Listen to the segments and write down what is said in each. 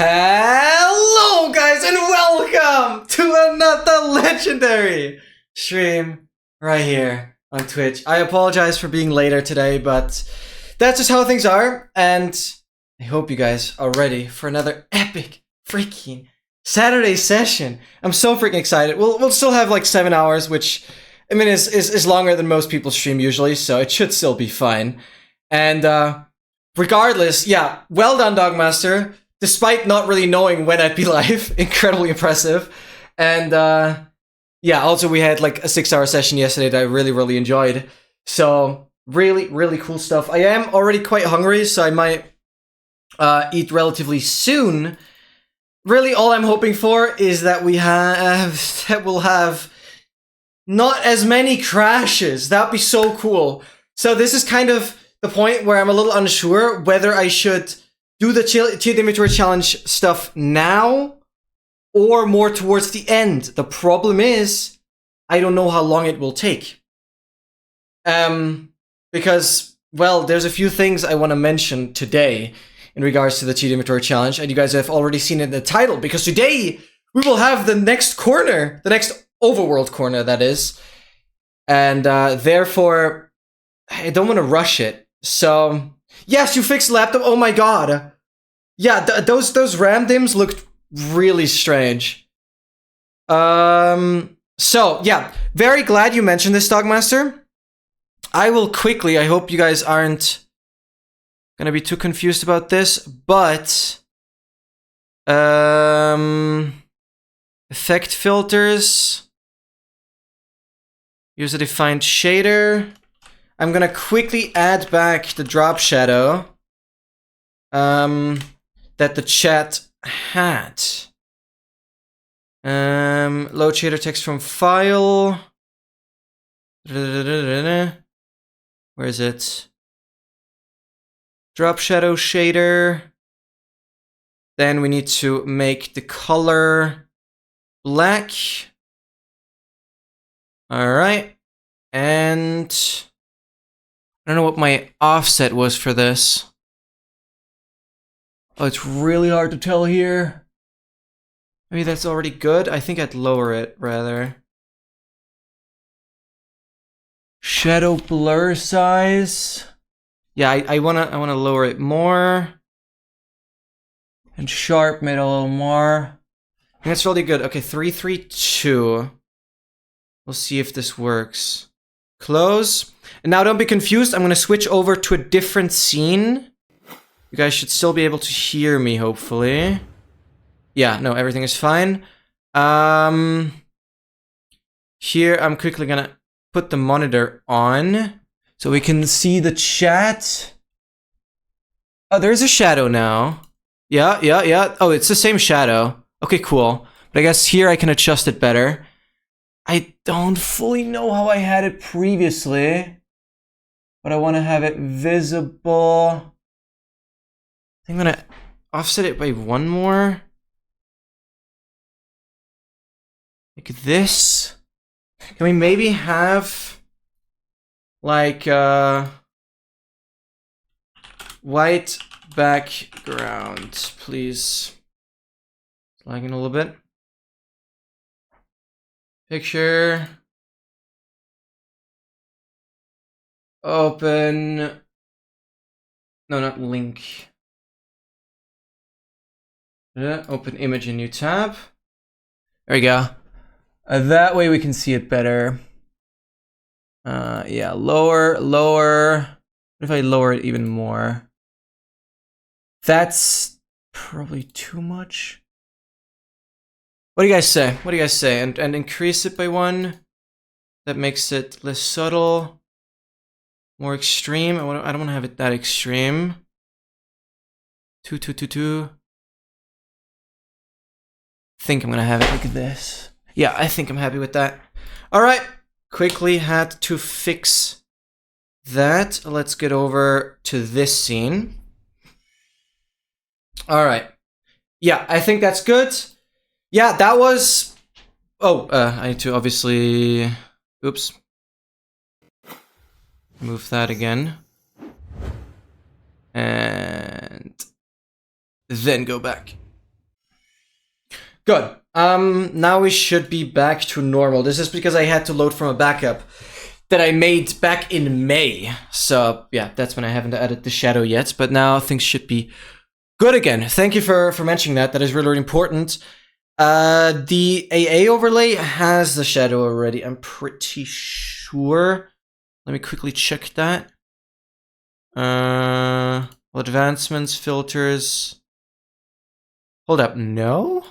Hello guys and welcome to another legendary stream right here on Twitch. I apologize for being later today, but that's just how things are, and I hope you guys are ready for another epic freaking Saturday session. I'm so freaking excited. We'll still have like 7 hours, which I mean is longer than most people stream usually, so it should still be fine. And regardless, yeah, well done, Dogmaster. Despite not really knowing when I'd be live, incredibly impressive. And yeah, also we had like a 6-hour session yesterday that I really enjoyed. So really cool stuff. I am already quite hungry, so I might eat relatively soon. Really, all I'm hoping for is that we'll have not as many crashes. That'd be so cool. So this is kind of the point where I'm a little unsure whether I should do the cheat inventory challenge stuff now or more towards the end. The problem is, I don't know how long it will take. Because, well, there's a few things I want to mention today in regards to the cheat inventory challenge, and you guys have already seen it in the title, because today we will have the next corner, the next overworld corner, that is. And therefore, I don't want to rush it. So, yes, you fixed the laptop. Oh my god. Yeah, those RAM dims looked really strange. So, yeah, very glad you mentioned this, Dogmaster. I will quickly, I hope you guys aren't gonna be too confused about this, but effect filters, use a defined shader. I'm gonna quickly add back the drop shadow that the chat had. Load shader text from file. Where is it? Drop shadow shader. Then we need to make the color black. Alright. And I don't know what my offset was for this. Oh, it's really hard to tell here. Maybe that's already good. I think I'd lower it, rather. Shadow blur size. Yeah, I wanna lower it more. And sharpen it a little more. I think that's really good. Okay, 332. We'll see if this works. Close. And now don't be confused. I'm gonna switch over to a different scene. You guys should still be able to hear me, hopefully. Yeah, no, everything is fine. Here, I'm quickly gonna put the monitor on so we can see the chat. Oh, there's a shadow now. Yeah. Oh, it's the same shadow. Okay, cool. But I guess here I can adjust it better. I don't fully know how I had it previously, but I want to have it visible. I'm gonna offset it by one more. Like this. Can we maybe have like white background, please? It's lagging a little bit. Picture. Open. No, not link. Open image in new tab. There we go. That way we can see it better. Yeah, lower. What if I lower it even more? That's probably too much. What do you guys say? And increase it by 1. That makes it less subtle. More extreme. I don't want to have it that extreme. 2. I think I'm gonna have it like this. Yeah, I think I'm happy with that. Alright, quickly had to fix that. Let's get over to this scene. Alright. Yeah, I think that's good. Yeah, that was... Oh, I need to obviously... Oops. Move that again. And... then go back. Good. Now we should be back to normal. This is because I had to load from a backup that I made back in May. So yeah, that's when I haven't added the shadow yet, but now things should be good again. Thank you for mentioning that. That is really, really important. The AA overlay has the shadow already, I'm pretty sure. Let me quickly check that. Advancements, filters. Hold up, no?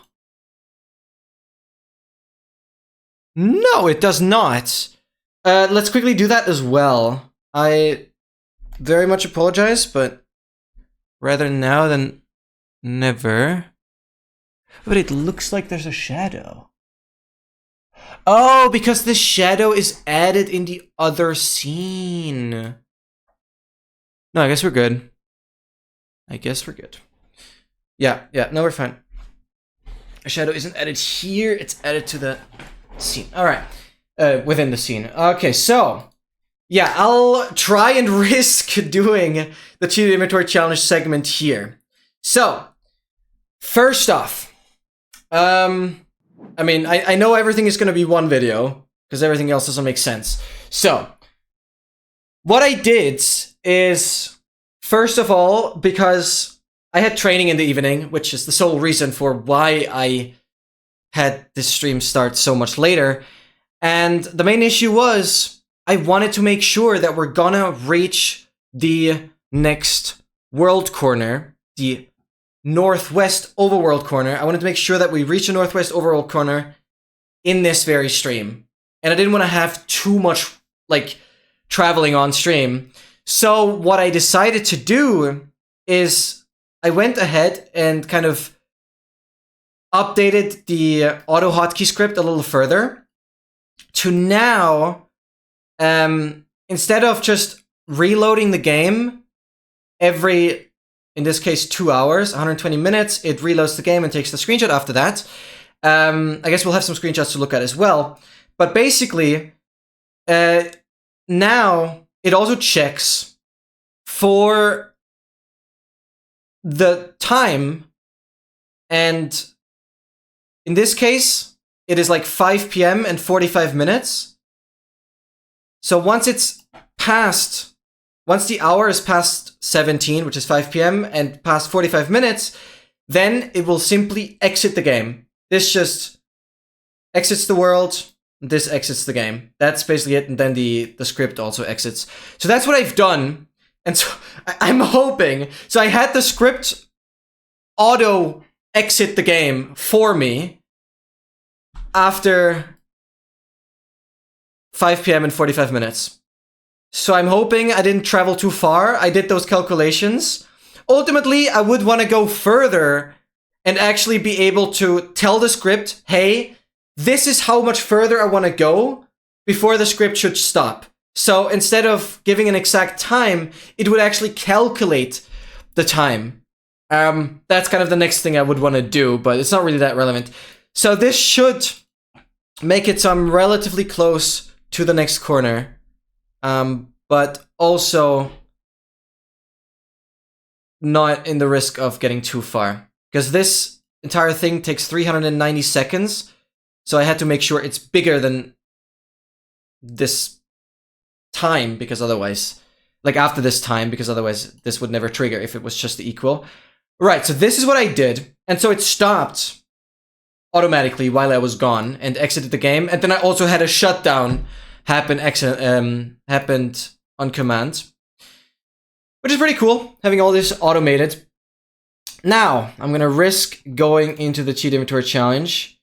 No, it does not. Let's quickly do that as well. I very much apologize, but rather now than never. But it looks like there's a shadow. Oh, because the shadow is added in the other scene. No, I guess we're good. Yeah, no, we're fine. A shadow isn't added here, it's added to the scene. Alright, within the scene. Okay, so, yeah, I'll try and risk doing the cheated inventory challenge segment here. So, first off, I mean, I know everything is going to be one video, because everything else doesn't make sense. So, what I did is, first of all, because I had training in the evening, which is the sole reason for why I had this stream start so much later, and the main issue was, I wanted to make sure that we're gonna reach the next world corner, the Northwest Overworld Corner. I wanted to make sure that we reach the Northwest Overworld Corner in this very stream. And I didn't want to have too much, like, traveling on stream. So what I decided to do is I went ahead and kind of updated the auto hotkey script a little further to now, instead of just reloading the game every, in this case, 2 hours, 120 minutes, it reloads the game and takes the screenshot after that. I guess we'll have some screenshots to look at as well. But basically, now it also checks for the time, and in this case, it is like 5 p.m. and 45 minutes. So once it's past, once the hour is past 17, which is 5 p.m., and past 45 minutes, then it will simply exit the game. This just exits the world, this exits the game. That's basically it, and then the script also exits. So that's what I've done, and so I'm hoping, so I had the script auto exit the game for me after 5 p.m. and 45 minutes. So I'm hoping I didn't travel too far. I did those calculations. Ultimately, I would want to go further and actually be able to tell the script, hey, this is how much further I want to go before the script should stop. So instead of giving an exact time, it would actually calculate the time. That's kind of the next thing I would want to do, but it's not really that relevant. So this should make it so I'm relatively close to the next corner. But also not in the risk of getting too far. Because this entire thing takes 390 seconds, so I had to make sure it's bigger than this time, because otherwise, like after this time, because otherwise this would never trigger if it was just equal. Right, so this is what I did, and so it stopped automatically while I was gone and exited the game, and then I also had a shutdown happened on command, which is pretty cool, having all this automated. Now, I'm gonna risk going into the cheat inventory challenge.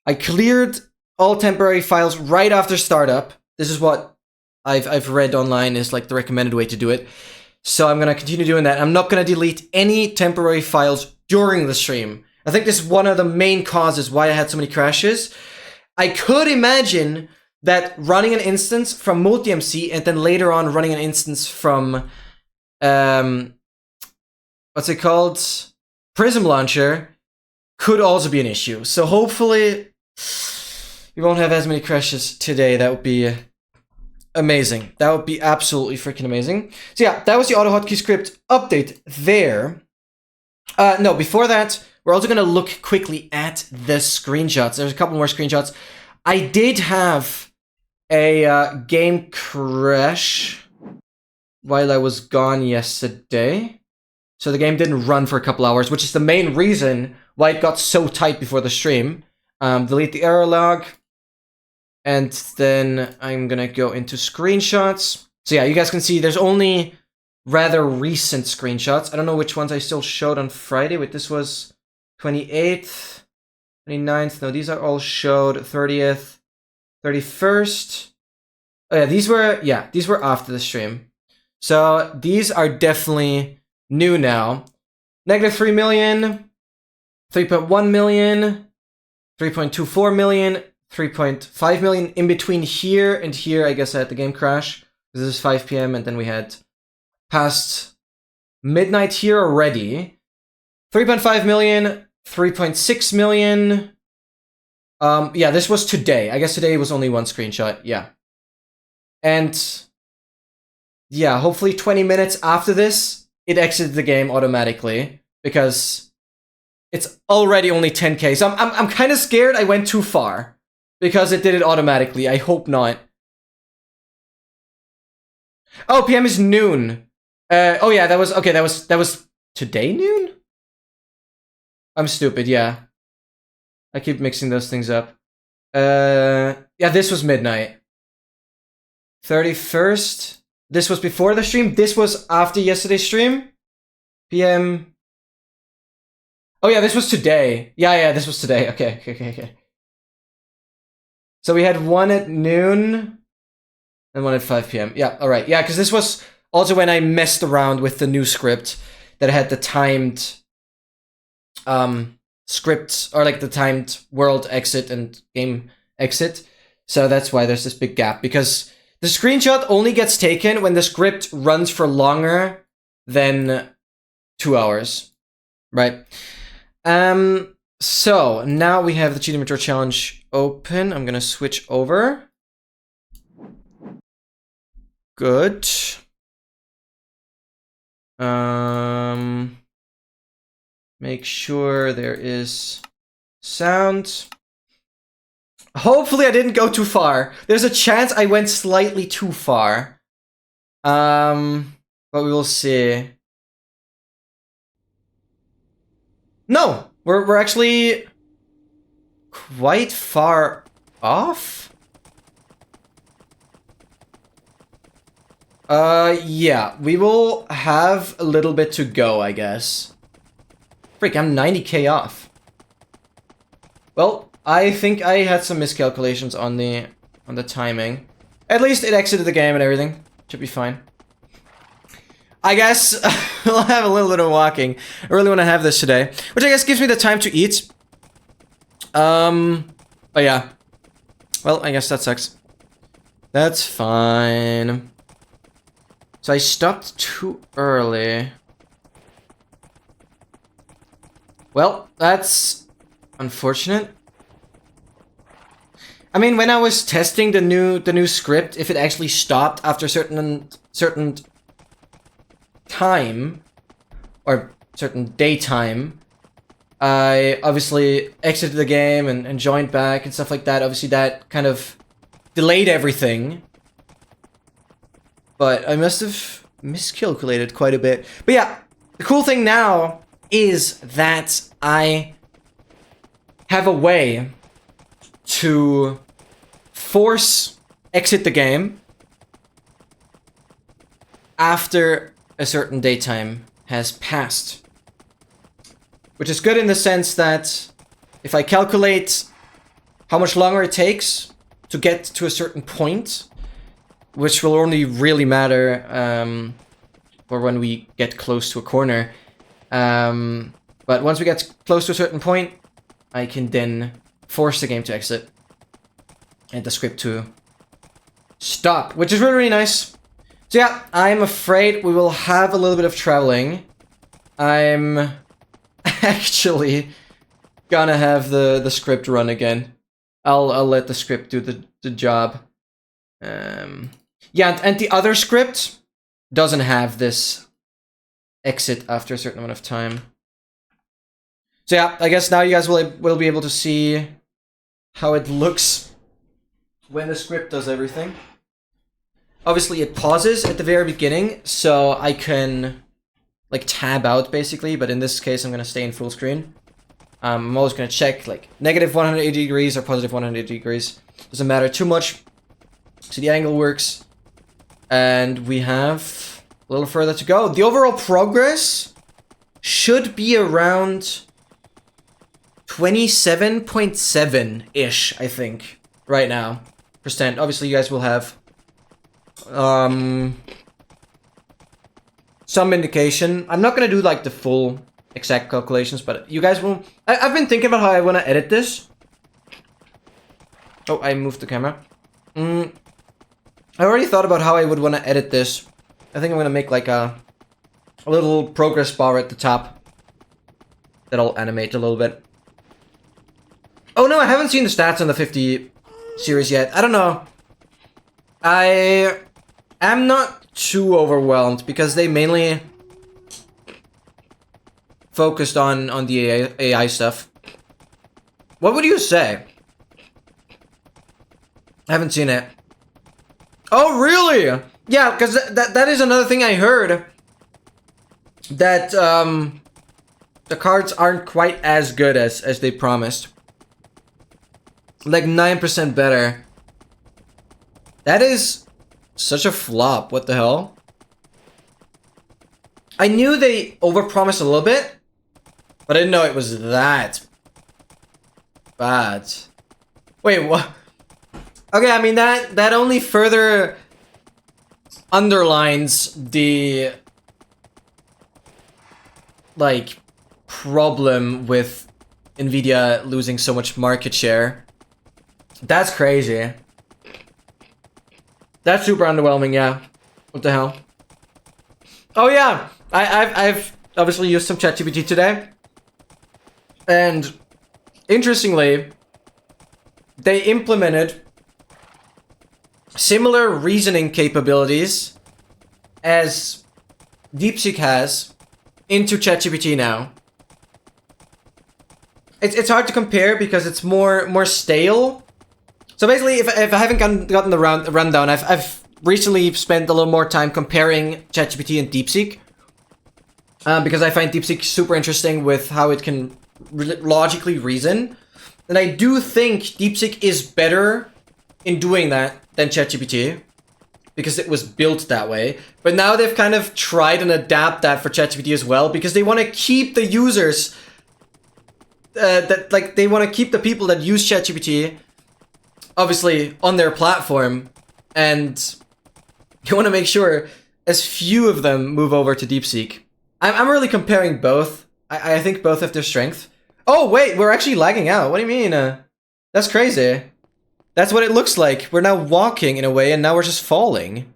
I cleared all temporary files right after startup. This is what I've read online is like the recommended way to do it. So I'm gonna continue doing that. I'm not gonna delete any temporary files during the stream. I think this is one of the main causes why I had so many crashes. I could imagine that running an instance from MultiMC and then later on running an instance from, what's it called? Prism Launcher could also be an issue. So hopefully we won't have as many crashes today. That would be amazing. That would be absolutely freaking amazing. So yeah, that was the auto hotkey script update there. No, before that, we're also gonna look quickly at the screenshots. There's a couple more screenshots. I did have a game crash while I was gone yesterday. So the game didn't run for a couple hours, which is the main reason why it got so tight before the stream. Delete the error log. And then I'm gonna go into screenshots. So yeah, you guys can see there's only rather recent screenshots. I don't know which ones I still showed on Friday. Wait, this was 28th, 29th. No, these are all showed 30th, 31st. Oh yeah, these were after the stream. So these are definitely new now. Negative 3 million, 3.1 million, 3.24 million, 3.5 million. In between here and here, I guess I had the game crash. This is 5 p.m. and then we had past midnight here already. 3.5 million, 3.6 million. Yeah, this was today. I guess today was only one screenshot. Yeah. And yeah, hopefully 20 minutes after this, it exited the game automatically because it's already only 10k. So I'm kind of scared I went too far because it did it automatically. I hope not. Oh, PM is noon. Oh yeah, that was okay. That was today noon. I'm stupid. Yeah, I keep mixing those things up. Yeah, this was midnight. 31st. This was before the stream. This was after yesterday's stream. PM. Oh yeah, this was today. Yeah, this was today. Okay. So we had one at noon and one at 5 p.m. Yeah, all right. Yeah, because this was also when I messed around with the new script that had the timed script, or like the timed world exit and game exit. So that's why there's this big gap, because the screenshot only gets taken when the script runs for longer than 2 hours, right? So now we have the Cheating Mature Challenge open. I'm gonna switch over. Good. Make sure there is sound. Hopefully I didn't go too far. There's a chance I went slightly too far. But we will see. No, we're actually quite far off. Yeah, we will have a little bit to go, I guess. Freak, I'm 90k off. Well, I think I had some miscalculations on the timing. At least it exited the game and everything. Should be fine. I guess we'll have a little bit of walking. I really want to have this today, which I guess gives me the time to eat. But yeah. Well, I guess that sucks. That's fine. So I stopped too early. Well, that's unfortunate. I mean, when I was testing the new script, if it actually stopped after certain time or certain daytime, I obviously exited the game and joined back and stuff like that. Obviously, that kind of delayed everything. But I must have miscalculated quite a bit. But yeah, the cool thing now is that I have a way to force exit the game after a certain daytime has passed. Which is good in the sense that if I calculate how much longer it takes to get to a certain point, which will only really matter for when we get close to a corner. But once we get close to a certain point, I can then force the game to exit and the script to stop, which is really, really nice. So yeah, I'm afraid we will have a little bit of traveling. I'm actually gonna have the script run again. I'll let the script do the job. Yeah, and the other script doesn't have this exit after a certain amount of time. So yeah, I guess now you guys will be able to see how it looks when the script does everything. Obviously, it pauses at the very beginning, so I can like tab out basically. But in this case, I'm gonna stay in full screen. I'm always gonna check like negative 180 degrees or positive 180 degrees. Doesn't matter too much. So the angle works, and we have a little further to go. The overall progress should be around 27.7-ish, I think, right now. Percent. Obviously, you guys will have some indication. I'm not gonna do like the full exact calculations, but you guys will. I've been thinking about how I want to edit this. Oh, I moved the camera. I already thought about how I would want to edit this. I think I'm gonna make like a little progress bar at the top that'll animate a little bit. Oh no, I haven't seen the stats on the 50 series yet. I don't know. I am not too overwhelmed because they mainly focused on the AI stuff. What would you say? I haven't seen it. Oh, really? Yeah, because that is another thing I heard. That the cards aren't quite as good as they promised. Like 9% better. That is such a flop. What the hell? I knew they overpromised a little bit, but I didn't know it was that bad. Wait, what? Okay, I mean that only further underlines the like problem with Nvidia losing so much market share. That's crazy. That's super underwhelming, yeah. What the hell? Oh yeah, I've obviously used some ChatGPT today, and interestingly, they implemented similar reasoning capabilities as DeepSeek has into ChatGPT now. It's hard to compare because it's more stale. So basically, if I haven't gotten the rundown, I've recently spent a little more time comparing ChatGPT and DeepSeek. Because I find DeepSeek super interesting with how it can logically reason. And I do think DeepSeek is better in doing that than ChatGPT. Because it was built that way. But now they've kind of tried and adapt that for ChatGPT as well. Because they want to keep the users... they want to keep the people that use ChatGPT... obviously on their platform, and you want to make sure as few of them move over to DeepSeek. I'm really comparing both. I think both have their strength. Oh wait, we're actually lagging out. What do you mean? That's crazy. That's what it looks like. We're now walking in a way, and now we're just falling.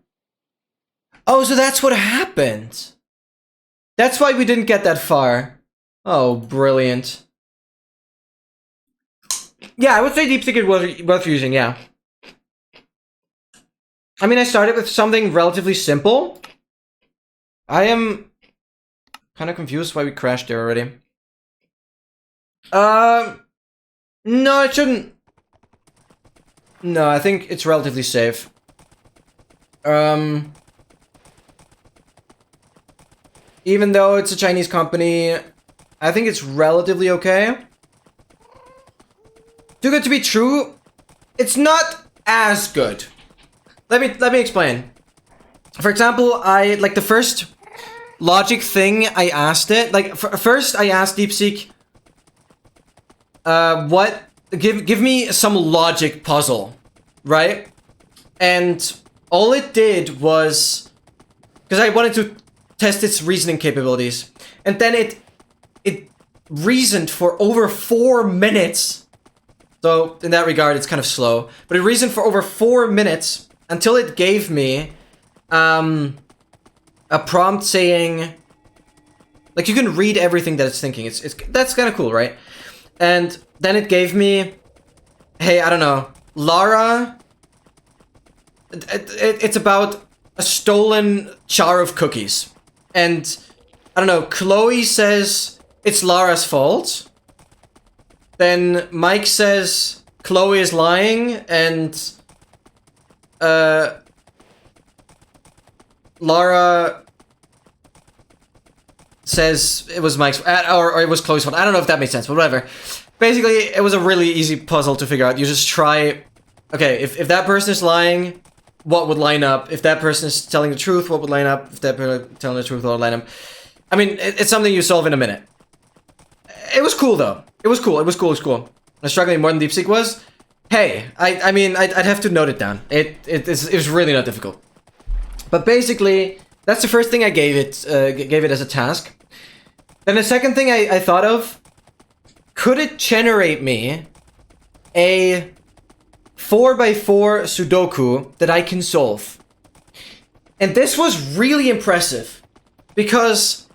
Oh, so that's what happened. That's why we didn't get that far. Oh, brilliant. Yeah, I would say DeepSeek is worth using, yeah. I mean, I started with something relatively simple. I am kind of confused why we crashed there already. No, it shouldn't. No, I think it's relatively safe. Even though it's a Chinese company, I think it's relatively okay. Too good to be true. It's not as good. Let me explain. For example, I like the first logic thing I asked it. Like first, I asked DeepSeek, give me some logic puzzle, right? And all it did was, because I wanted to test its reasoning capabilities, and then it reasoned for over 4 minutes. So, in that regard, it's kind of slow. But it reasoned for over 4 minutes until it gave me a prompt saying... Like, you can read everything that it's thinking. That's kind of cool, right? And then it gave me... Hey, I don't know. Lara... It's about a stolen jar of cookies. And, I don't know, Chloe says it's Lara's fault. then Mike says Chloe is lying, and Lara says it was Mike's, or it was Chloe's fault. I don't know if that made sense, but whatever. Basically, it was a really easy puzzle to figure out. You just try, okay, if that person is lying, what would line up? If that person is telling the truth, what would line up? If that person is telling the truth, what would line up? I mean, it's something you solve in a minute. It was cool, though. It was cool. It was cool. It was cool. I'm struggling more than DeepSeek was. Hey, I mean, I'd have to note it down. It was really not difficult. But basically, that's the first thing I gave it as a task. Then the second thing I thought of, could it generate me a 4x4 Sudoku that I can solve? And this was really impressive, because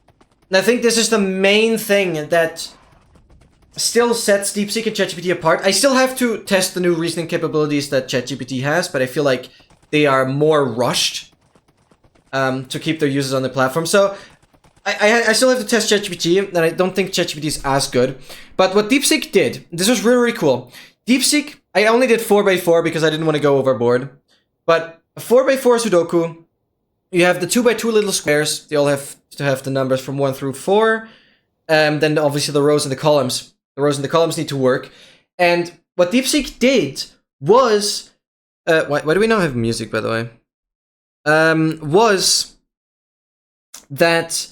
I think this is the main thing that still sets DeepSeek and ChatGPT apart. I still have to test the new reasoning capabilities that ChatGPT has, but I feel like they are more rushed to keep their users on the platform. So I still have to test ChatGPT, and I don't think ChatGPT is as good. But what DeepSeek did, this was really, really cool. DeepSeek, I only did 4x4 because I didn't want to go overboard. But a 4x4 Sudoku, you have the 2x2 little squares. They all have to have the numbers from 1 through 4. Then obviously the rows and the columns. The rows and the columns need to work. And what DeepSeek did was... why do we now have music, by the way? Was that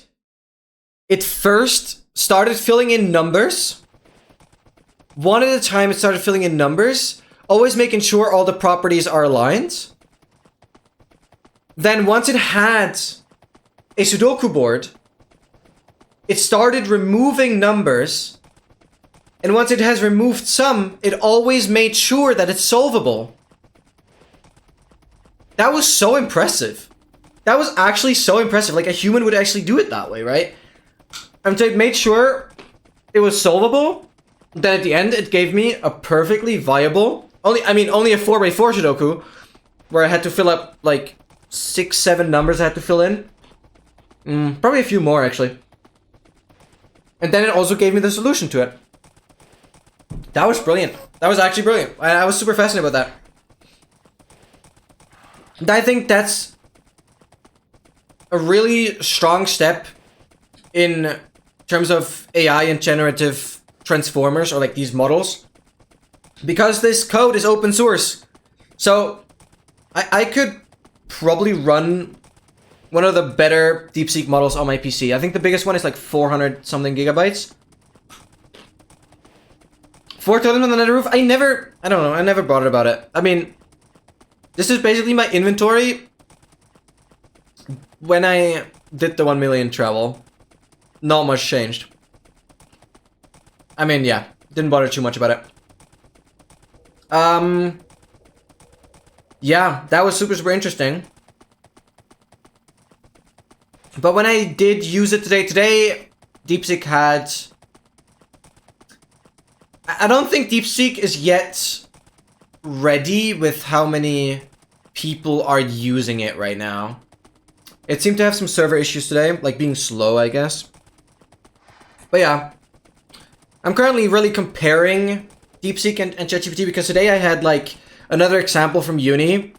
it first started filling in numbers. One at a time, it started filling in numbers, always making sure all the properties are aligned. Then once it had a Sudoku board, it started removing numbers. And once it has removed some, it always made sure that it's solvable. That was so impressive. That was actually so impressive. Like, a human would actually do it that way, right? And so it made sure it was solvable. Then at the end, it gave me a perfectly viable... only a 4x4 Sudoku, where I had to fill up, like, 6, 7 numbers I had to fill in. Probably a few more, actually. And then it also gave me the solution to it. That was brilliant. That was actually brilliant. I was super fascinated with that. And I think that's a really strong step in terms of AI and generative transformers, or like these models, because this code is open source. So I could probably run one of the better DeepSeek models on my PC. I think the biggest one is like 400 something gigabytes. 4 totems on the nether roof. I don't know, I never bothered about it. I mean, this is basically my inventory when I did the 1 million travel. Not much changed. I mean, yeah, didn't bother too much about it. Yeah, that was super, super interesting. But when I did use it today, DeepSeek had... I don't think DeepSeek is yet ready with how many people are using it right now. It seemed to have some server issues today, like being slow, I guess. But yeah, I'm currently really comparing DeepSeek and ChatGPT, because today I had like another example from uni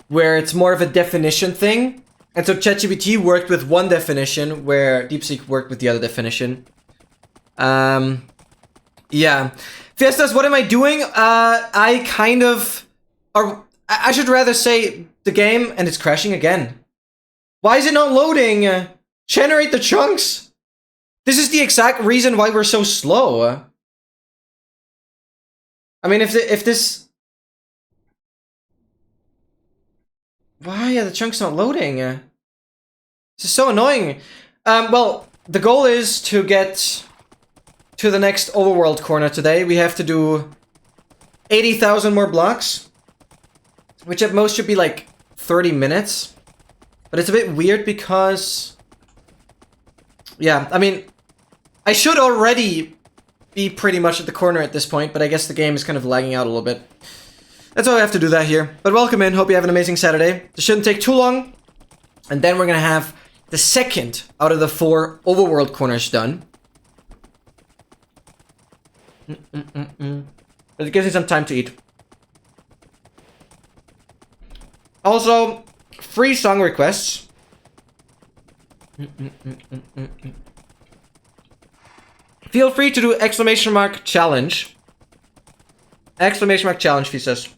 where it's more of a definition thing. And so ChatGPT worked with one definition where DeepSeek worked with the other definition. Yeah. Fiestas, what am I doing? I kind of... or I should rather say the game, and it's crashing again. Why is it not loading? Generate the chunks. This is the exact reason why we're so slow. I mean, if this... Why are the chunks not loading? This is so annoying. Well, the goal is to get to the next overworld corner today. We have to do 80,000 more blocks, which at most should be like 30 minutes. But it's a bit weird because... yeah, I mean, I should already be pretty much at the corner at this point, but I guess the game is kind of lagging out a little bit. That's why I have to do that here. But welcome in, hope you have an amazing Saturday. This shouldn't take too long. And then we're gonna have the second out of the 4 overworld corners done. But it gives me some time to eat. Also, free song requests. Feel free to do exclamation mark challenge. Exclamation mark challenge, he says.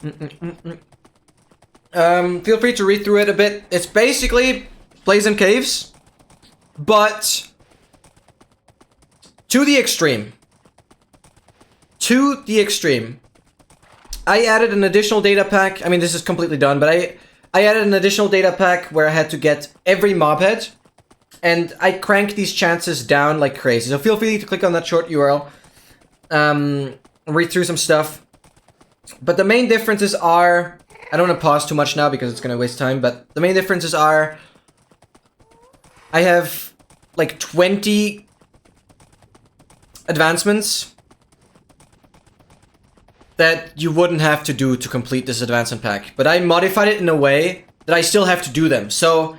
Feel free to read through it a bit. It's basically Blazing Caves, but to the extreme. To the extreme. I added an additional data pack. I mean, this is completely done, but I added an additional data pack where I had to get every mob head, and I cranked these chances down like crazy. So feel free to click on that short URL, read through some stuff. But the main differences are, I don't want to pause too much now because it's going to waste time, but the main differences are, I have like 20 advancements that you wouldn't have to do to complete this advancement pack. But I modified it in a way that I still have to do them. So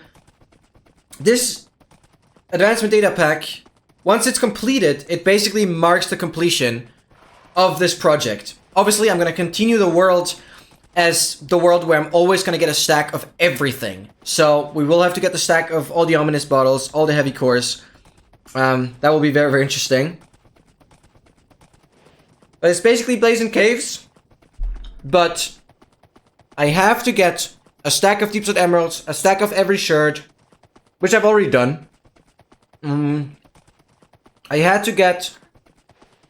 this advancement data pack, once it's completed, it basically marks the completion of this project. Obviously, I'm going to continue the world as the world where I'm always going to get a stack of everything. So we will have to get the stack of all the ominous bottles, all the heavy cores. That will be very, very interesting. But it's basically Blazing Caves. But I have to get a stack of Deepset Emeralds, a stack of every shard, which I've already done. I had to get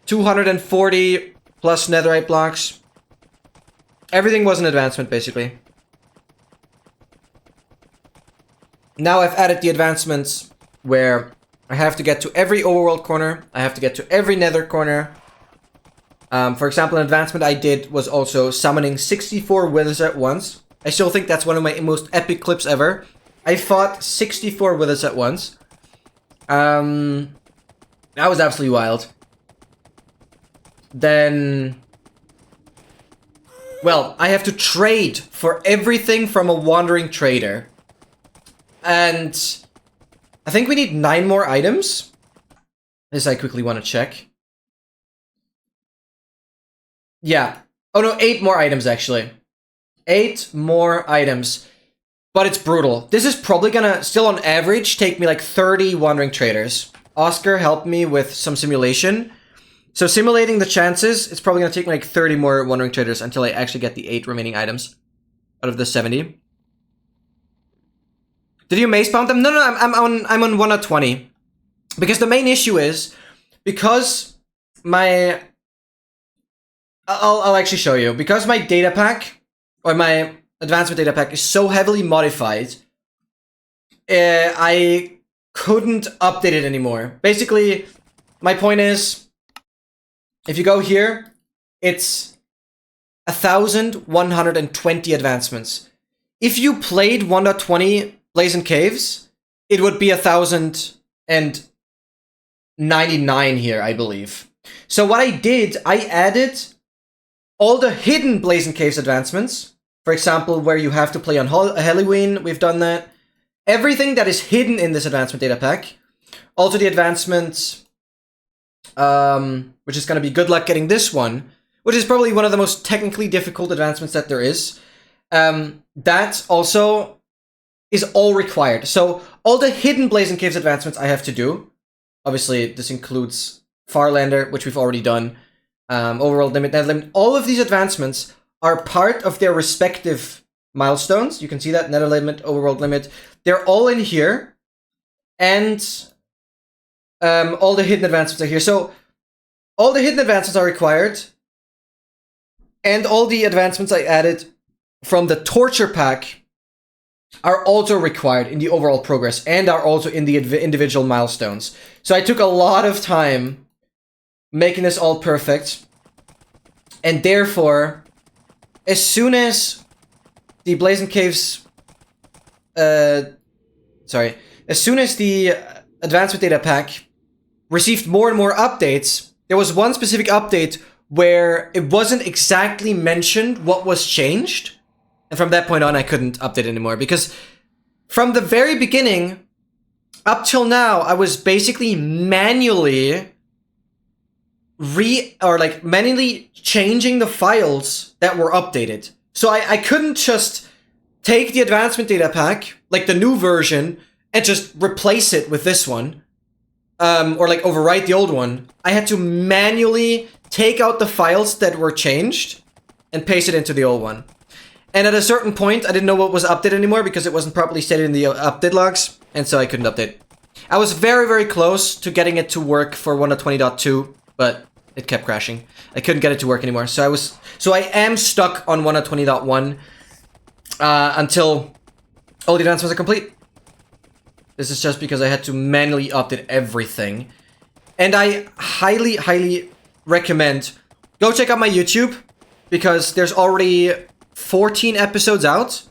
240 plus netherite blocks. Everything was an advancement, basically. Now I've added the advancements where I have to get to every overworld corner. I have to get to every nether corner. For example, an advancement I did was also summoning 64 withers at once. I still think that's one of my most epic clips ever. I fought 64 withers at once. That was absolutely wild. Then, well, I have to trade for everything from a wandering trader. And I think we need 9 more items. This I quickly want to check. Yeah. Oh no, 8 more items actually. 8 more items. But it's brutal. This is probably gonna, still on average, take me like 30 wandering traders. Oscar helped me with some simulation. So simulating the chances, it's probably gonna take me like 30 more wandering traders until I actually get the 8 remaining items out of the 70. Did you mace bound them? No, I'm on 1 out of 20. Because the main issue is, because my... I'll actually show you. Because my data pack, or my advancement data pack is so heavily modified, I couldn't update it anymore. Basically, my point is, if you go here, it's 1,120 advancements. If you played 1.20 Blazing Caves, it would be 1,099 here, I believe. So what I did, I added all the hidden Blazing Caves advancements. For example, where you have to play on Halloween, we've done that. Everything that is hidden in this advancement data pack. Also the advancements, which is going to be good luck getting this one, which is probably one of the most technically difficult advancements that there is. That also is all required. So all the hidden Blazing Caves advancements I have to do. Obviously, this includes Farlander, which we've already done. Overworld Limit, Nether Limit. All of these advancements are part of their respective milestones. You can see that, Nether Limit, Overworld Limit. They're all in here. And all the hidden advancements are here. So all the hidden advancements are required. And all the advancements I added from the Torture Pack are also required in the overall progress and are also in the individual milestones. So I took a lot of time making this all perfect. And therefore, as soon as the Blazing Caves... as soon as the Advancement Data Pack received more and more updates, there was one specific update where it wasn't exactly mentioned what was changed. And from that point on, I couldn't update anymore. Because from the very beginning, up till now, I was basically manually manually changing the files that were updated. So I couldn't just take the advancement data pack, like the new version, and just replace it with this one. Or like overwrite the old one. I had to manually take out the files that were changed and paste it into the old one. And at a certain point, I didn't know what was updated anymore because it wasn't properly stated in the update logs, and so I couldn't update. I was very, very close to getting it to work for 1.20.2, but it kept crashing. I couldn't get it to work anymore, so I am stuck on 1.20.1 until all the advancements are complete. This is just because I had to manually update everything. And I highly, highly recommend go check out my YouTube, because there's already 14 episodes out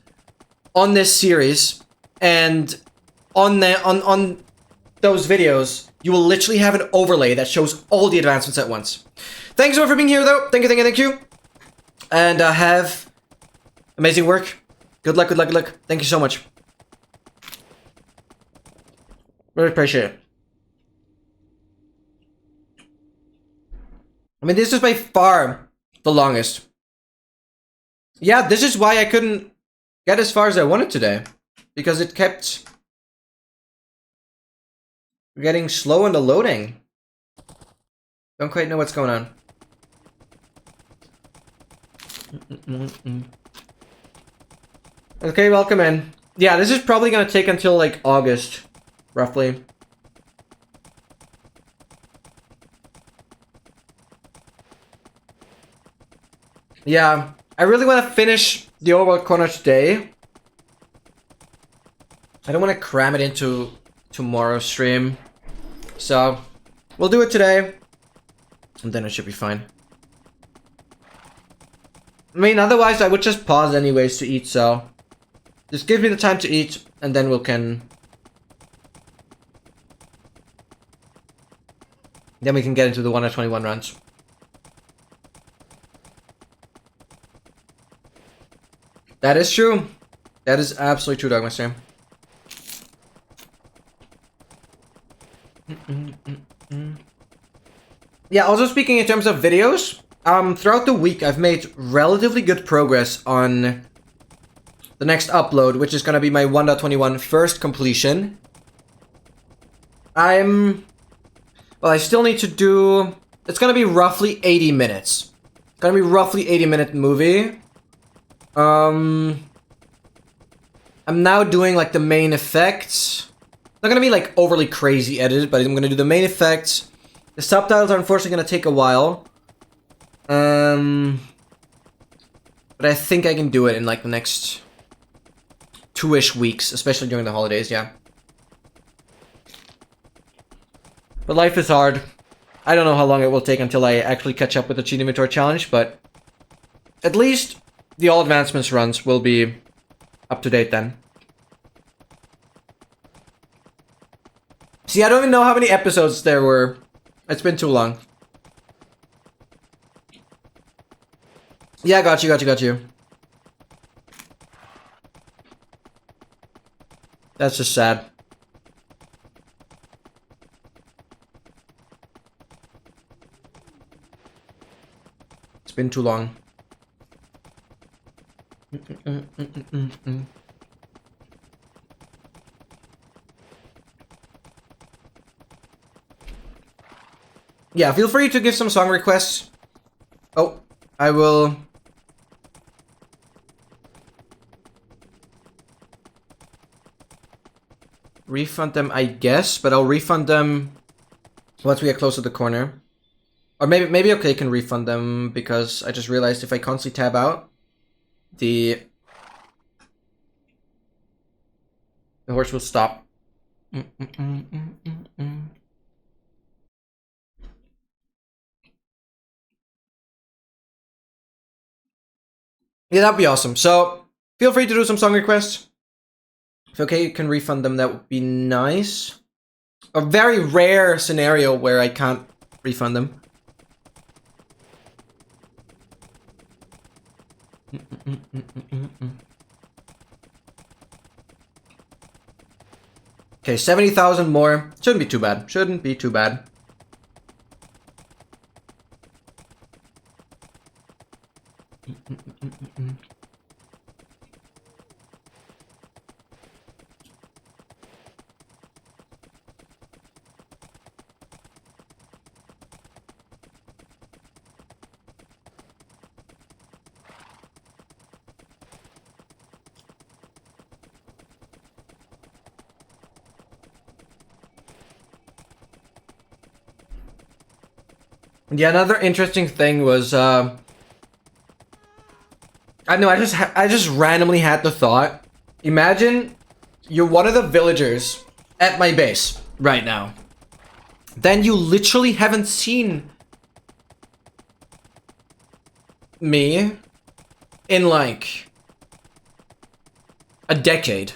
on this series, and on those videos, you will literally have an overlay that shows all the advancements at once. Thanks so much for being here, though. Thank you. And have amazing work. Good luck. Thank you so much. Really appreciate it. I mean, this is by far the longest. Yeah, this is why I couldn't get as far as I wanted today. Because it kept getting slow in the loading. Don't quite know what's going on. Okay, welcome in. Yeah, this is probably gonna take until like August, roughly. Yeah, I really want to finish the Overworld Corner today. I don't want to cram it into tomorrow's stream. So, we'll do it today. And then it should be fine. I mean, otherwise I would just pause anyways to eat, so... Just give me the time to eat, and then we can... Then we can get into the 1.21 runs. That is true. That is absolutely true, Dogmaster. Yeah, also speaking in terms of videos, throughout the week I've made relatively good progress on the next upload, which is gonna be my 1.21 first completion. Well, I still need to do... It's gonna be roughly 80 minutes. It's gonna be roughly 80-minute movie. I'm now doing like the main effects. Not gonna be like overly crazy edited, but I'm gonna do the main effects. The subtitles are unfortunately gonna take a while. But I think I can do it in like the next 2-ish weeks, especially during the holidays, yeah. But life is hard. I don't know how long it will take until I actually catch up with the Cheat Inventory Challenge, but at least the all advancements runs will be up to date then. See, I don't even know how many episodes there were. It's been too long. Yeah, got you. That's just sad. It's been too long. Yeah, feel free to give some song requests. Oh, I will... refund them, I guess, but I'll refund them once we get closer to the corner. Or maybe okay, can refund them, because I just realized if I constantly tab out, the horse will stop. Yeah, that'd be awesome. So, feel free to do some song requests. If okay, you can refund them, that would be nice. A very rare scenario where I can't refund them. Okay, 70,000 more. Shouldn't be too bad. Shouldn't be too bad. Yeah, another interesting thing was, I know, I just randomly had the thought. Imagine you're one of the villagers at my base right now. Then you literally haven't seen me in like a decade.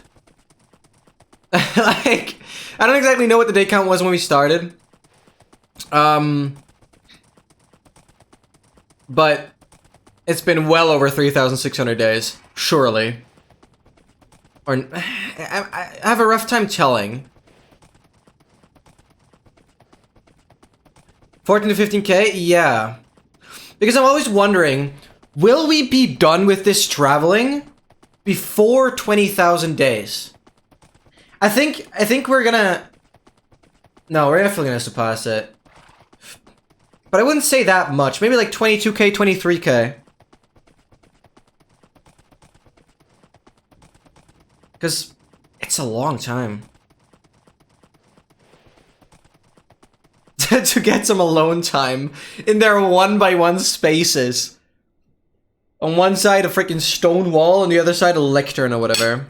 Like, I don't exactly know what the day count was when we started. But it's been well over 3,600 days, surely. Or I have a rough time telling. 14 to 15k? Yeah. Because I'm always wondering, will we be done with this traveling before 20,000 days? I think we're gonna... No, we're definitely gonna surpass it. But I wouldn't say that much. Maybe like 22k, 23k. Because it's a long time. To get some alone time in their 1x1 spaces. On one side a freaking stone wall, on the other side a lectern or whatever.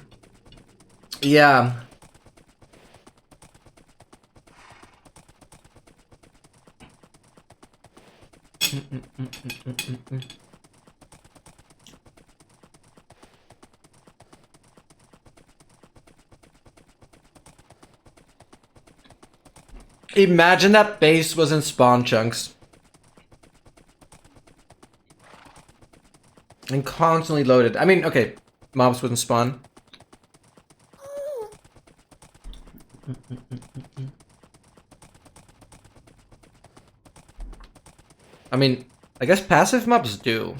Yeah. Imagine that base was in spawn chunks. And constantly loaded. I mean, okay, mobs wouldn't spawn. I mean, I guess passive mobs do.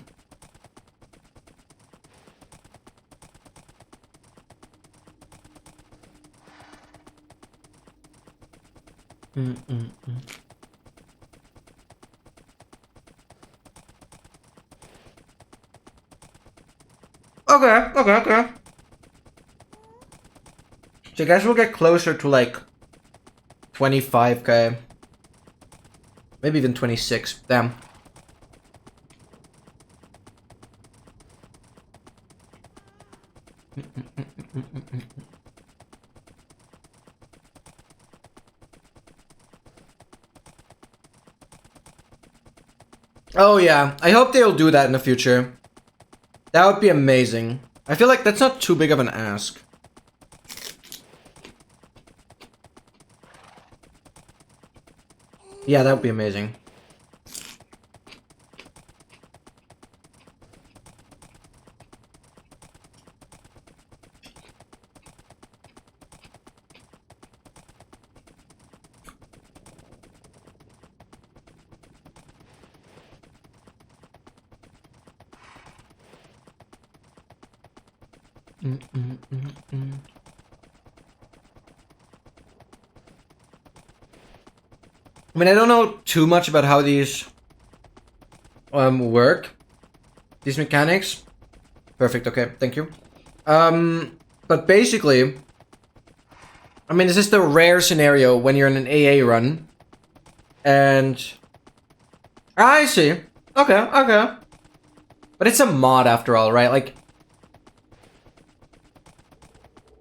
Okay. So I guess we'll get closer to like 25k. Maybe even 26. Damn. Oh yeah, I hope they'll do that in the future. That would be amazing. I feel like that's not too big of an ask. Yeah, that would be amazing. I mean, I don't know too much about how these work. These mechanics. Perfect, okay, thank you. But basically, I mean, this is the rare scenario when you're in an AA run. And... I see. Okay. But it's a mod after all, right? Like...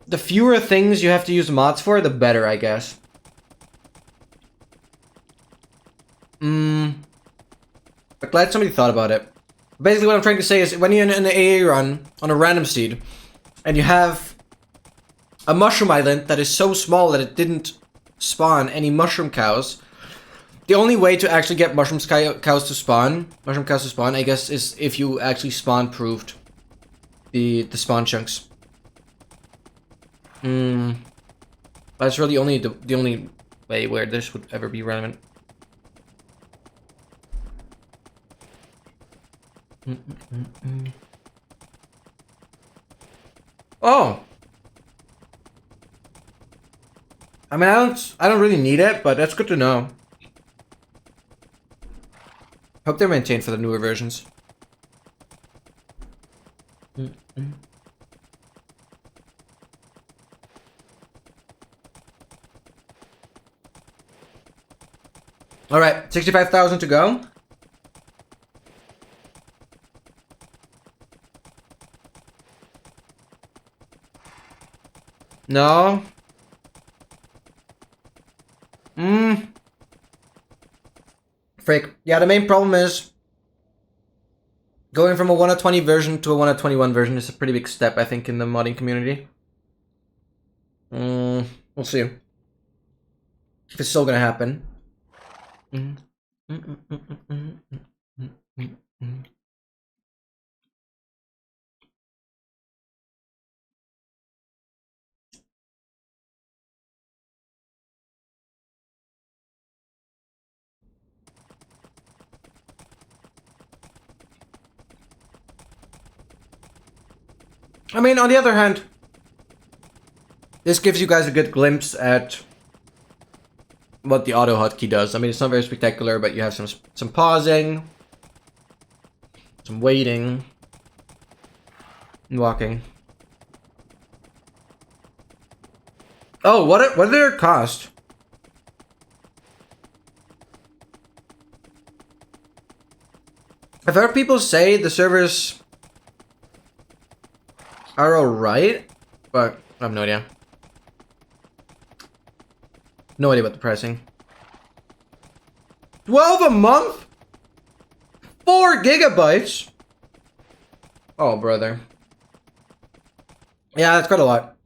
The fewer things you have to use mods for, the better, I guess. But glad somebody thought about it. Basically what I'm trying to say is, when you're in an AA run on a random seed, and you have a mushroom island that is so small that it didn't spawn any mushroom cows, the only way to actually get mushroom cows to spawn, I guess, is if you actually spawn-proofed the spawn chunks. That's really the only way where this would ever be relevant. Oh. I mean, I don't really need it, but that's good to know. Hope they're maintained for the newer versions. All right, 65,000 to go. No. Frick. Yeah, the main problem is going from a 1 of 20 version to a 1 of 21 version is a pretty big step, I think, in the modding community. We'll see. If it's still gonna happen. I mean, on the other hand, this gives you guys a good glimpse at what the auto hotkey does. I mean, it's not very spectacular, but you have some pausing, some waiting, and walking. Oh, what did it cost? I've heard people say the servers are alright, but I have no idea. No idea about the pricing. 12 a month? 4 gigabytes? Oh, brother. Yeah, that's quite a lot.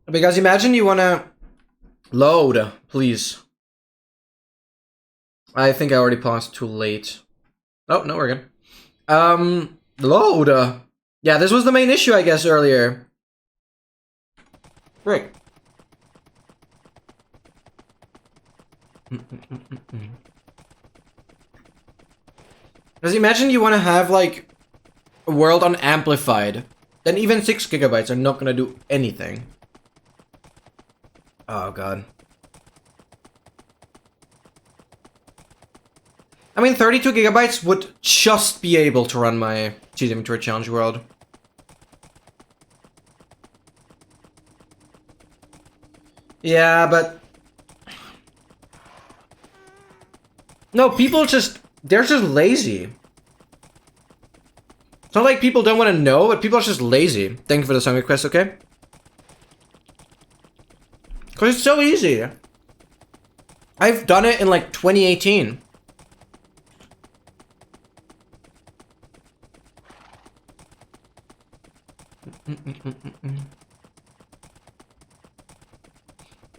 Because imagine you wanna load, please. I think I already paused too late. Oh, no, we're good. Load. Yeah, this was the main issue, I guess, earlier. Right. Because imagine you want to have, like, a world unamplified. Then even 6 gigabytes are not going to do anything. Oh, God. I mean, 32 gigabytes would just be able to run my Cheese Inventory Challenge world. Yeah, but... No, people just... They're just lazy. It's not like people don't want to know, but people are just lazy. Thank you for the song request, okay? Because it's so easy. I've done it in, like, 2018.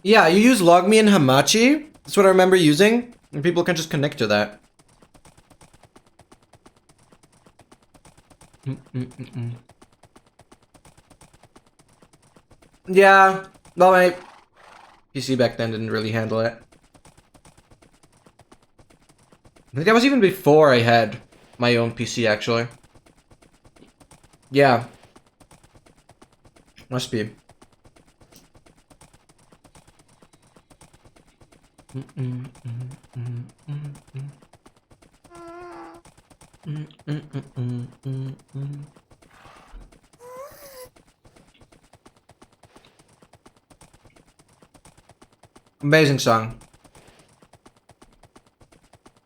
Yeah, you use LogMe and Hamachi. That's what I remember using. And people can just connect to that. Yeah, well, my PC back then didn't really handle it. I think that was even before I had my own PC, actually. Yeah. Must be. Amazing song.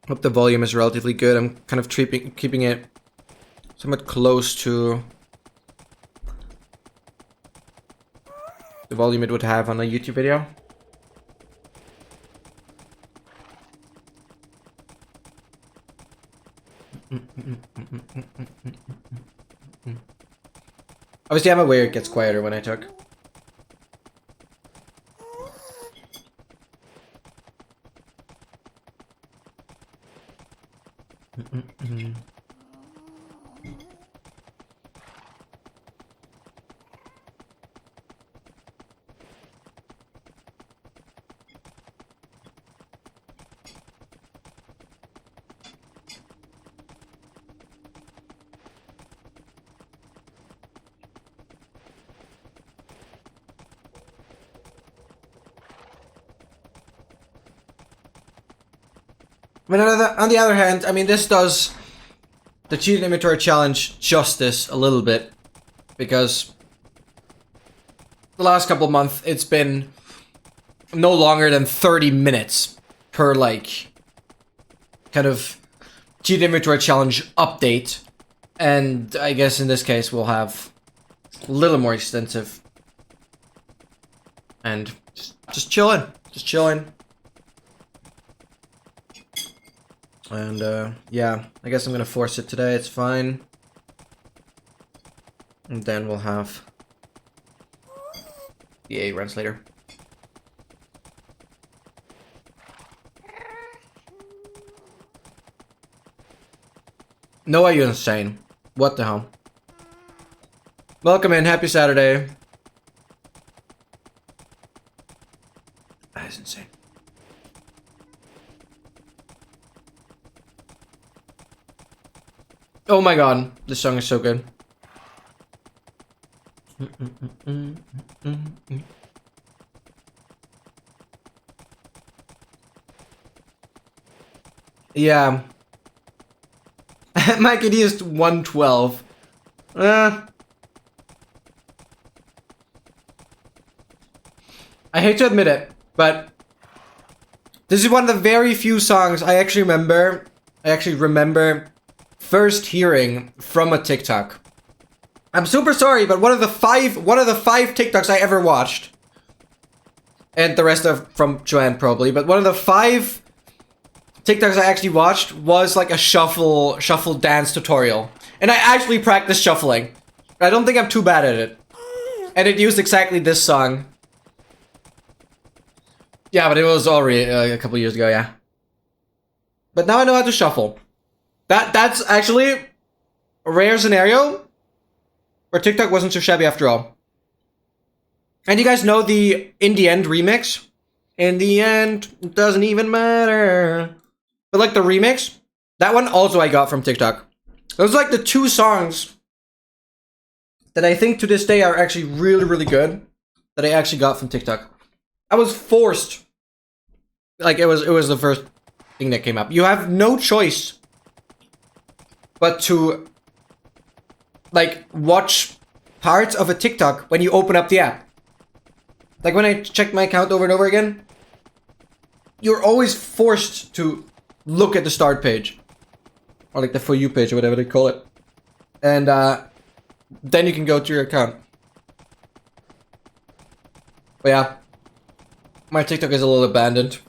Hope the volume is relatively good. I'm kind of keeping it somewhat close to the volume it would have on a YouTube video. Obviously, I'm aware it gets quieter when I talk. I mean, on the other hand, I mean, this does the cheated inventory challenge justice a little bit, because the last couple of months it's been no longer than 30 minutes per like kind of cheated inventory challenge update, and I guess in this case we'll have a little more extensive and just chilling. And yeah, I guess I'm gonna force it today, it's fine. And then we'll have the 8 runs later. No, are you insane? What the hell? Welcome in, happy Saturday. That is insane. Oh my god, this song is so good. Yeah. Mike, it used 112. I hate to admit it, but this is one of the very few songs I actually remember first hearing from a TikTok. I'm super sorry, but one of the five TikToks I ever watched, and the rest are from Joanne probably, but one of the 5 TikToks I actually watched was like a shuffle dance tutorial. And I actually practiced shuffling. I don't think I'm too bad at it. And it used exactly this song. Yeah, but it was already a couple years ago, yeah. But now I know how to shuffle. That's actually a rare scenario where TikTok wasn't so shabby after all. And you guys know the In the End remix? In the end, it doesn't even matter. But like the remix, that one also I got from TikTok. Those are like the 2 songs that I think to this day are actually really, really good that I actually got from TikTok. I was forced. Like it was the first thing that came up. You have no choice but to like watch parts of a TikTok when you open up the app. Like when I check my account over and over again, you're always forced to look at the start page, or like the For You page, or whatever they call it, and then you can go to your account. But yeah, my TikTok is a little abandoned.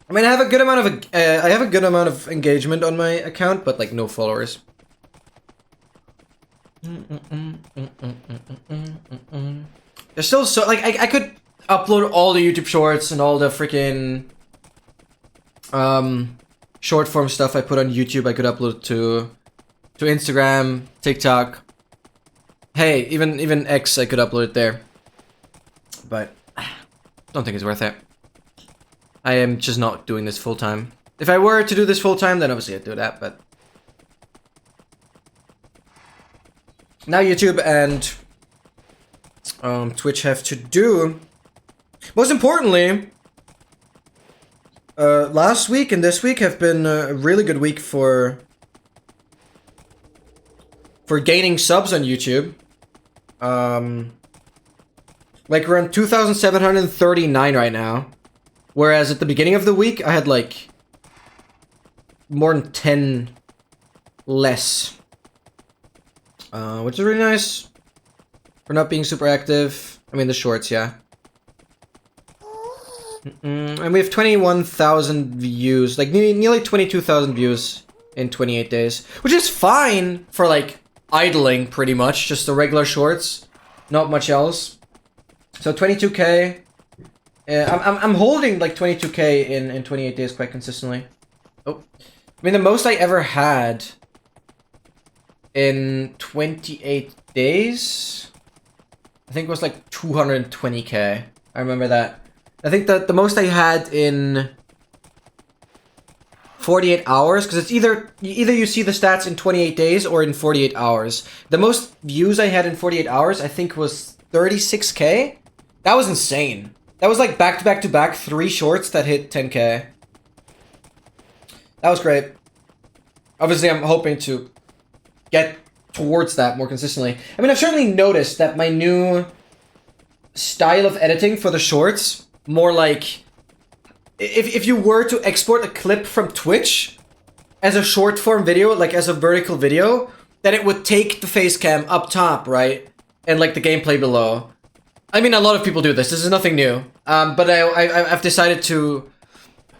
I mean, I have a good amount of engagement on my account, but like no followers. There's still so like I could upload all the YouTube shorts and all the freaking short form stuff I put on YouTube. I could upload to Instagram, TikTok. Hey, even X I could upload it there. But don't think it's worth it. I am just not doing this full time. If I were to do this full time, then obviously I'd do that, but now YouTube and Twitch have to do. Most importantly, last week and this week have been a really good week for gaining subs on YouTube. Like we're on 2,739 right now, whereas at the beginning of the week I had like more than 10 less, which is really nice for not being super active. I mean the shorts, yeah. And we have 21,000 views, like nearly 22,000 views in 28 days, which is fine for like idling pretty much, just the regular shorts, not much else. So 22k, I'm holding like 22k in 28 days quite consistently. Oh, I mean the most I ever had in 28 days, I think it was like 220k. I remember that. I think that the most I had in 48 hours, because it's either you see the stats in 28 days or in 48 hours. The most views I had in 48 hours, I think was 36k. That was insane. That was like back to back 3 shorts that hit 10k. That was great. Obviously, I'm hoping to get towards that more consistently. I mean, I've certainly noticed that my new style of editing for the shorts, more like if you were to export a clip from Twitch as a short form video, like as a vertical video, then it would take the face cam up top, right? And like the gameplay below. I mean, a lot of people do this. This is nothing new. But I've decided to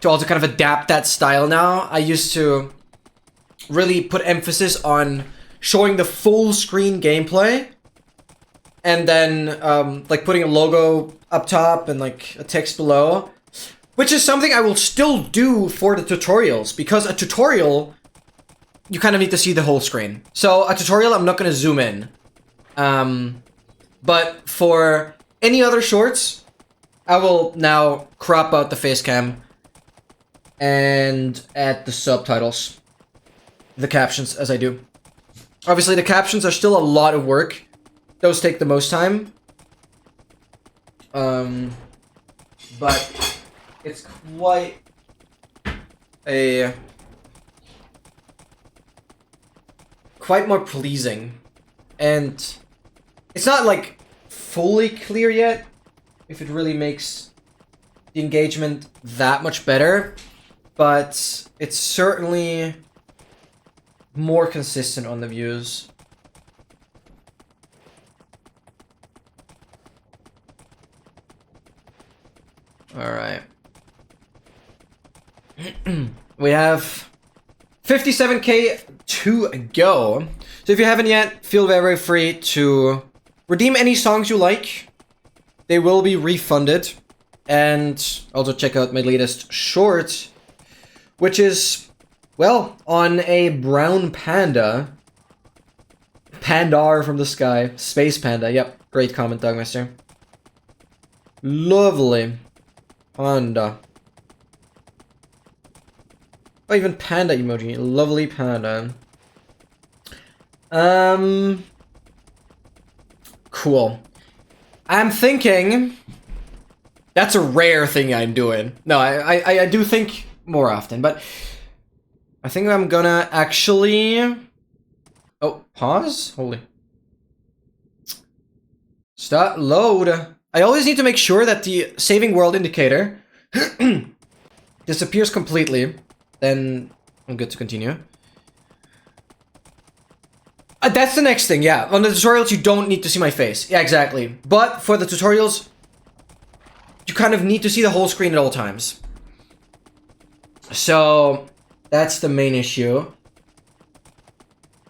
also kind of adapt that style now. I used to really put emphasis on showing the full screen gameplay, and then like putting a logo up top and like a text below, which is something I will still do for the tutorials, because a tutorial, you kind of need to see the whole screen. So a tutorial, I'm not going to zoom in. But for any other shorts, I will now crop out the face cam and add the subtitles, the captions as I do. Obviously, the captions are still a lot of work. Those take the most time. But it's quite more pleasing. And it's not like fully clear yet if it really makes the engagement that much better, but it's certainly more consistent on the views. All right. We have 57k to go. So if you haven't yet, feel very free to redeem any songs you like. They will be refunded. And also check out my latest short, which is, well, on a brown panda. Pandar from the sky. Space panda. Yep. Great comment, Dogmaster. Lovely. Panda. Oh, even panda emoji. Lovely panda. Cool. I'm thinking... That's a rare thing I'm doing. No, I do think more often, but... I think I'm gonna actually... Oh, pause? Holy. Start load. I always need to make sure that the saving world indicator disappears completely. Then I'm good to continue. That's the next thing, yeah. On the tutorials, you don't need to see my face. Yeah, exactly. But for the tutorials, you kind of need to see the whole screen at all times. So, that's the main issue.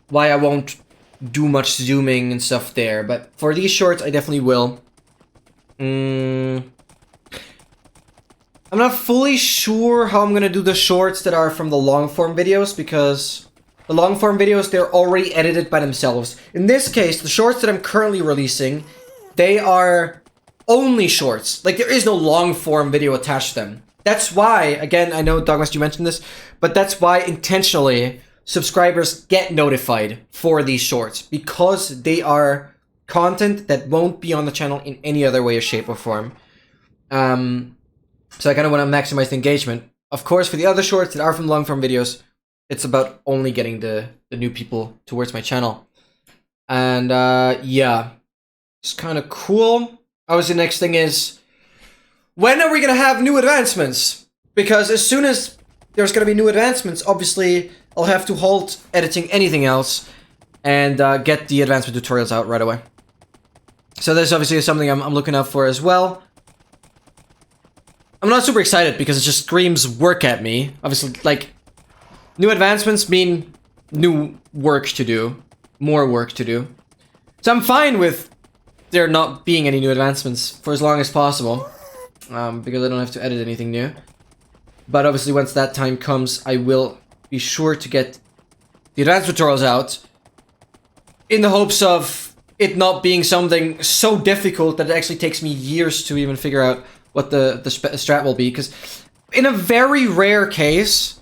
Why I won't do much zooming and stuff there. But for these shorts, I definitely will. I'm not fully sure how I'm gonna do the shorts that are from the long form videos, because the long form videos, they're already edited by themselves. In this case, the shorts that I'm currently releasing, they are only shorts. Like, there is no long form video attached to them. That's why, again, I know Dogmaster, you mentioned this, but that's why intentionally subscribers get notified for these shorts, because they are content that won't be on the channel in any other way or shape or form. So I kind of want to maximize the engagement. Of course, for the other shorts that are from long form videos, it's about only getting the new people towards my channel. And yeah, it's kind of cool. Obviously, the next thing is, when are we going to have new advancements? Because as soon as there's going to be new advancements, obviously, I'll have to halt editing anything else and get the advancement tutorials out right away. So this obviously is something I'm looking out for as well. I'm not super excited because it just screams work at me. Obviously, like, new advancements mean new work to do. More work to do. So I'm fine with there not being any new advancements for as long as possible. Because I don't have to edit anything new. But obviously once that time comes, I will be sure to get the advanced tutorials out. In the hopes of it not being something so difficult that it actually takes me years to even figure out what the strat will be. Because in a very rare case,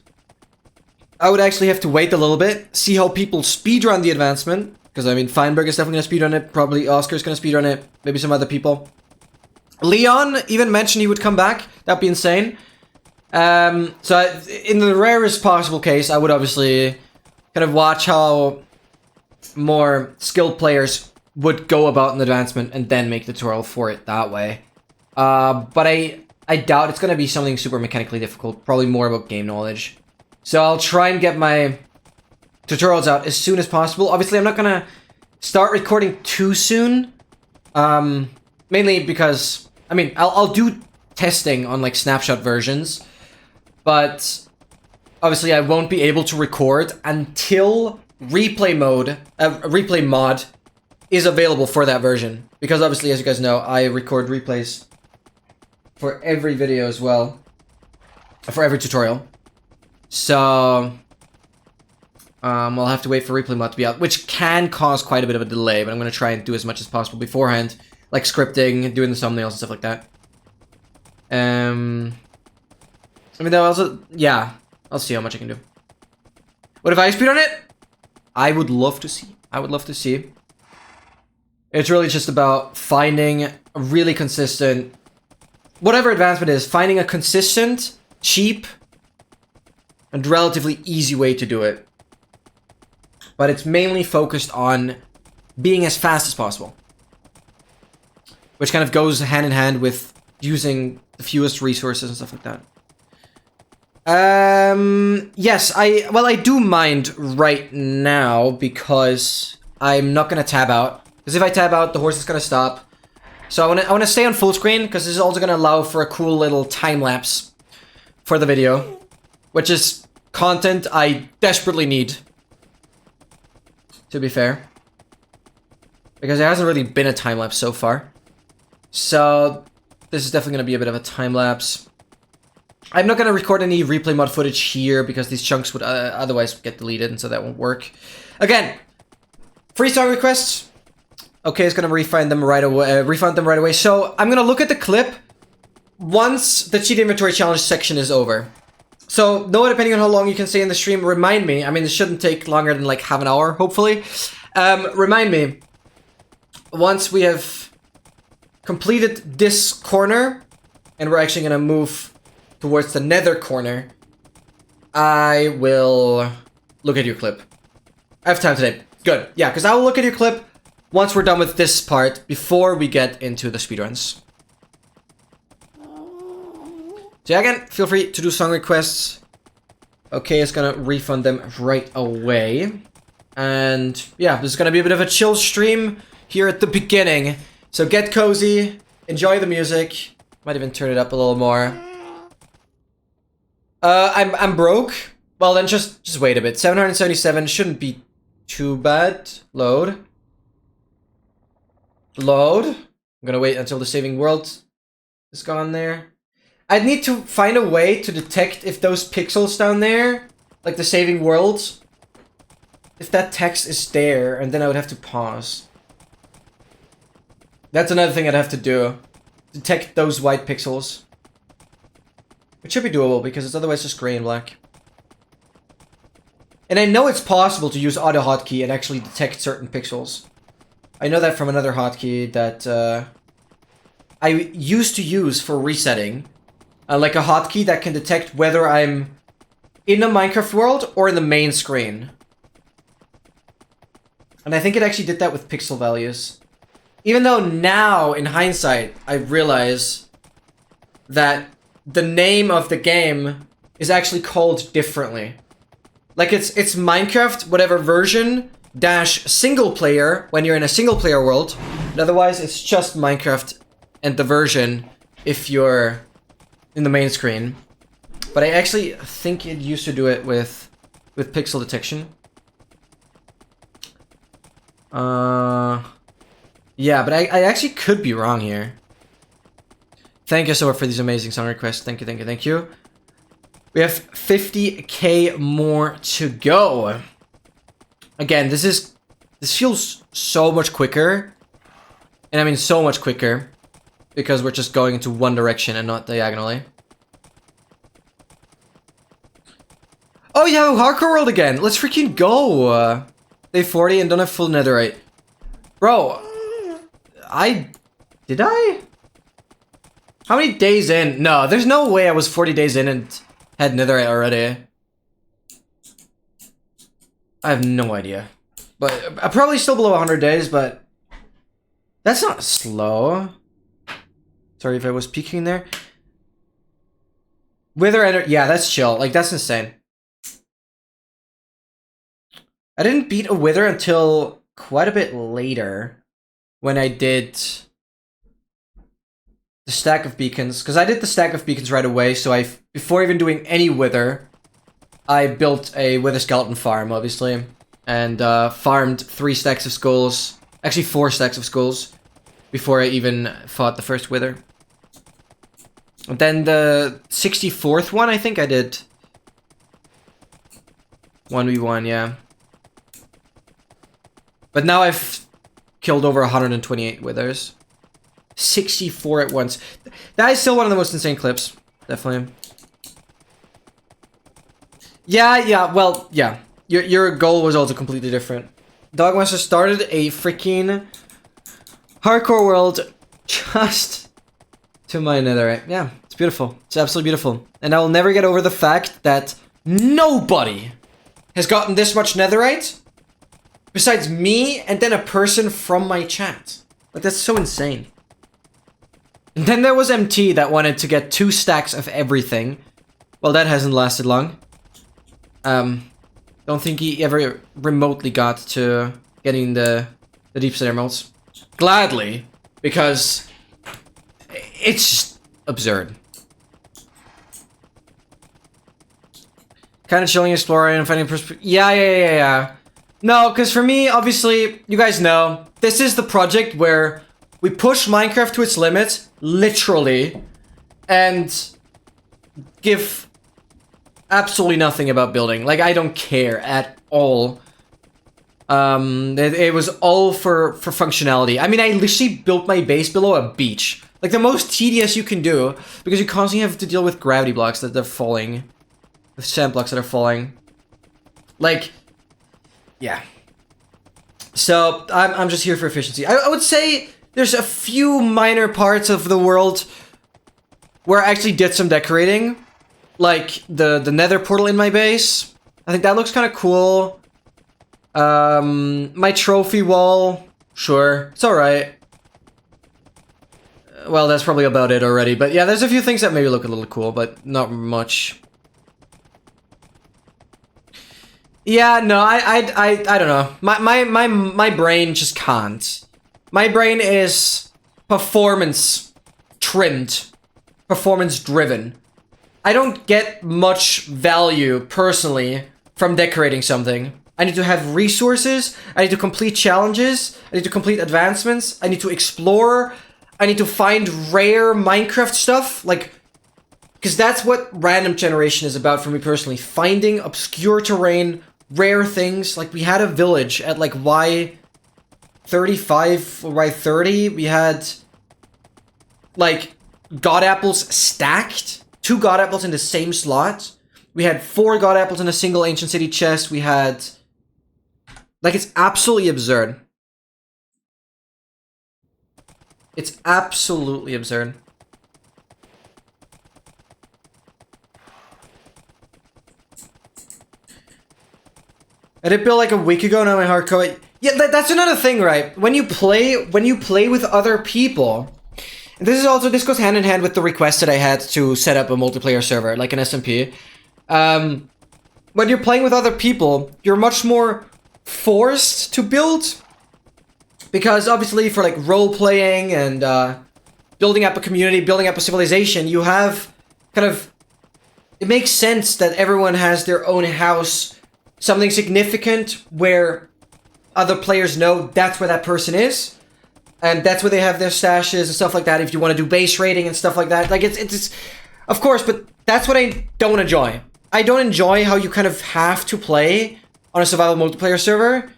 I would actually have to wait a little bit, see how people speedrun the advancement. Because, I mean, Feinberg is definitely going to speedrun it. Probably Oscar's going to speedrun it. Maybe some other people. Leon even mentioned he would come back. That'd be insane. So in the rarest possible case, I would obviously kind of watch how more skilled players would go about an advancement and then make the tutorial for it that way. But I doubt it's going to be something super mechanically difficult, probably more about game knowledge. So I'll try and get my tutorials out as soon as possible. Obviously, I'm not going to start recording too soon. Mainly because, I mean, I'll do testing on like snapshot versions, but obviously I won't be able to record until replay mod is available for that version. Because obviously, as you guys know, I record replays for every video as well, for every tutorial. So I'll have to wait for replay mod to be out, which can cause quite a bit of a delay, but I'm going to try and do as much as possible beforehand, like scripting, doing the thumbnails and stuff like that. I mean, though, also, yeah, I'll see how much I can do. What if I speed on it? I would love to see. I would love to see. It's really just about finding a really consistent, whatever advancement is, finding a consistent, cheap, and relatively easy way to do it. But it's mainly focused on being as fast as possible, which kind of goes hand in hand with using the fewest resources and stuff like that. Yes, I do mind right now because I'm not gonna tab out. Because if I tab out, the horse is gonna stop. So I wanna stay on full screen because this is also gonna allow for a cool little time lapse for the video, which is content I desperately need, to be fair, because there hasn't really been a time lapse so far. So this is definitely gonna be a bit of a time lapse. I'm not gonna record any replay mod footage here because these chunks would otherwise get deleted, and so that won't work. Again, free song requests. Okay, it's gonna refund them right away. So I'm gonna look at the clip once the cheat inventory challenge section is over. So, no, depending on how long you can stay in the stream, remind me. I mean, this shouldn't take longer than like half an hour, hopefully. Remind me once we have completed this corner, and we're actually gonna move towards the nether corner, I will look at your clip. I have time today. Good. Yeah, because I will look at your clip once we're done with this part before we get into the speedruns. So yeah, again, feel free to do song requests. Okay, it's gonna refund them right away. And yeah, this is gonna be a bit of a chill stream here at the beginning. So get cozy, enjoy the music. Might even turn it up a little more. I'm broke. Well then just wait a bit. 777 shouldn't be too bad. Load. I'm gonna wait until the saving world is gone there. I'd need to find a way to detect if those pixels down there, like the saving world, if that text is there, and then I would have to pause. That's another thing I'd have to do. Detect those white pixels. It should be doable because it's otherwise just gray and black. And I know it's possible to use auto hotkey and actually detect certain pixels. I know that from another hotkey that I used to use for resetting. Like a hotkey that can detect whether I'm in a Minecraft world or in the main screen. And I think it actually did that with pixel values. Even though now, in hindsight, I realize that the name of the game is actually called differently. Like it's Minecraft, whatever version, dash single player when you're in a single player world. And otherwise, it's just Minecraft and the version if you're in the main screen. But I actually think it used to do it with pixel detection. Yeah, but I actually could be wrong here. Thank you so much for these amazing song requests. Thank you. We have 50k more to go. Again, this feels so much quicker. And I mean so much quicker. Because we're just going into one direction and not diagonally. Oh yeah, Hardcore World again. Let's freaking go. Day 40 and don't have full netherite. Bro, did I? How many days in? No, there's no way I was 40 days in and had netherite already. I have no idea. But I'm probably still below 100 days, but that's not slow. Sorry if I was peeking there. Wither Ender, yeah, that's chill. Like, that's insane. I didn't beat a Wither until quite a bit later when I did the stack of beacons. Because I did the stack of beacons right away, so before even doing any Wither, I built a Wither Skeleton farm, obviously. And farmed 3 stacks of skulls. Actually, 4 stacks of skulls. Before I even fought the first Wither. And then the 64th one, I think I did 1v1, yeah. But now I've killed over 128 Withers. 64 at once. That is still one of the most insane clips. Definitely. Yeah, well, yeah. Your goal was also completely different. Dogmaster started a freaking hardcore world just to my netherite. Yeah, it's beautiful. It's absolutely beautiful. And I will never get over the fact that nobody has gotten this much netherite besides me and then a person from my chat. Like, that's so insane. And then there was MT that wanted to get 2 stacks of everything. Well, that hasn't lasted long. Don't think he ever remotely got to getting the deep set emeralds. Gladly, because it's just absurd. Kind of chilling, exploring, and finding perspective. Yeah. No, because for me, obviously, you guys know, this is the project where we push Minecraft to its limits, literally, and give absolutely nothing about building. Like, I don't care at all. It was all for functionality. I mean, I literally built my base below a beach. Like, the most tedious you can do, because you constantly have to deal with gravity blocks that are falling. With sand blocks that are falling. Like, yeah. So, I'm just here for efficiency. I would say there's a few minor parts of the world where I actually did some decorating. Like, the nether portal in my base. I think that looks kind of cool. My trophy wall. Sure. It's alright. Well, that's probably about it already. But yeah, there's a few things that maybe look a little cool, but not much. Yeah, no, I don't know. My brain just can't. My brain is performance trimmed, performance driven. I don't get much value personally from decorating something. I need to have resources. I need to complete challenges. I need to complete advancements. I need to explore. I need to find rare Minecraft stuff, like, because that's what random generation is about for me personally. Finding obscure terrain, rare things. Like, we had a village at like Y35 or Y30. We had like god apples stacked. 2 god apples in the same slot. We had 4 god apples in a single ancient city chest. We had, like, it's absolutely absurd. It's absolutely absurd. I did build like a week ago, now my hardcore. Yeah, that's another thing, right? When you play with other people, and this goes hand in hand with the request that I had to set up a multiplayer server, like an SMP. When you're playing with other people, you're much more forced to build. Because obviously for like role-playing and building up a community, building up a civilization, you have kind of... It makes sense that everyone has their own house, something significant where other players know that's where that person is. And that's where they have their stashes and stuff like that, if you want to do base raiding and stuff like that. Like, it's of course, but that's what I don't enjoy. I don't enjoy how you kind of have to play on a survival multiplayer server.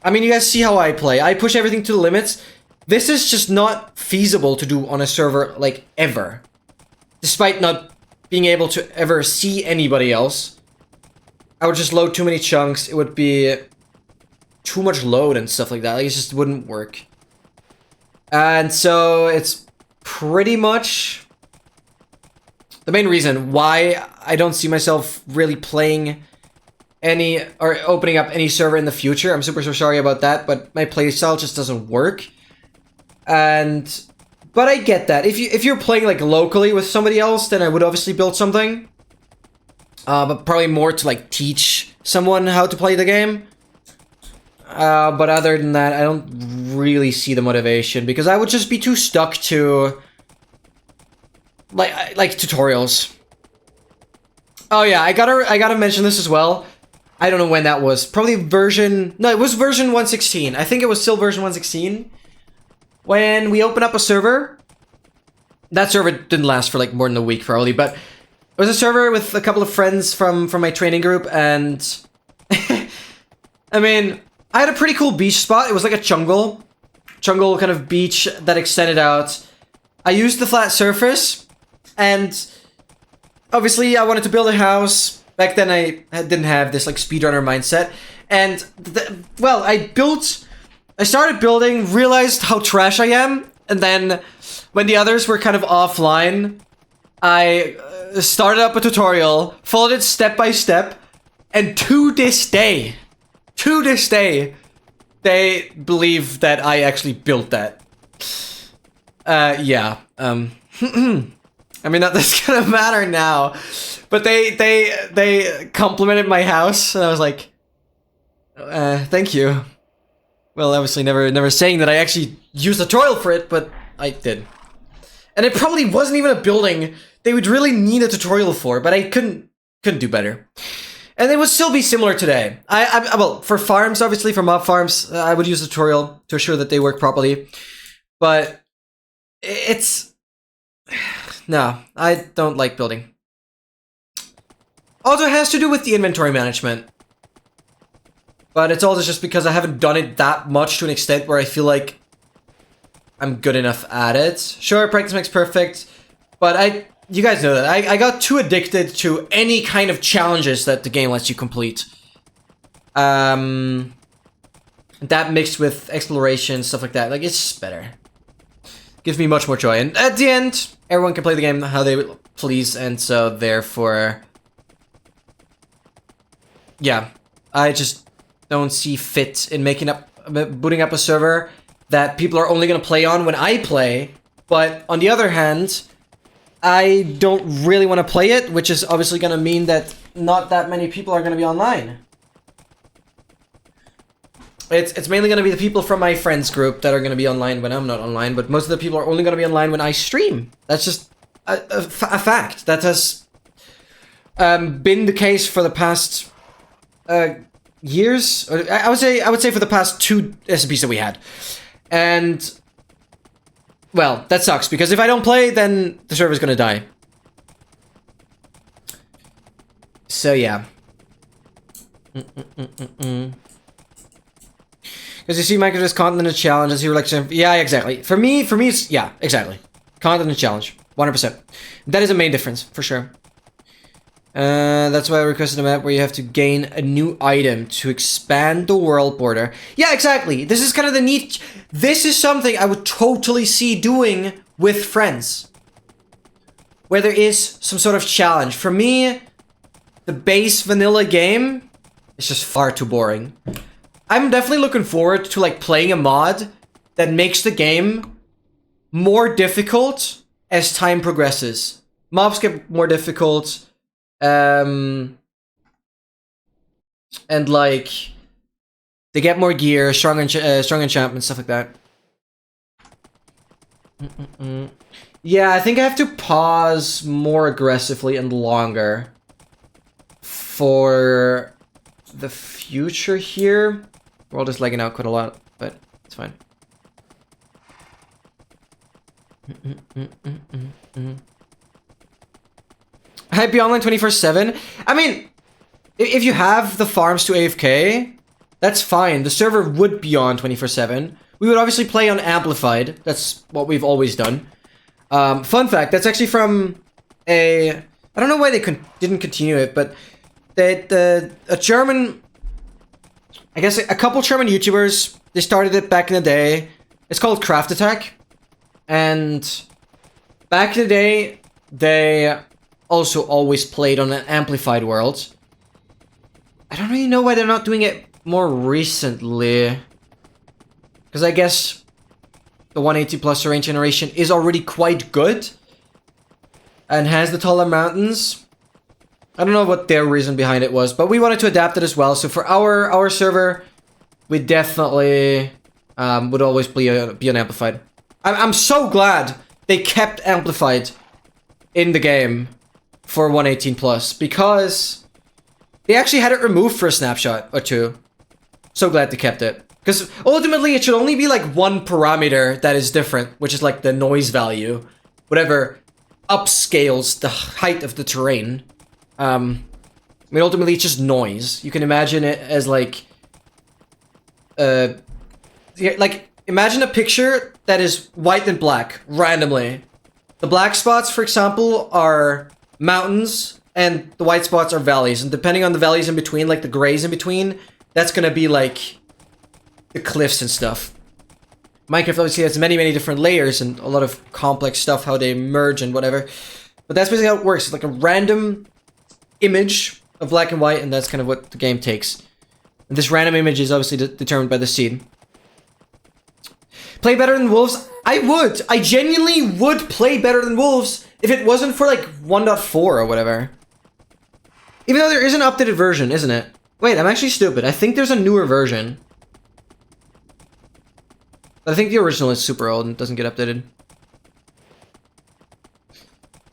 I mean, you guys see how I play. I push everything to the limits. This is just not feasible to do on a server, like, ever. Despite not being able to ever see anybody else. I would just load too many chunks. It would be too much load and stuff like that. Like, it just wouldn't work. And so, it's pretty much the main reason why I don't see myself really playing any or opening up any server in the future. I'm super sorry about that, but my playstyle just doesn't work. But I get that. If you're playing like locally with somebody else, then I would obviously build something. But probably more to like teach someone how to play the game. But other than that, I don't really see the motivation because I would just be too stuck to like tutorials. Oh yeah, I gotta mention this as well. I don't know when that was. Probably version... No, it was version 1.16. I think it was still version 1.16. When we opened up a server. That server didn't last for like more than a week probably, but... It was a server with a couple of friends from my training group, and... I mean, I had a pretty cool beach spot. It was like a jungle kind of beach that extended out. I used the flat surface, and... Obviously, I wanted to build a house... Back then, I didn't have this, like, speedrunner mindset. And, well, I started building, realized how trash I am. And then, when the others were kind of offline, I started up a tutorial, followed it step by step. And to this day, they believe that I actually built that. Yeah. I mean, that's gonna matter now. But they complimented my house, and I was like, thank you. Well, obviously never saying that I actually used a tutorial for it, but I did. And it probably wasn't even a building they would really need a tutorial for, but I couldn't do better. And it would still be similar today. Well, for farms, obviously, for mob farms, I would use a tutorial to assure that they work properly. But it's... No, I don't like building. Also, it has to do with the inventory management. But it's also just because I haven't done it that much to an extent where I feel like I'm good enough at it. Sure, practice makes perfect, but you guys know that. I got too addicted to any kind of challenges that the game lets you complete. That mixed with exploration, stuff like that. Like, it's just better. Gives me much more joy. And at the end, everyone can play the game how they please, and so therefore... Yeah, I just don't see fit in booting up a server that people are only going to play on when I play. But on the other hand, I don't really want to play it, which is obviously going to mean that not that many people are going to be online. It's mainly going to be the people from my friends group that are going to be online when I'm not online, but most of the people are only going to be online when I stream. That's just a fact. That has been the case for the past years. I would say for the past 2 SCPs that we had. And well, that sucks because if I don't play, then the server's going to die. So yeah. Because you see Microsoft's content and challenges, you were like, yeah, exactly. For me, it's, yeah, exactly. Content and challenge, 100%. That is a main difference, for sure. That's why I requested a map where you have to gain a new item to expand the world border. Yeah, exactly. This is kind of the neat... This is something I would totally see doing with friends. Where there is some sort of challenge. For me, the base vanilla game is just far too boring. I'm definitely looking forward to like playing a mod that makes the game more difficult as time progresses. Mobs get more difficult, and like they get more gear, strong enchantment, stuff like that. Yeah, I think I have to pause more aggressively and longer for the future here. World is lagging out quite a lot, but it's fine. I'd be online 24/7. I mean, if you have the farms to AFK, that's fine. The server would be on 24/7. We would obviously play on Amplified. That's what we've always done. Fun fact, that's actually from a... I don't know why they didn't continue it, but a German... I guess a couple German YouTubers, they started it back in the day. It's called Craft Attack. And Back in the day, they also always played on an amplified world. I don't really know why they're not doing it more recently. Because I guess the 180 plus terrain generation is already quite good. And has the taller mountains. I don't know what their reason behind it was, but we wanted to adapt it as well. So for our server, we definitely would always be on amplified. I'm so glad they kept amplified in the game for 118 plus, because they actually had it removed for a snapshot or two. So glad they kept it. Because ultimately it should only be like one parameter that is different, which is like the noise value. Whatever upscales the height of the terrain. I mean, ultimately it's just noise. You can imagine it as like... imagine a picture that is white and black, randomly. The black spots, for example, are mountains, and the white spots are valleys. And depending on the valleys in between, like the grays in between, that's gonna be like the cliffs and stuff. Minecraft obviously has many, many different layers and a lot of complex stuff, how they merge and whatever. But that's basically how it works. It's like a random image of black and white, and that's kind of what the game takes. And this random image is obviously determined by the seed. Play better than wolves? I would! I genuinely would play better than wolves if it wasn't for like 1.4 or whatever. Even though there is an updated version, isn't it? Wait, I'm actually stupid. I think there's a newer version. But I think the original is super old and doesn't get updated.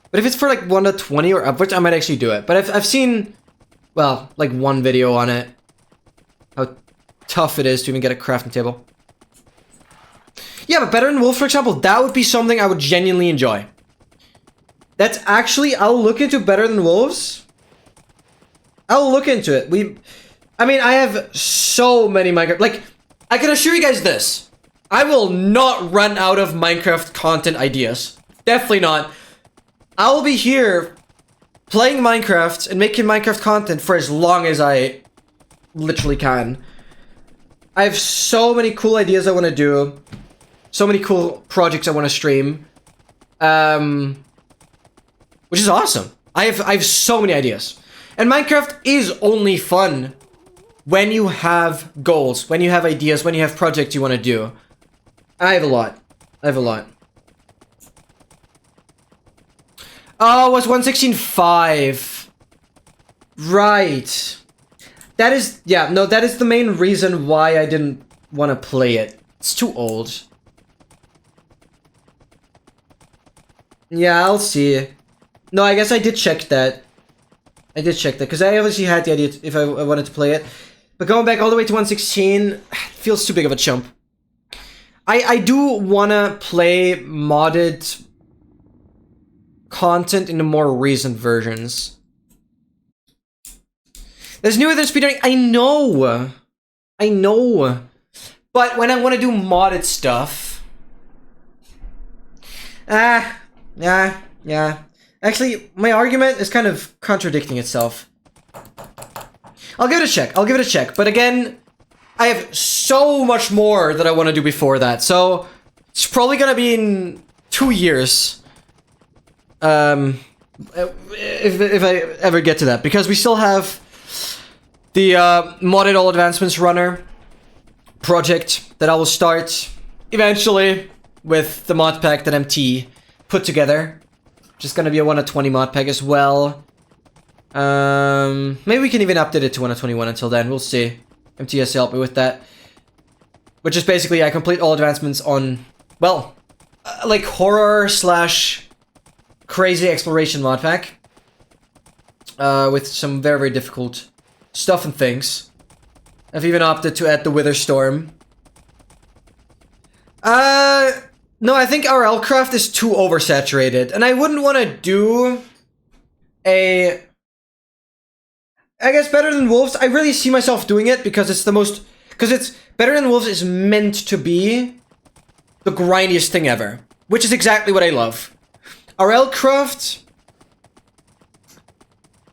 But if it's for like 1.20 or upwards, I might actually do it. But I've seen, well, like one video on it. How tough it is to even get a crafting table. Yeah, but better than wolves, for example, that would be something I would genuinely enjoy. That's actually, I'll look into better than wolves. I'll look into it. I mean, I have so many Minecraft, like, I can assure you guys this. I will not run out of Minecraft content ideas. Definitely not. I will be here playing Minecraft and making Minecraft content for as long as I literally can. I have so many cool ideas I want to do. So many cool projects I want to stream. Which is awesome. I have so many ideas. And Minecraft is only fun when you have goals, when you have ideas, when you have projects you want to do. I have a lot. I have a lot. Oh, it was 116.5. Right. That is, yeah, no, that is the main reason why I didn't want to play it. It's too old. Yeah, I'll see. No, I guess I did check that. I did check that, because I obviously had the idea if I wanted to play it. But going back all the way to 116, feels too big of a jump. I do want to play modded content in the more recent versions. There's newer than speedrunning. I know. I know. But when I want to do modded stuff... Yeah. Actually, my argument is kind of contradicting itself. I'll give it a check. But again, I have so much more that I want to do before that. So, it's probably gonna be in 2 years. If I ever get to that. Because we still have the modded all advancements runner project that I will start eventually with the mod pack that MT put together. Just gonna be a 1.20 mod pack as well. Maybe we can even update it to 1.21 until then. We'll see. MT has to help me with that. Which is basically I complete all advancements on, well, like horror slash crazy exploration mod pack. With some very, very difficult stuff and things. I've even opted to add the Wither Storm. No, I think our Craft is too oversaturated, and I wouldn't want to do a... I guess better than wolves. I really see myself doing it because it's the most... Because it's... Better than wolves is meant to be the grindiest thing ever. Which is exactly what I love. Our Craft...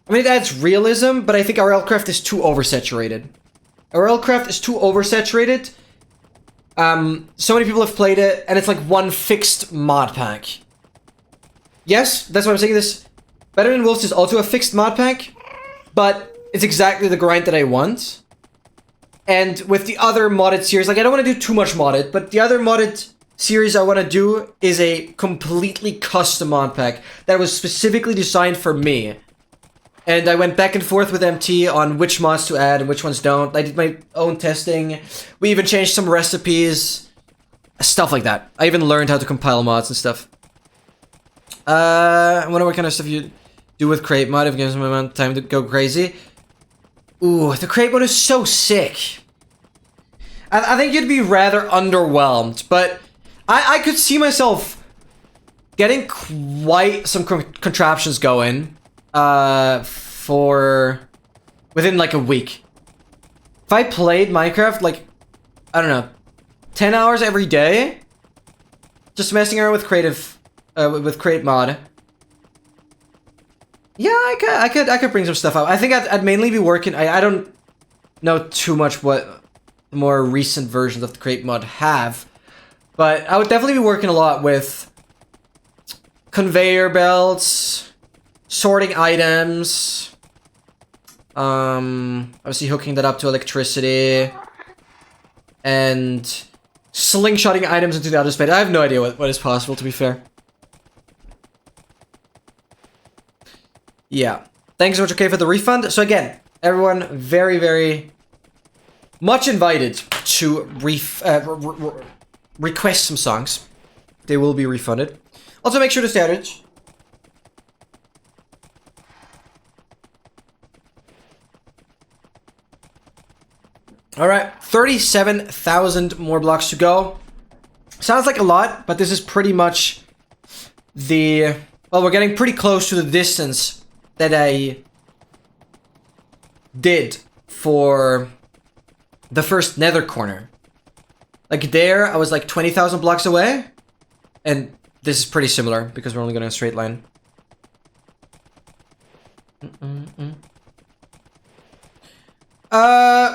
I mean, it adds realism, but I think our Craft is too oversaturated. Our Craft is too oversaturated. So many people have played it, and it's like one fixed mod pack. yes, that's what I'm saying. This Better Than Wolves is also a fixed mod pack, but it's exactly the grind that I want. And with the other modded series, like, I don't want to do too much modded, but the other modded series I want to do is a completely custom mod pack that was specifically designed for me. And I went back and forth with MT on which mods to add and which ones don't. I did my own testing. We even changed some recipes. Stuff like that. I even learned how to compile mods and stuff. I wonder what kind of stuff you do with crate mod if it gives me amount of time to go crazy. Ooh, the crate mode is so sick. I think you'd be rather underwhelmed, but I could see myself getting quite some contraptions going. For within like a week. If I played Minecraft like, I don't know, 10 hours every day, just messing around with crate mod. Yeah, I could bring some stuff up. I think I'd mainly be working. I don't know too much what the more recent versions of the crate mod have, but I would definitely be working a lot with conveyor belts, sorting items, obviously hooking that up to electricity, and slingshotting items into the other space. I have no idea what is possible, to be fair. Yeah. Thanks so much, okay, for the refund. So again, everyone very, very much invited to request some songs. They will be refunded. Also, make sure to stay out of it. Alright, 37,000 more blocks to go. Sounds like a lot, but this is pretty much the... Well, we're getting pretty close to the distance that I did for the first nether corner. Like there, I was like 20,000 blocks away. And this is pretty similar, because we're only going in a straight line.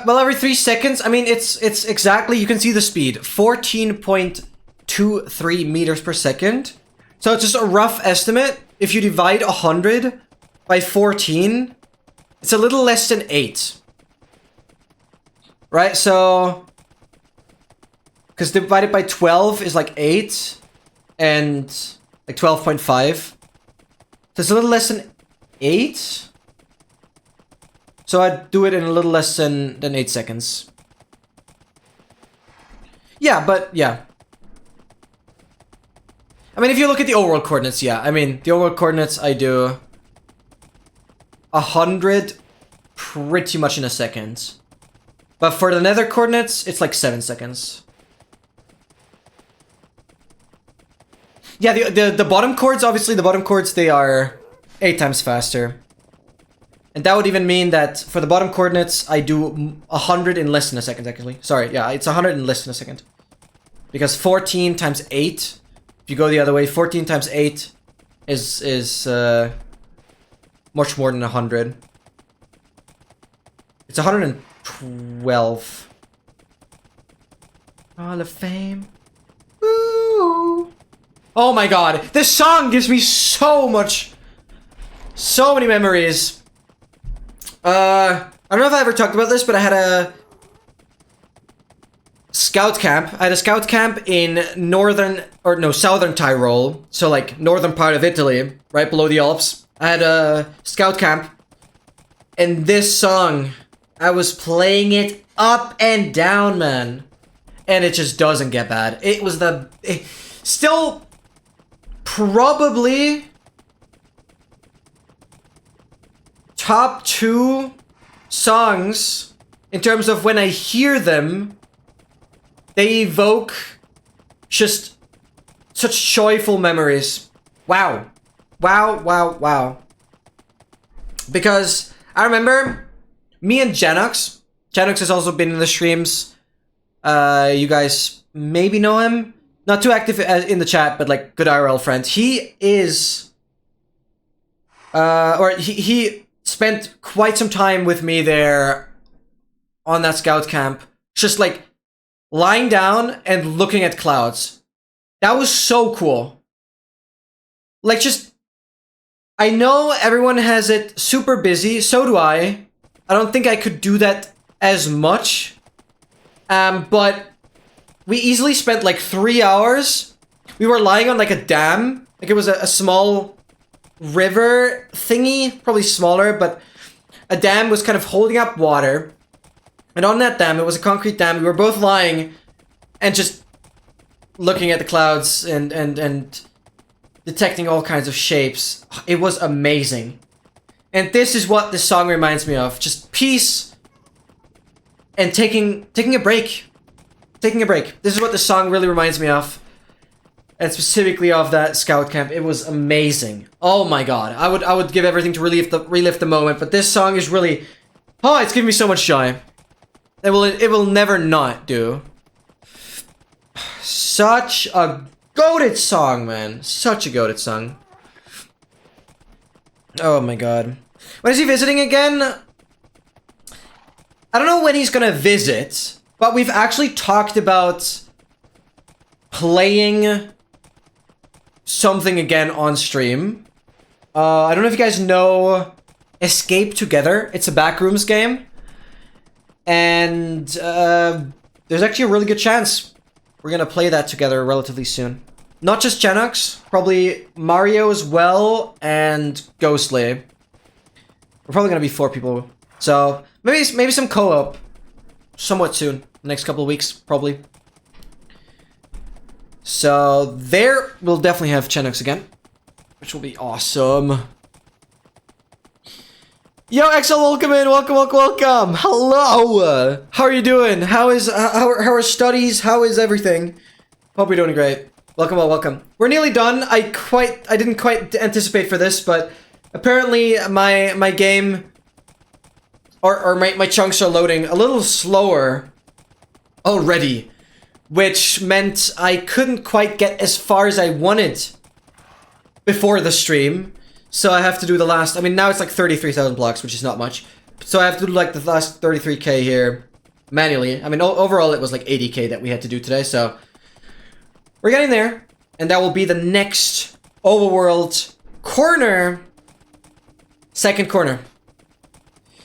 Well, every 3 seconds, I mean, it's exactly, you can see the speed, 14.23 meters per second. So it's just a rough estimate. If you divide 100 by 14, it's a little less than 8. Right, so... Because divided by 12 is like 8, and like 12.5. So it's a little less than 8. So I'd do it in a little less than 8 seconds. Yeah, but yeah. I mean, if you look at the overworld coordinates, yeah. I mean, the overworld coordinates, I do 100 pretty much in a second. But for the nether coordinates, it's like 7 seconds. Yeah, the bottom chords, obviously, the bottom chords, they are 8 times faster. And that would even mean that for the bottom coordinates, I do 100 in less than a second, actually. Sorry, yeah, it's 100 in less than a second. Because 14 times 8, if you go the other way, 14 times 8 is much more than 100. It's 112. Hall of Fame. Woo! Oh my god, this song gives me so many memories. I don't know if I ever talked about this, but I had a scout camp. I had a scout camp in southern Tyrol. So like northern part of Italy, right below the Alps. I had a scout camp. And this song, I was playing it up and down, man. And it just doesn't get bad. It was still probably top 2 songs in terms of when I hear them, they evoke just such joyful memories. Wow. Wow, wow, wow. Because I remember me and Janox has also been in the streams. You guys maybe know him. Not too active in the chat, but like good IRL friend. He is... he spent quite some time with me there on that scout camp. Just like lying down and looking at clouds. That was so cool. Like just I know everyone has it super busy, so do I. I don't think I could do that as much. But we easily spent like 3 hours. We were lying on like a dam. Like it was a small river thingy, probably smaller, but a dam was kind of holding up water. And on that dam, it was a concrete dam. We were both lying and just looking at the clouds and detecting all kinds of shapes. It was amazing. And this is what this song reminds me of. Just peace and taking a break. Taking a break. This is what this song really reminds me of. And specifically of that scout camp. It was amazing. Oh my god. I would give everything to relive the moment, but this song is really, oh, it's giving me so much joy. It will never not do. Such a goated song, man. Such a goated song. Oh my god. When is he visiting again? I don't know when he's gonna visit, but we've actually talked about playing something again on stream. I don't know if you guys know Escape Together. It's a Backrooms game. And there's actually a really good chance we're gonna play that together relatively soon. Not just Genox, probably Mario as well, and Ghostly. We're probably gonna be 4 people. So maybe some co-op somewhat soon. Next couple of weeks, probably. So there we'll definitely have Genox again, which will be awesome. Yo, XL, welcome in. Welcome. Hello. How are you doing? How are studies? How is everything? Hope you're doing great. Welcome. We're nearly done. I didn't quite anticipate for this, but apparently my game or my chunks are loading a little slower already, which meant I couldn't quite get as far as I wanted before the stream. So I have to do the last, I mean, now it's like 33,000 blocks, which is not much. So I have to do like the last 33k here manually. I mean, overall it was like 80k that we had to do today, so we're getting there. And that will be the next Overworld Corner. Second corner.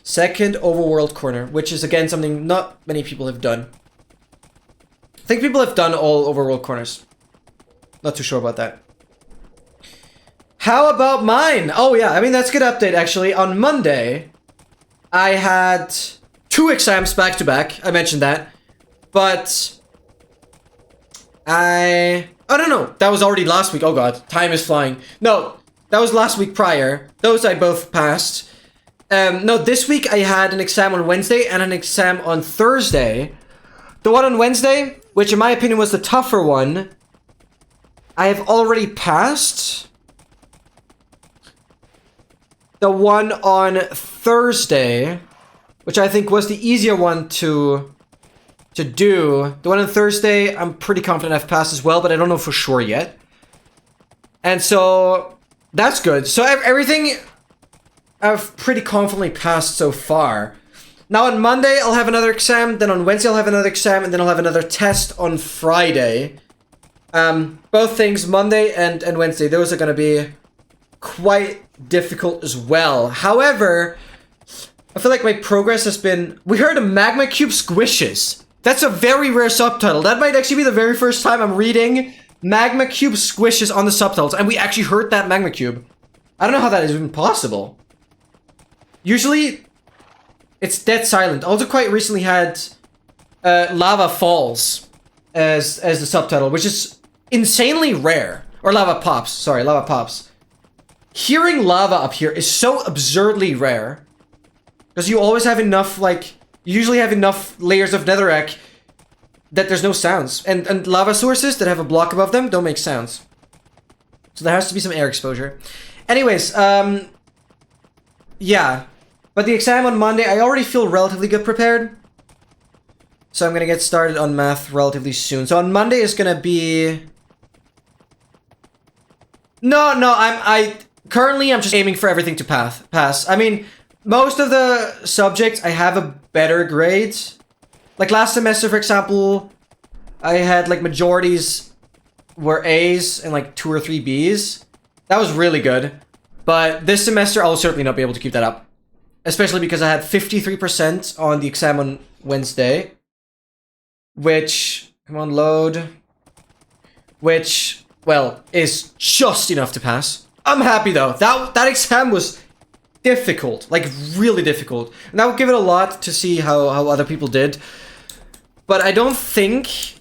Second Overworld Corner, which is again something not many people have done. I think people have done all Overworld Corners. Not too sure about that. How about mine? Oh yeah, I mean, that's a good update actually. On Monday, I had 2 exams back to back. I mentioned that. But oh no, that was already last week. Oh god, time is flying. No, that was last week prior. Those I both passed. No, this week I had an exam on Wednesday and an exam on Thursday. The one on Wednesday, which in my opinion was the tougher one, I have already passed. The one on Thursday, which I think was the easier one to do. The one on Thursday, I'm pretty confident I've passed as well, but I don't know for sure yet. And so, that's good. So everything I've pretty confidently passed so far. Now on Monday, I'll have another exam. Then on Wednesday, I'll have another exam. And then I'll have another test on Friday. Both things, Monday and Wednesday, those are going to be quite difficult as well. However, I feel like my progress has been... We heard a magma cube squishes. That's a very rare subtitle. That might actually be the very first time I'm reading magma cube squishes on the subtitles, and we actually heard that magma cube. I don't know how that is even possible. Usually, it's dead silent. Also quite recently had lava falls as the subtitle, which is insanely rare. Or lava pops. Sorry, lava pops. Hearing lava up here is so absurdly rare. Because you always have enough, like... You usually have enough layers of netherrack that there's no sounds. And lava sources that have a block above them don't make sounds. So there has to be some air exposure. Anyways, yeah. But the exam on Monday, I already feel relatively good prepared. So I'm gonna get started on math relatively soon. So on Monday is gonna be... No, currently, I'm just aiming for everything to pass. I mean, most of the subjects, I have a better grade. Like last semester, for example, I had like majorities were A's and like 2 or 3 B's. That was really good. But this semester, I'll certainly not be able to keep that up. Especially because I had 53% on the exam on Wednesday. Which, come on, load. Which, well, is just enough to pass. I'm happy though. That exam was difficult, like really difficult. And I would give it a lot to see how other people did. But I don't think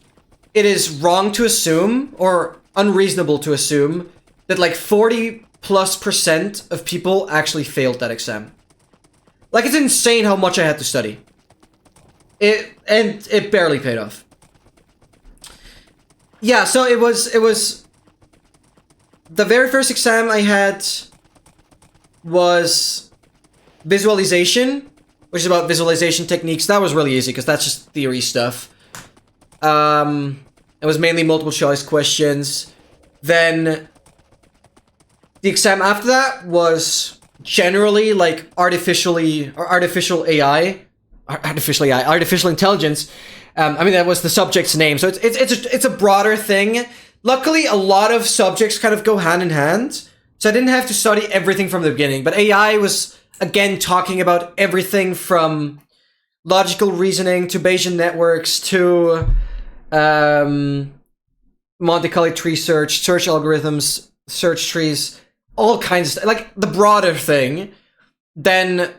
it is wrong to assume, or unreasonable to assume, that like 40+% of people actually failed that exam. Like, it's insane how much I had to study. It barely paid off. Yeah, so it was the very first exam I had was visualization, which is about visualization techniques. That was really easy because that's just theory stuff. It was mainly multiple choice questions. Then the exam after that was generally like artificial intelligence. I mean, that was the subject's name, so it's a broader thing. Luckily, a lot of subjects kind of go hand in hand, so I didn't have to study everything from the beginning. But AI was again talking about everything from logical reasoning to Bayesian networks to Monte Carlo tree search algorithms, search trees, all kinds of stuff, like the broader thing. Then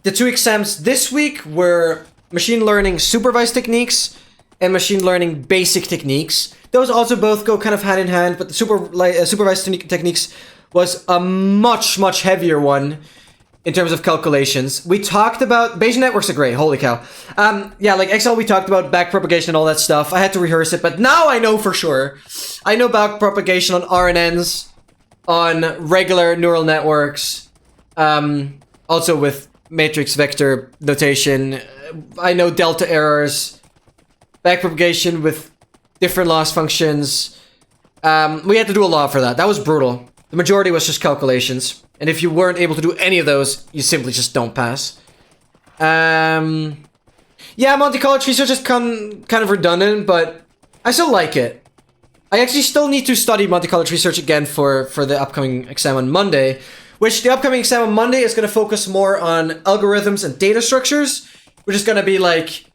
the two exams this week were machine learning supervised techniques and machine learning basic techniques. Those also both go kind of hand in hand, but the supervised techniques was a much heavier one in terms of calculations. We talked about Bayesian networks are great. Holy cow! Yeah, like Excel, we talked about backpropagation and all that stuff. I had to rehearse it, but now I know for sure. I know backpropagation on RNNs, on regular neural networks, also with matrix vector notation. I know delta errors, backpropagation with different loss functions. We had to do a lot for that. That was brutal. The majority was just calculations. And if you weren't able to do any of those, you simply just don't pass. Yeah, Monte Carlo research is kind of redundant, but I still like it. I actually still need to study Monte Carlo research again for the upcoming exam on Monday, which the upcoming exam on Monday is going to focus more on algorithms and data structures, which is going to be like,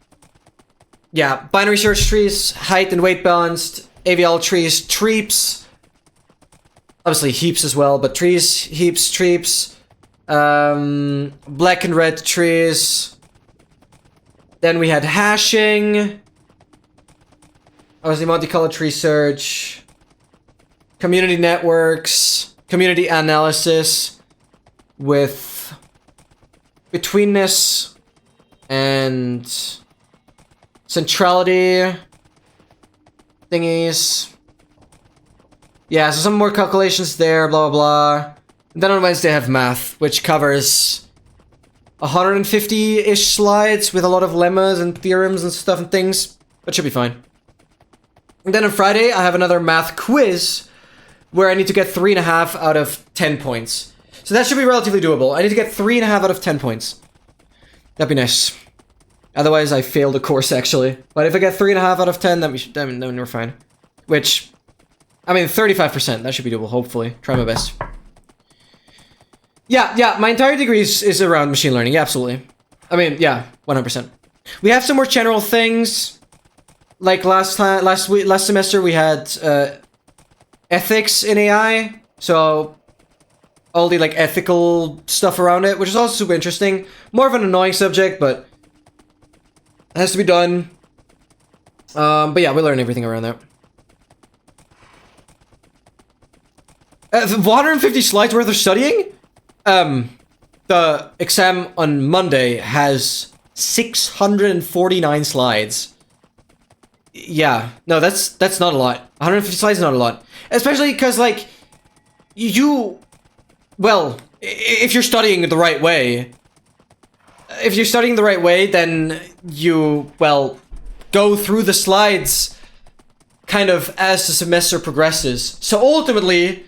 yeah, binary search trees, height and weight balanced, AVL trees, treeps, obviously heaps as well, but trees, heaps, treeps, black and red trees. Then we had hashing, obviously Monte Carlo tree search, community networks, community analysis with betweenness and centrality thingies. Yeah, so some more calculations there, blah, blah, blah. And then on Wednesday I have math, which covers 150-ish slides with a lot of lemmas and theorems and stuff and things. But should be fine. And then on Friday, I have another math quiz where I need to get 3.5 out of 10 points. So that should be relatively doable. I need to get 3.5 out of 10 points. That'd be nice. Otherwise, I fail the course, actually. But if I get 3.5 out of 10, then we're fine. Which, I mean, 35%. That should be doable, hopefully. Try my best. Yeah, my entire degree is around machine learning. Yeah, absolutely. I mean, yeah, 100%. We have some more general things. Like last semester, we had ethics in AI. So all the like ethical stuff around it, which is also super interesting. More of an annoying subject, but it has to be done. But yeah, we learn everything around that. 150 slides worth of studying? The exam on Monday has 649 slides. Yeah, no, that's not a lot. 150 slides is not a lot. Especially because, like, well, if you're studying the right way, then you, well, go through the slides kind of as the semester progresses. So ultimately,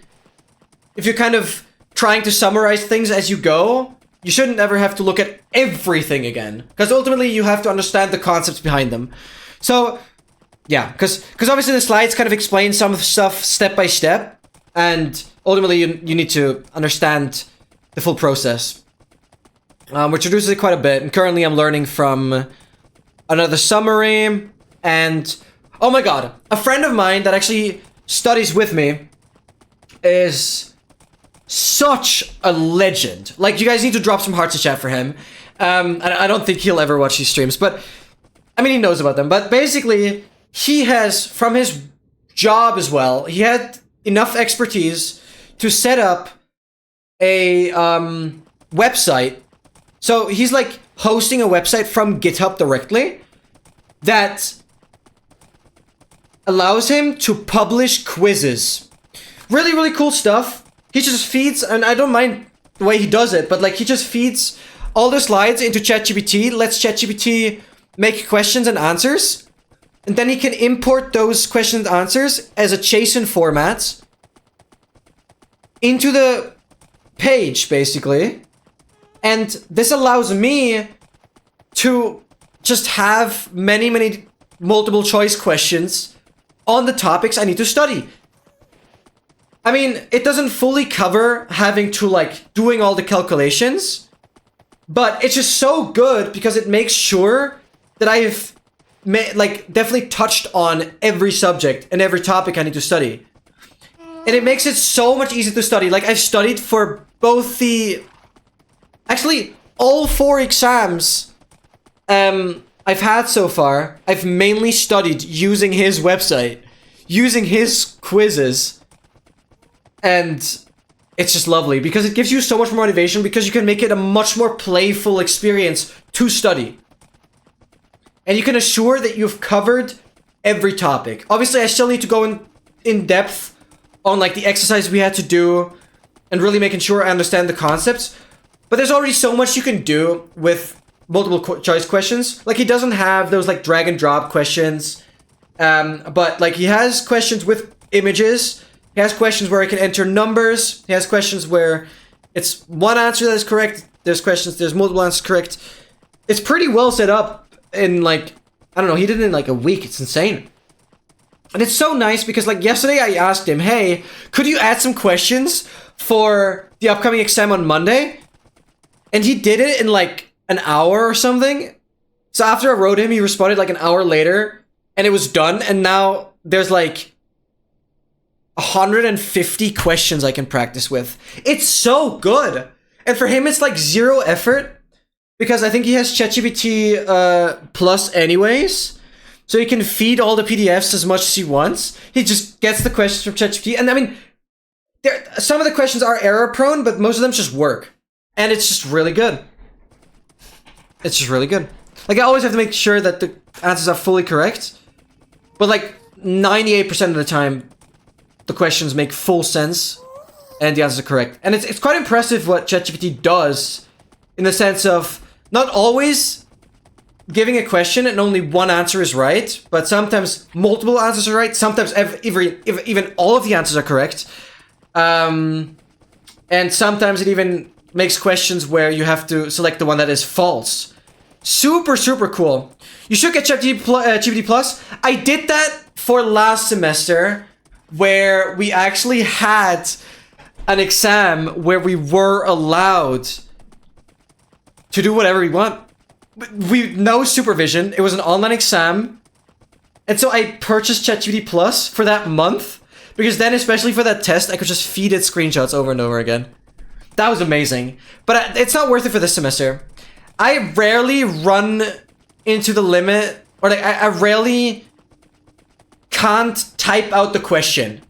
if you're kind of trying to summarize things as you go, you shouldn't ever have to look at everything again. Because ultimately, you have to understand the concepts behind them. So, yeah, because obviously the slides kind of explain some of the stuff step by step. And ultimately you need to understand the full process, which reduces it quite a bit. And currently I'm learning from another summary, and oh my god, a friend of mine that actually studies with me is such a legend. Like, you guys need to drop some hearts in chat for him. I don't think he'll ever watch these streams, but I mean, he knows about them. But basically, he has, from his job as well, he had enough expertise to set up a website. So he's like hosting a website from GitHub directly that allows him to publish quizzes. Really, really cool stuff. He just feeds, and I don't mind the way he does it, but like, he just feeds all the slides into ChatGPT, lets ChatGPT make questions and answers, and then he can import those questions and answers as a JSON format into the page, basically. And this allows me to just have many multiple choice questions on the topics I need to study. I mean, it doesn't fully cover having to, like, doing all the calculations, but it's just so good because it makes sure that I've like definitely touched on every subject and every topic I need to study. And it makes it so much easier to study. Like, I've studied for both the... Actually, all 4 exams I've had so far, I've mainly studied using his website, using his quizzes. And it's just lovely because it gives you so much more motivation because you can make it a much more playful experience to study. And you can assure that you've covered every topic. Obviously, I still need to go in depth on like the exercise we had to do and really making sure I understand the concepts. But there's already so much you can do with multiple choice questions. Like, he doesn't have those like drag and drop questions, but like he has questions with images. He has questions where I can enter numbers. He has questions where it's one answer that is correct. There's multiple answers correct. It's pretty well set up in like, I don't know, he did it in like a week. It's insane. And it's so nice because like yesterday I asked him, hey, could you add some questions for the upcoming exam on Monday? And he did it in like an hour or something. So after I wrote him, he responded like an hour later and it was done. And now there's like 150 questions I can practice with. It's so good. And for him, it's like 0 effort because I think he has ChatGPT Plus anyways. So he can feed all the PDFs as much as he wants. He just gets the questions from ChatGPT. And I mean, some of the questions are error prone, but most of them just work. And it's just really good. It's just really good. Like, I always have to make sure that the answers are fully correct. But like 98% of the time, the questions make full sense and the answers are correct. And it's quite impressive what ChatGPT does in the sense of not always giving a question and only one answer is right, but sometimes multiple answers are right, sometimes even all of the answers are correct. And sometimes it even makes questions where you have to select the one that is false. Super, super cool. You should get GPT Plus. I did that for last semester, where we actually had an exam where we were allowed to do whatever we want. No supervision. It was an online exam. And so I purchased ChatGPT Plus for that month, because then, especially for that test, I could just feed it screenshots over and over again. That was amazing. But it's not worth it for this semester. I rarely run into the limit, or like I rarely can't type out the question.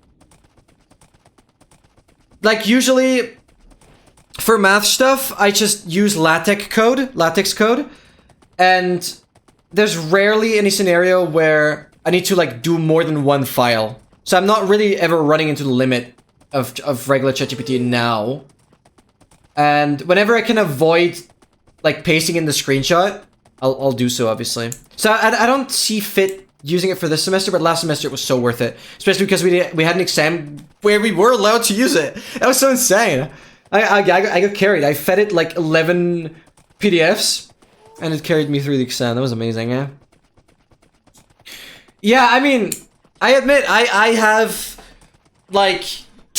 Like, usually for math stuff, I just use LaTeX code, and there's rarely any scenario where I need to like do more than one file. So I'm not really ever running into the limit of regular ChatGPT now. And whenever I can avoid like pasting in the screenshot, I'll do so, obviously. So I don't see fit using it for this semester, but last semester it was so worth it. Especially because we had an exam where we were allowed to use it. That was so insane. I got carried. I fed it like 11 PDFs, and it carried me through the exam. That was amazing, yeah? Yeah, I mean, I admit, I have like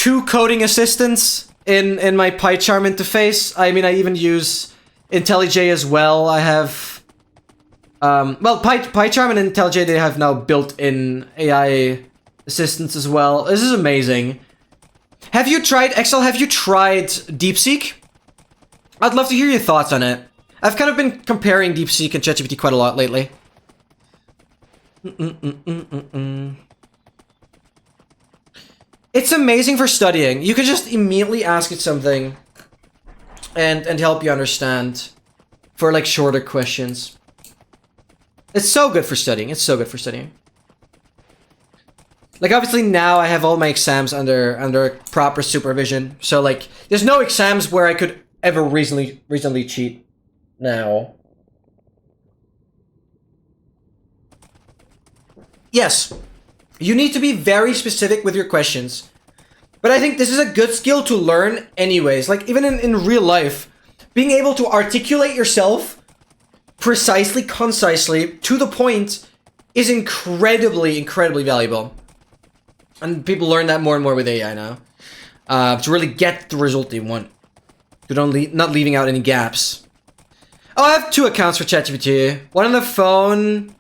2 coding assistants in my PyCharm interface. I mean, I even use IntelliJ as well. I have well, PyCharm and IntelliJ, they have now built-in AI assistants as well. This is amazing. Have you tried Excel? Have you tried DeepSeek? I'd love to hear your thoughts on it. I've kind of been comparing DeepSeek and ChatGPT quite a lot lately. It's amazing for studying. You can just immediately ask it something and help you understand for like shorter questions. It's so good for studying. It's so good for studying. Like obviously now I have all my exams under proper supervision. So like there's no exams where I could ever reasonably cheat now. Yes. You need to be very specific with your questions. But I think this is a good skill to learn anyways. Like even in real life, being able to articulate yourself precisely, concisely, to the point is incredibly valuable. And people learn that more and more with AI now. To really get the result they want. To not leaving out any gaps. Oh, I have 2 accounts for ChatGPT. One on the phone,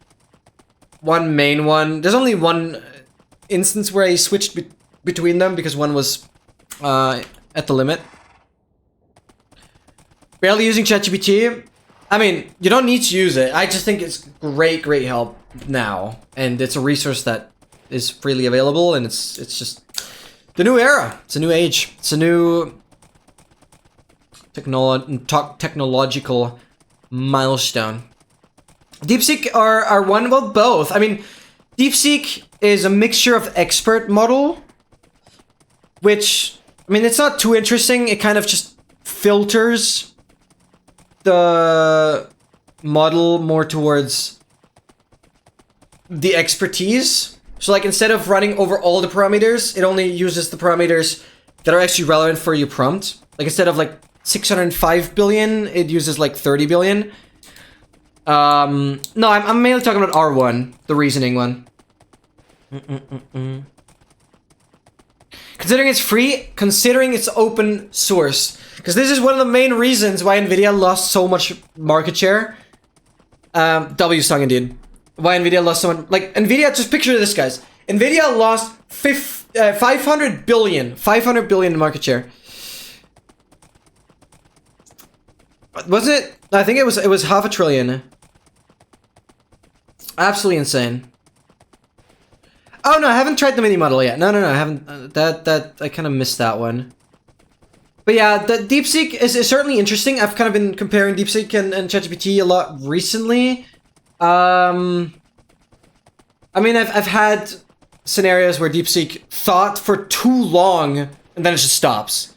one main one. There's only one instance where I switched between them because one was at the limit. Barely using ChatGPT. I mean, you don't need to use it. I just think it's great help now. And it's a resource that is freely available, and it's just the new era. It's a new age. It's a new technological milestone. DeepSeek are one, well, both. I mean, DeepSeek is a mixture of expert model, which, I mean, it's not too interesting. It kind of just filters the model more towards the expertise. So like instead of running over all the parameters, it only uses the parameters that are actually relevant for your prompt. Like instead of like 605 billion, it uses like 30 billion. No, I'm mainly talking about R1, the reasoning one. Considering it's free, considering it's open source. Because this is one of the main reasons why Nvidia lost so much market share. W's tongue indeed. Why Nvidia lost so much, like Nvidia, just picture this guys. Nvidia lost 500 billion in market share. Wasn't it? I think it was $500 billion. Absolutely insane. Oh no, I haven't tried the mini model yet. No, I haven't. That I kind of missed that one. But yeah, the DeepSeek is certainly interesting. I've kind of been comparing DeepSeek and ChatGPT a lot recently. I mean, I've had scenarios where DeepSeek thought for too long and then it just stops.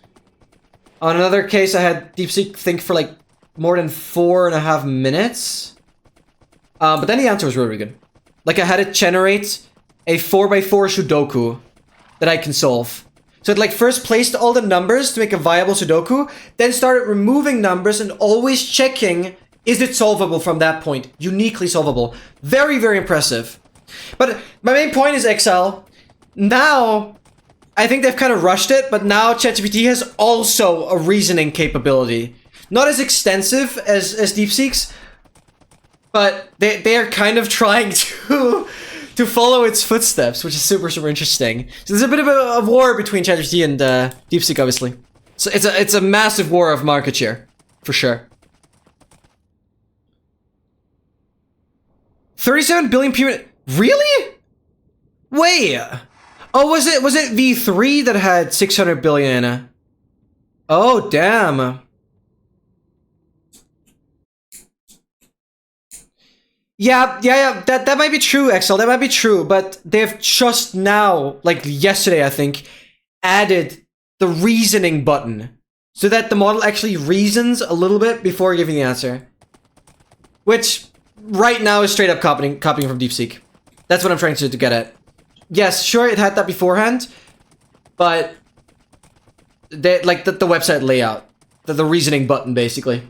On another case, I had DeepSeek think for like more than 4.5 minutes. But then the answer was really good. Like I had it generate a 4x4 Sudoku that I can solve. So it like first placed all the numbers to make a viable Sudoku, then started removing numbers and always checking, is it solvable from that point? Uniquely solvable. Very impressive. But my main point is Excel. Now, I think they've kind of rushed it, but now ChatGPT has also a reasoning capability. Not as extensive as DeepSeek's, but they are kind of trying to follow its footsteps, which is super interesting. So there's a bit of a war between ChatGPT and DeepSeek, obviously. So it's a massive war of market share, for sure. 37 billion people. Really? Wait. Oh, was it V3 that had 600 billion? Oh, damn. Yeah, that might be true, Excel, that might be true, but they've just now, like yesterday, I think, added the reasoning button so that the model actually reasons a little bit before giving the answer. Which, right now, is straight up copying from DeepSeek. That's what I'm trying to get at. Yes, sure, it had that beforehand, but they, like the website layout, the reasoning button, basically.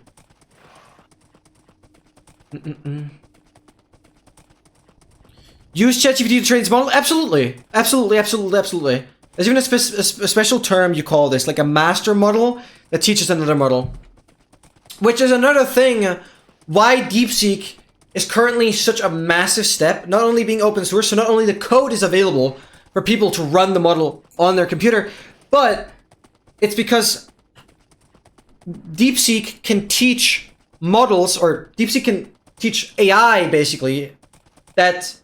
Use ChatGPT to train this model? Absolutely. Absolutely. There's even a special term you call this, like a master model that teaches another model. Which is another thing why DeepSeek is currently such a massive step, not only being open source, so not only the code is available for people to run the model on their computer, but it's because DeepSeek can teach models, or DeepSeek can teach AI, basically, that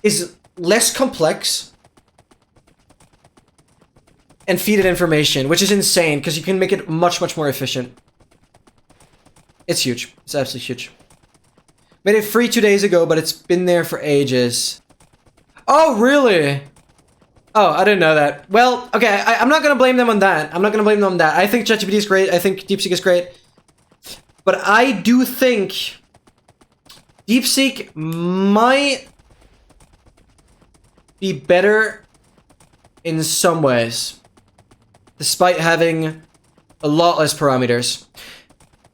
is less complex and feed it information, which is insane, because you can make it much, much more efficient. It's huge. It's absolutely huge. Made it free 2 days ago, but it's been there for ages. Oh, really? Oh, I didn't know that. Well, okay, I'm not gonna blame them on that. I'm not gonna blame them on that. I think ChatGPT is great. I think DeepSeek is great. But I do think DeepSeek might be better in some ways, despite having a lot less parameters.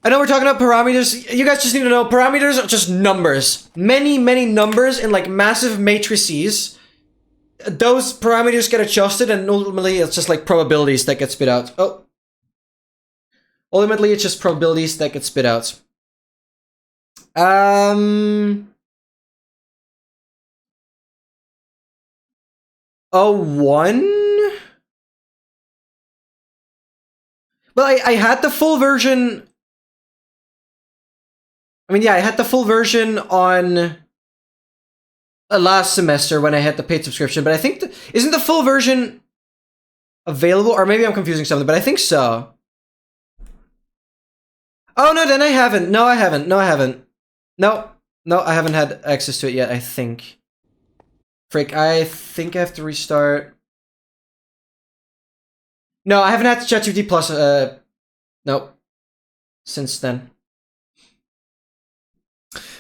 I know we're talking about parameters. You guys just need to know parameters are just numbers. Many, many numbers in like massive matrices. Those parameters get adjusted, and ultimately it's just like probabilities that get spit out. Oh. Ultimately, it's just probabilities that get spit out. Oh, 1? Well, I had the full version. I mean, yeah, I had the full version on last semester when I had the paid subscription, but I think, isn't the full version available? Or maybe I'm confusing something, but I think so. Oh, no, then I haven't. No, I haven't. No, I haven't. No, I haven't had access to it yet, I think. Frick, I think I have to restart. No, I haven't had ChatGPT Plus, no, since then.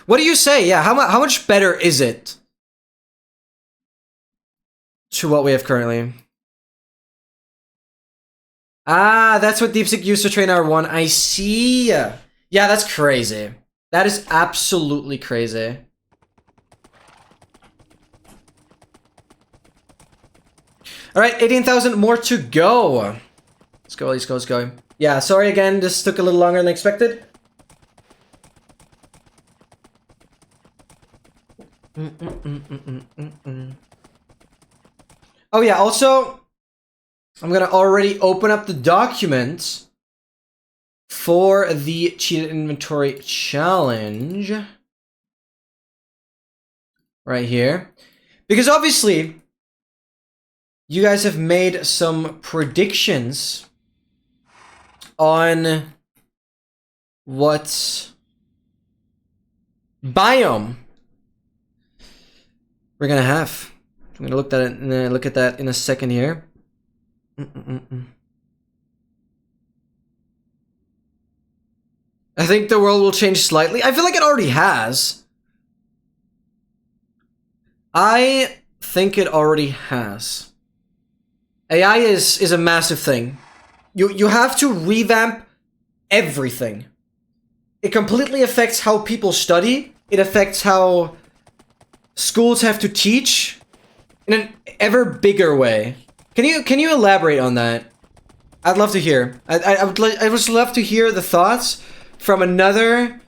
What do you say? Yeah, how much better is it to what we have currently? Ah, that's what DeepSeek used to train our one. I see. Yeah, that's crazy. That is absolutely crazy. All right, 18,000 more to go. Let's go, let's go. Yeah, sorry again, this took a little longer than expected. Oh yeah, also, I'm gonna already open up the document for the cheated inventory challenge. Right here. Because obviously, you guys have made some predictions on what biome we're gonna have. I'm gonna look at that in a second here. I think the world will change slightly. I feel like it already has. I think it already has. AI is a massive thing. You have to revamp everything. It completely affects how people study. It affects how schools have to teach in an ever bigger way. Can you elaborate on that? I'd love to hear. I would just love to hear the thoughts from another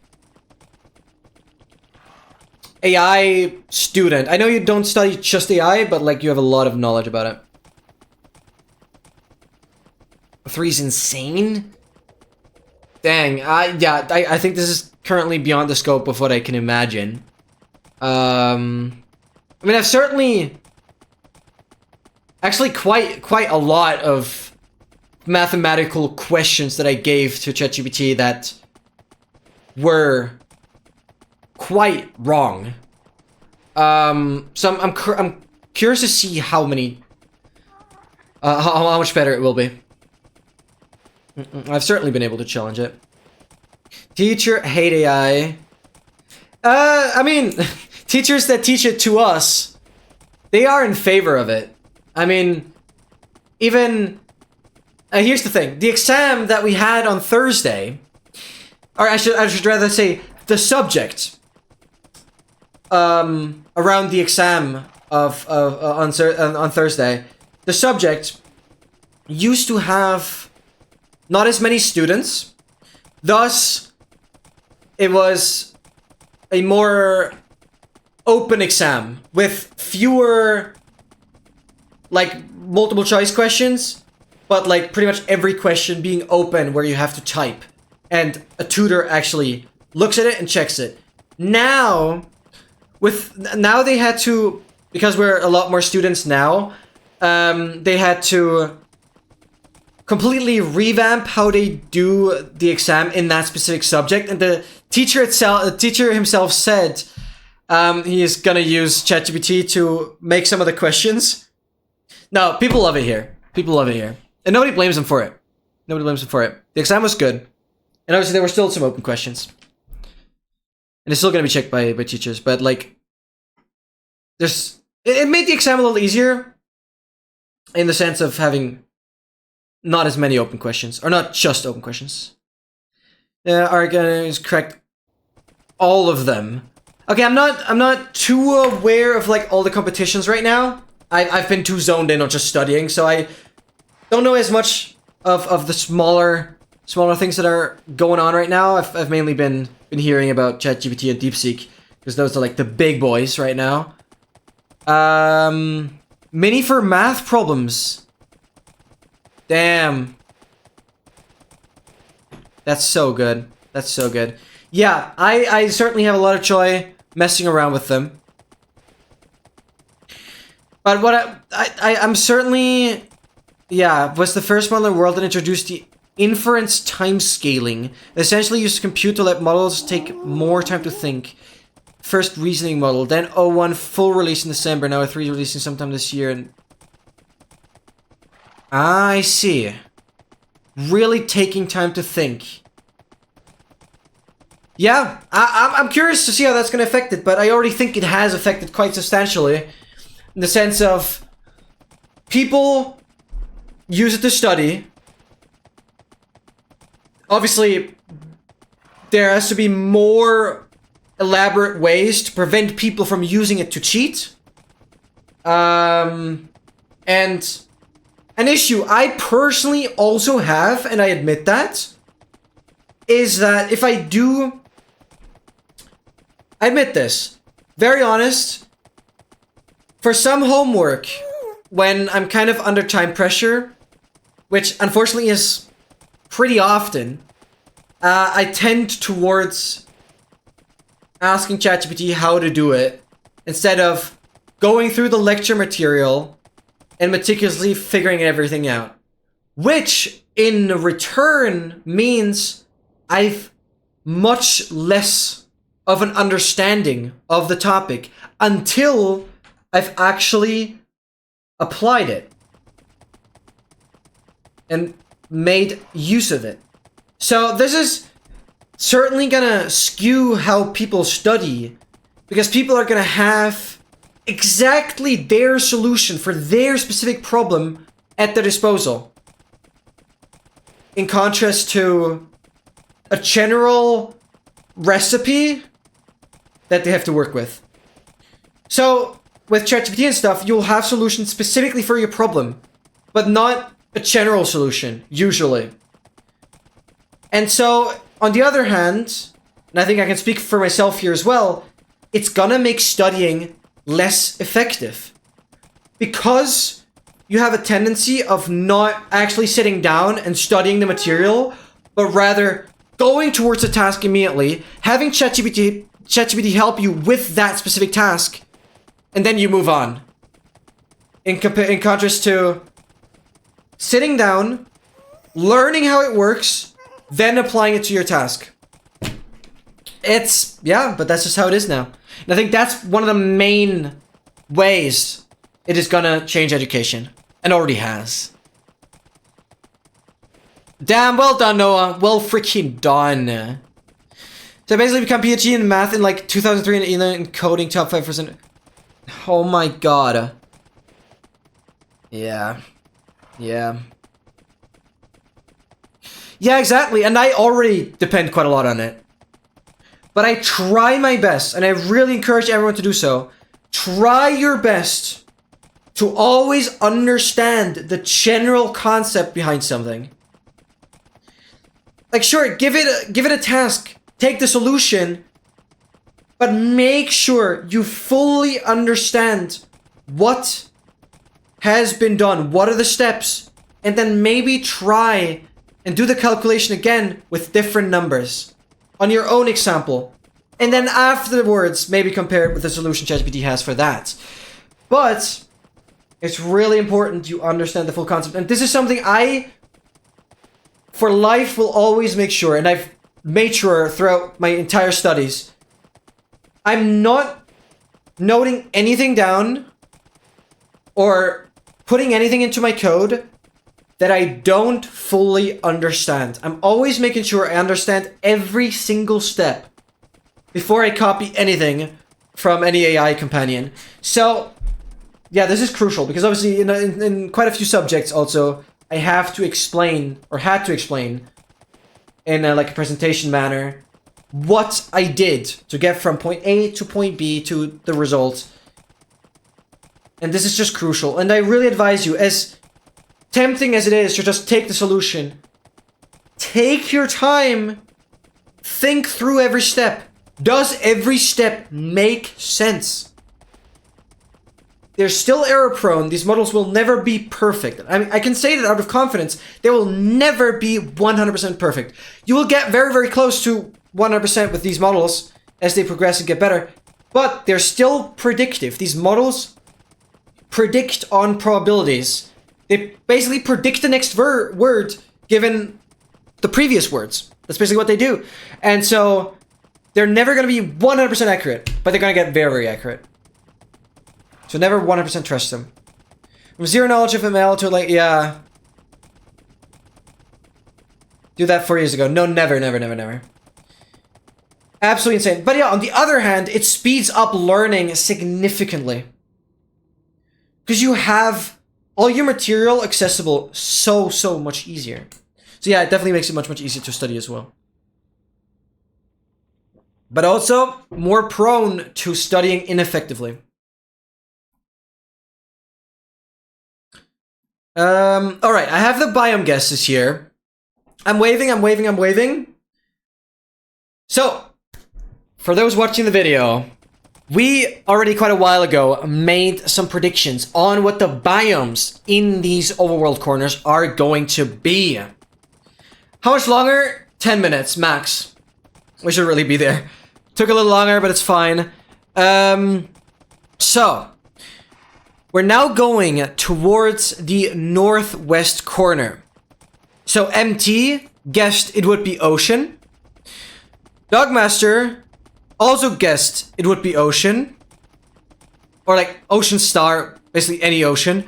AI student. I know you don't study just AI, but like you have a lot of knowledge about it. 3's insane? Dang, I think this is currently beyond the scope of what I can imagine. I mean, I've certainly... Actually, quite a lot of mathematical questions that I gave to ChatGPT that were quite wrong. So I'm curious to see how many... how much better it will be. I've certainly been able to challenge it. Teacher hate AI. I mean, teachers that teach it to us, they are in favor of it. I mean, even... here's the thing. The exam that we had on Thursday, or I should rather say, the subject around the exam on Thursday, the subject used to have not as many students. Thus, it was a more open exam with fewer, like, multiple choice questions, but like pretty much every question being open where you have to type and a tutor actually looks at it and checks it. Now they had to, because we're a lot more students now, they had to completely revamp how they do the exam in that specific subject. And the teacher himself said he is gonna use ChatGPT to make some of the questions. No, people love it here. People love it here. And nobody blames them for it. Nobody blames them for it. The exam was good. And obviously there were still some open questions. And it's still gonna be checked by teachers, but like, it made the exam a little easier in the sense of having not as many open questions, or not just open questions. Argon is correct. All of them. Okay, I'm not too aware of like all the competitions right now. I've been too zoned in on just studying, so I don't know as much of the smaller things that are going on right now. I've mainly been hearing about ChatGPT and DeepSeek, because those are like the big boys right now. Mini for math problems. Damn. That's so good. That's so good. Yeah, I certainly have a lot of joy messing around with them. But what I'm certainly, yeah, was the first model in the world that introduced the inference time scaling. Essentially used compute to let models take more time to think. First reasoning model, then O1 full release in December, now O3 releasing sometime this year. And I see. Really taking time to think. Yeah, I'm curious to see how that's going to affect it, but I already think it has affected quite substantially. In the sense of, people use it to study. Obviously, there has to be more elaborate ways to prevent people from using it to cheat. And an issue I personally also have, and I admit that, is that if I admit this, very honest, for some homework, when I'm kind of under time pressure, which unfortunately is pretty often, I tend towards asking ChatGPT how to do it, instead of going through the lecture material and meticulously figuring everything out. Which, in return, means I've much less of an understanding of the topic until I've actually applied it and made use of it. So this is certainly gonna skew how people study, because people are gonna have exactly their solution for their specific problem at their disposal, in contrast to a general recipe that they have to work with. So with ChatGPT and stuff, you'll have solutions specifically for your problem, but not a general solution, usually. And so, on the other hand, and I think I can speak for myself here as well, it's gonna make studying less effective. Because you have a tendency of not actually sitting down and studying the material, but rather going towards the task immediately, having ChatGPT help you with that specific task, and then you move on. In contrast to sitting down, learning how it works, then applying it to your task. Yeah, but that's just how it is now. And I think that's one of the main ways it is gonna change education. And already has. Damn, well done, Noah. Well freaking done. So I basically become PhD in math in like 2003 and in coding top 5%. Oh my god. Yeah. Yeah. Yeah, exactly. And I already depend quite a lot on it. But I try my best, and I really encourage everyone to do so. Try your best to always understand the general concept behind something. Like, sure, give it a task, take the solution, but make sure you fully understand what has been done, what are the steps, and then maybe try and do the calculation again with different numbers on your own example. And then afterwards, maybe compare it with the solution ChatGPT has for that. But it's really important you understand the full concept. And this is something I, for life, will always make sure, and I've made sure throughout my entire studies, I'm not noting anything down or putting anything into my code that I don't fully understand. I'm always making sure I understand every single step before I copy anything from any AI companion. So, yeah, this is crucial because obviously in quite a few subjects also, I have to explain, or had to explain, in like a presentation manner, what I did to get from point A to point B to the result. And this is just crucial. And I really advise you, as tempting as it is to just take the solution, take your time, think through every step. Does every step make sense? They're still error prone. These models will never be perfect. I mean, I can say that out of confidence. They will never be 100% perfect. You will get very, very close to 100% with these models as they progress and get better. But they're still predictive. These models predict on probabilities. They basically predict the next word given the previous words. That's basically what they do. And so they're never going to be 100% accurate, but they're going to get very, very accurate. So never 100% trust them. From zero knowledge of ML to like, yeah. Do that 4 years ago. No, never, never, never, never. Absolutely insane. But yeah, on the other hand, it speeds up learning significantly. Because you have all your material accessible so much easier. So yeah, it definitely makes it much easier to study as well. But also more prone to studying ineffectively. Alright, I have the biome guesses here. I'm waving. So, for those watching the video, we already quite a while ago made some predictions on what the biomes in these overworld corners are going to be. How much longer? 10 minutes, max. We should really be there. Took a little longer, but it's fine. So, we're now going towards the northwest corner. So MT guessed it would be ocean. Dogmaster also guessed it would be ocean. Or like ocean star, basically any ocean.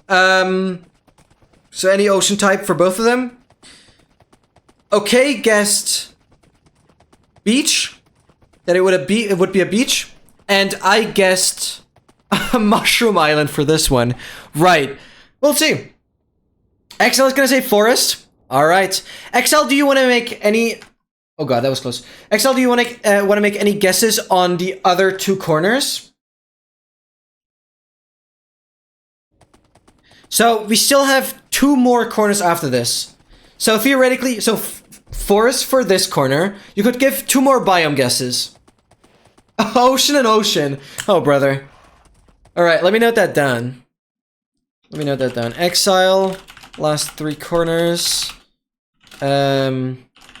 So any ocean type for both of them. Okay guessed beach. That it would be a beach. And I guessed a mushroom island for this one. Right. We'll see. XL is gonna say forest. Alright. XL, do you want to make any... Oh god, that was close. XL, do you want to make any guesses on the other two corners? So, we still have two more corners after this. So, theoretically... So, forest for this corner. You could give two more biome guesses. Ocean and ocean. Oh, brother. Alright, let me note that down. Exile. Last three corners.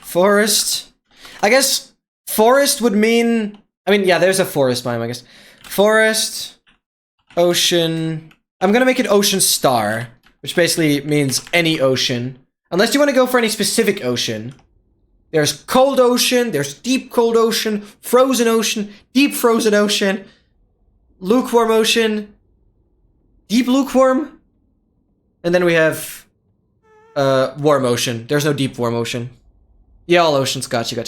Forest. I guess forest would mean... I mean, yeah, there's a forest biome, I guess. Forest. Ocean. I'm gonna make it ocean star. Which basically means any ocean. Unless you want to go for any specific ocean. There's cold ocean, there's deep cold ocean, frozen ocean, deep frozen ocean, lukewarm ocean, deep lukewarm, and then we have warm ocean. There's no deep warm ocean. Yeah, all oceans. Got you.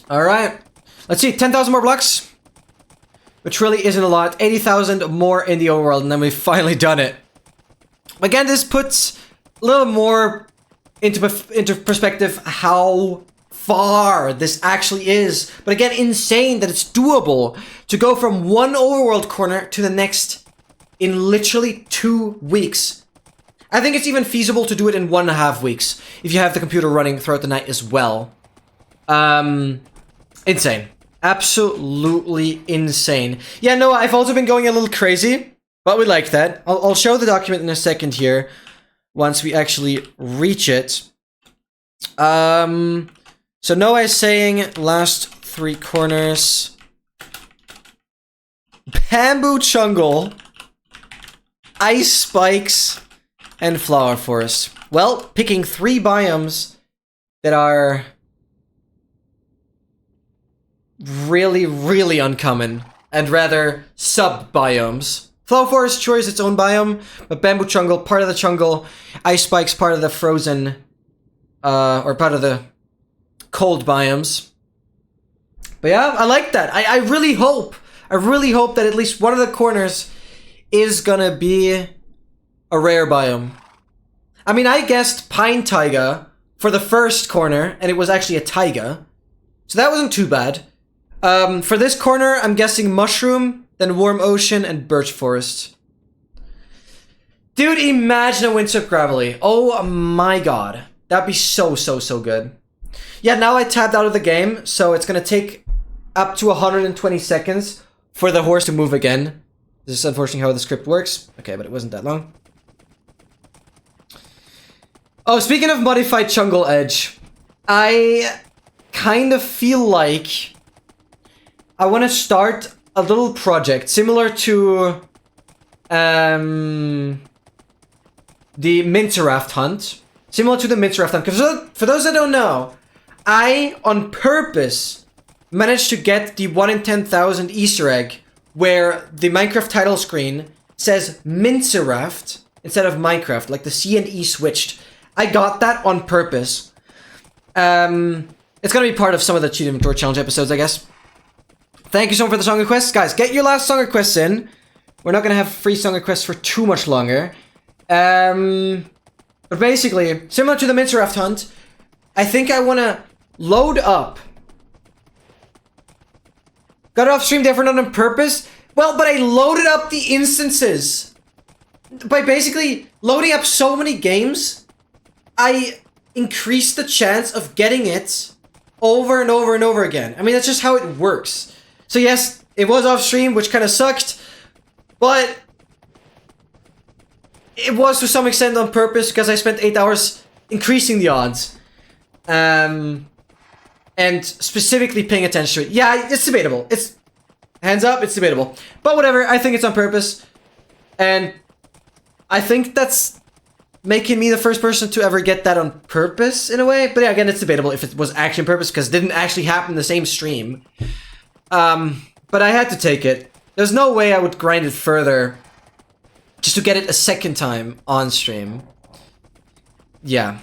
All right. Let's see. 10,000 more blocks. Which really isn't a lot. 80,000 more in the overworld, and then we've finally done it. Again, this puts a little more into perspective how far this actually is. But again, insane that it's doable to go from one overworld corner to the next in literally 2 weeks. I think it's even feasible to do it in 1.5 weeks if you have the computer running throughout the night as well. Insane. Absolutely insane. Yeah, no, I've also been going a little crazy, but we like that. I'll show the document in a second here once we actually reach it. So Noah is saying last 3 corners. Bamboo jungle, ice spikes, and flower forest. Well, picking 3 biomes that are really, really uncommon and rather sub-biomes. Flower forest sure is its own biome, but bamboo jungle, part of the jungle, ice spikes, part of the frozen, or part of the cold biomes. But yeah, I like that. I really hope that at least one of the corners is gonna be a rare biome. I mean, I guessed pine taiga for the first corner, and it was actually a taiga. So that wasn't too bad. For this corner, I'm guessing mushroom, then warm ocean, and birch forest. Dude, imagine a windswept gravelly. Oh my god. That'd be so, so, so good. Yeah, now I tapped out of the game, so it's gonna take up to 120 seconds for the horse to move again. This is unfortunately how the script works. Okay, but it wasn't that long. Oh, speaking of modified jungle edge, I kind of feel like I want to start a little project similar to the Mincer hunt. Similar to the Mincer hunt. Because for those that don't know, I, on purpose, managed to get the 1 in 10,000 Easter egg where the Minecraft title screen says Mincer instead of Minecraft, like the C and E switched. I got that on purpose. It's gonna be part of some of the Cheat Inventory Challenge episodes, I guess. Thank you so much for the song requests. Guys, get your last song requests in. We're not gonna have free song requests for too much longer. But basically, similar to the Mincer hunt, I think I wanna load up. Got it off stream, therefore not on purpose. Well, but I loaded up the instances. By basically loading up so many games, I increased the chance of getting it over and over and over again. I mean, that's just how it works. So yes, it was off stream, which kind of sucked, but it was to some extent on purpose because I spent 8 hours increasing the odds. And specifically paying attention to it. Yeah, it's debatable. It's hands up, it's debatable. But whatever, I think it's on purpose. And I think that's making me the first person to ever get that on purpose in a way. But yeah, again, it's debatable if it was actually on purpose because it didn't actually happen in the same stream. But I had to take it. There's no way I would grind it further just to get it a second time on stream. Yeah.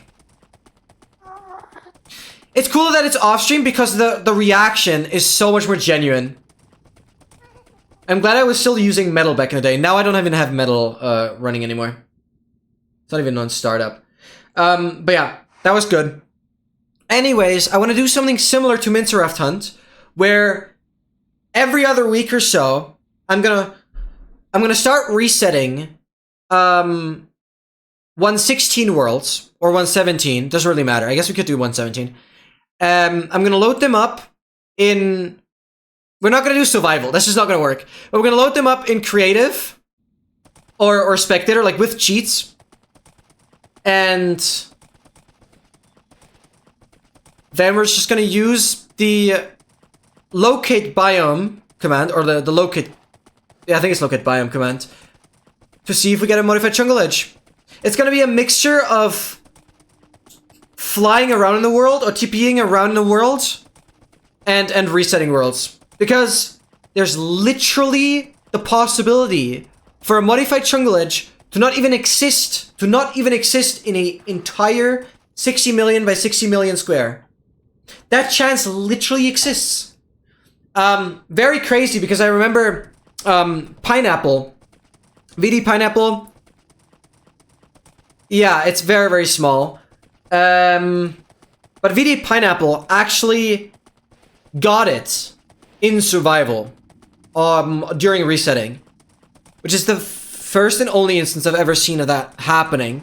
It's cool that it's off stream because the reaction is so much more genuine. I'm glad I was still using metal back in the day. Now I don't even have metal running anymore. It's not even on startup. But yeah, that was good. Anyways, I want to do something similar to Mincer hunt, where every other week or so, I'm gonna start resetting 116 worlds or 117. Doesn't really matter. I guess we could do 117. I'm gonna load them up in. We're not gonna do survival. That's just not gonna work. But we're gonna load them up in creative or spectator, like with cheats. And then we're just gonna use the locate biome command, or the locate. Yeah, I think it's locate biome command, to see if we get a modified jungle edge. It's gonna be a mixture of flying around in the world or TPing around in the world and resetting worlds. Because there's literally the possibility for a modified jungle edge to not even exist in an entire 60 million by 60 million square. That chance literally exists. Very crazy because I remember Pineapple, VD Pineapple. Yeah, it's very, very small. But VD Pineapple actually got it in survival during resetting, which is the first and only instance I've ever seen of that happening.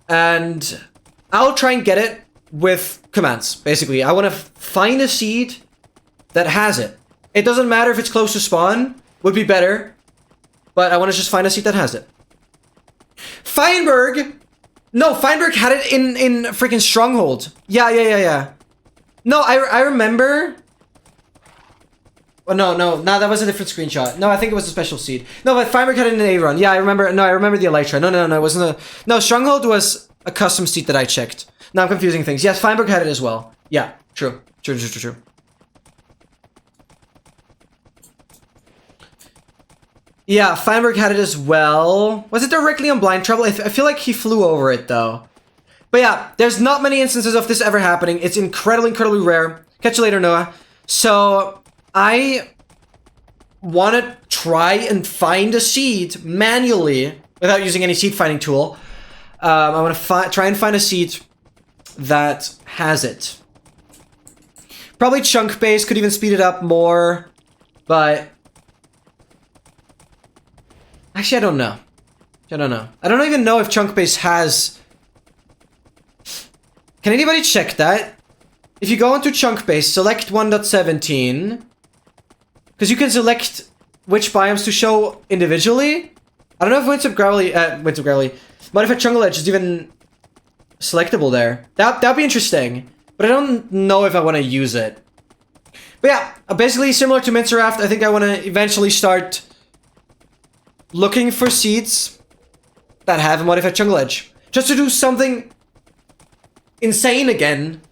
And I'll try and get it with commands, basically. I want to find a seed that has it. It doesn't matter if it's close to spawn, would be better, but I want to just find a seed that has it. Feinberg! No, Feinberg had it in freaking Stronghold. Yeah. No, I remember... Oh, no, that was a different screenshot. No, I think it was a special seed. No, but Feinberg had it in an A run. Yeah, I remember the Elytra. No, it wasn't a... No, Stronghold was a custom seed that I checked. Now I'm confusing things. Yes, Feinberg had it as well. Yeah, true. Yeah, Feinberg had it as well. Was it directly on Blind Trouble? I feel like he flew over it, though. But yeah, there's not many instances of this ever happening. It's incredibly rare. Catch you later, Noah. So, I want to try and find a seed manually without using any seed finding tool. I want to try and find a seed that has it. Probably chunk base could even speed it up more, but... Actually, I don't know. I don't even know if chunk base has... Can anybody check that? If you go into chunk base, select 1.17, because you can select which biomes to show individually. I don't know if Windswept Gravelly, Modified Jungle Edge is even selectable there. That'd be interesting, but I don't know if I want to use it. But yeah, basically similar to Mincerraft, I think I want to eventually start looking for seeds that have a Modified Jungle Edge. Just to do something insane again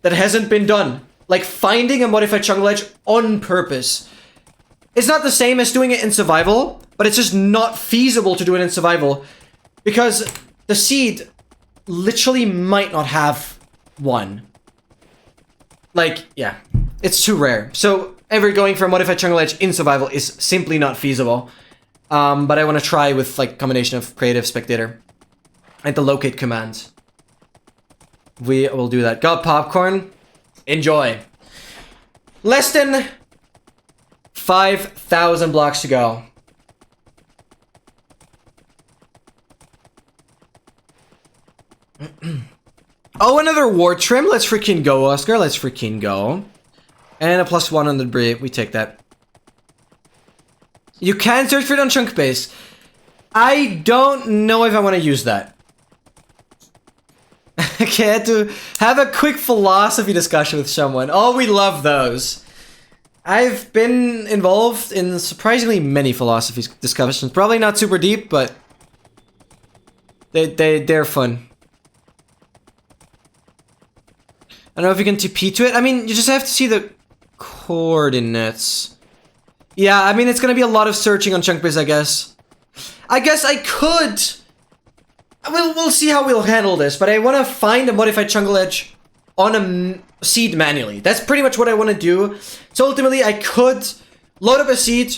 that hasn't been done. Like finding a Modified Jungle Edge on purpose. It's not the same as doing it in survival, but it's just not feasible to do it in survival. Because the seed literally might not have one. Like, yeah. It's too rare. So, ever going for a Modified Jungle Edge in survival is simply not feasible. But I want to try with, like, combination of Creative, Spectator, and the Locate command. We will do that. Got popcorn? Enjoy. Less than 5,000 blocks to go. Oh, another war trim. Let's freaking go, Oscar. Let's freaking go. And a +1 on the debris. We take that. You can search for it on chunk base. I don't know if I want to use that. Okay, I had to have a quick philosophy discussion with someone. Oh, we love those. I've been involved in surprisingly many philosophy discussions. Probably not super deep, but they're fun. I don't know if you can TP to it. I mean, you just have to see the coordinates. Yeah, I mean, it's gonna be a lot of searching on chunk base, I guess. I guess I could. We'll see how we'll handle this, but I want to find a Modified Jungle Edge on a seed manually. That's pretty much what I want to do. So ultimately, I could load up a seed,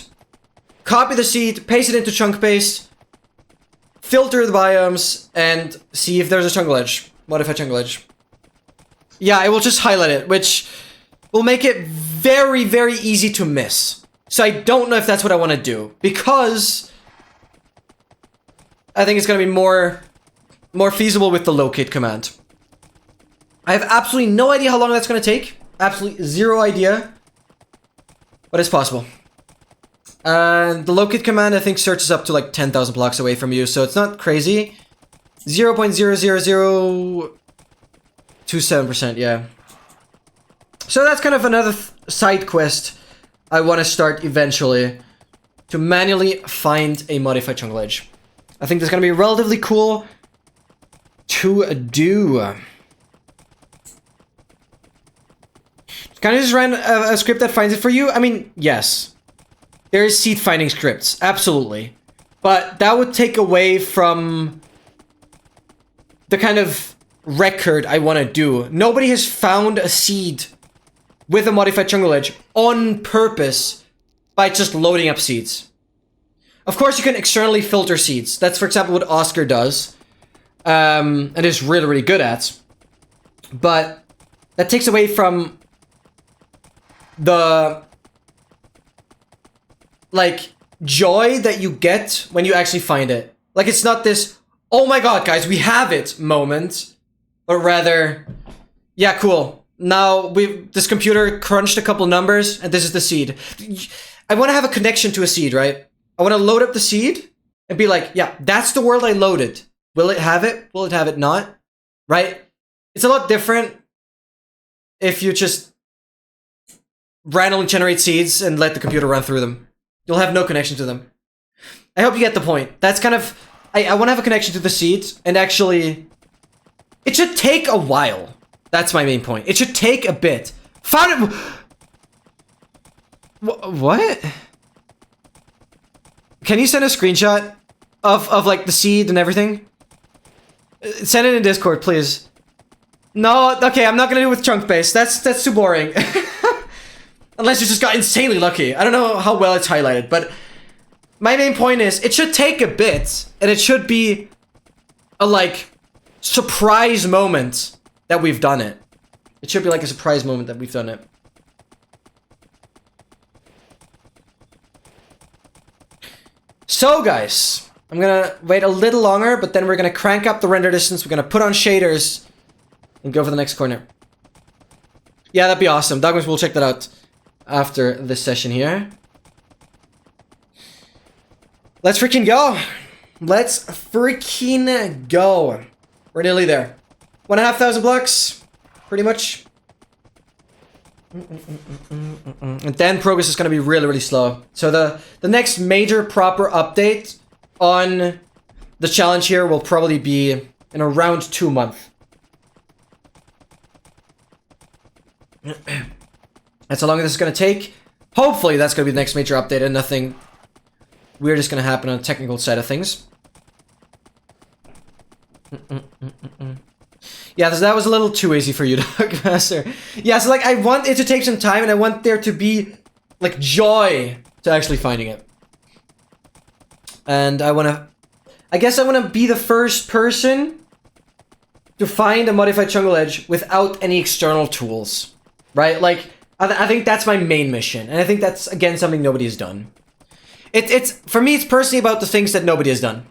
copy the seed, paste it into chunk base, filter the biomes, and see if there's a Jungle Edge. Modified Jungle Edge. Yeah, I will just highlight it, which will make it very, very easy to miss. So I don't know if that's what I want to do, because I think it's going to be more feasible with the locate command. I have absolutely no idea how long that's going to take. Absolutely zero idea. But it's possible. And the locate command, I think, searches up to like 10,000 blocks away from you, so it's not crazy. 0.00027%, yeah. So that's kind of another side quest I want to start eventually, to manually find a Modified Jungle Edge. I think that's going to be relatively cool to do. Can I just run a script that finds it for you? I mean, yes. There is seed finding scripts, absolutely. But that would take away from the kind of record I want to do. Nobody has found a seed with a Modified Jungle Edge on purpose by just loading up seeds. Of course, you can externally filter seeds. That's, for example, what Oscar does. And is really, really good at. But that takes away from the like joy that you get when you actually find it. Like, it's not this, oh my god, guys, we have it moment, but rather, yeah, cool. Now this computer crunched a couple numbers, and this is the seed. I want to have a connection to a seed, right? I want to load up the seed and be like, yeah, that's the world I loaded. Will it have it? Will it have it not? Right? It's a lot different if you just randomly generate seeds and let the computer run through them. You'll have no connection to them. I hope you get the point. That's kind of... I want to have a connection to the seeds, and actually... It should take a while. That's my main point. It should take a bit. Found it... What? Can you send a screenshot of like, the seed and everything? Send it in Discord, please. No, okay, I'm not gonna do it with chunk base. That's too boring. Unless you just got insanely lucky. I don't know how well it's highlighted, but my main point is it should take a bit, and it should be a like surprise moment that we've done it. It should be like a surprise moment that we've done it. So guys, I'm gonna wait a little longer, but then we're gonna crank up the render distance. We're gonna put on shaders and go for the next corner. Yeah, that'd be awesome. Douglas will check that out after this session here. Let's freaking go. Let's freaking go. We're nearly there. 1,500 blocks, pretty much. And then progress is going to be really, really slow. So the next major proper update on the challenge here will probably be in around 2 months. That's how long this is going to take. Hopefully that's going to be the next major update and nothing weird is going to happen on the technical side of things. Yeah, that was a little too easy for you, Doug Master. Yeah, so like I want it to take some time, and I want there to be like joy to actually finding it. And I guess I want to be the first person to find a modified jungle edge without any external tools, right? Like I think that's my main mission, and I think that's again something nobody has done. It's for me, it's personally about the things that nobody has done.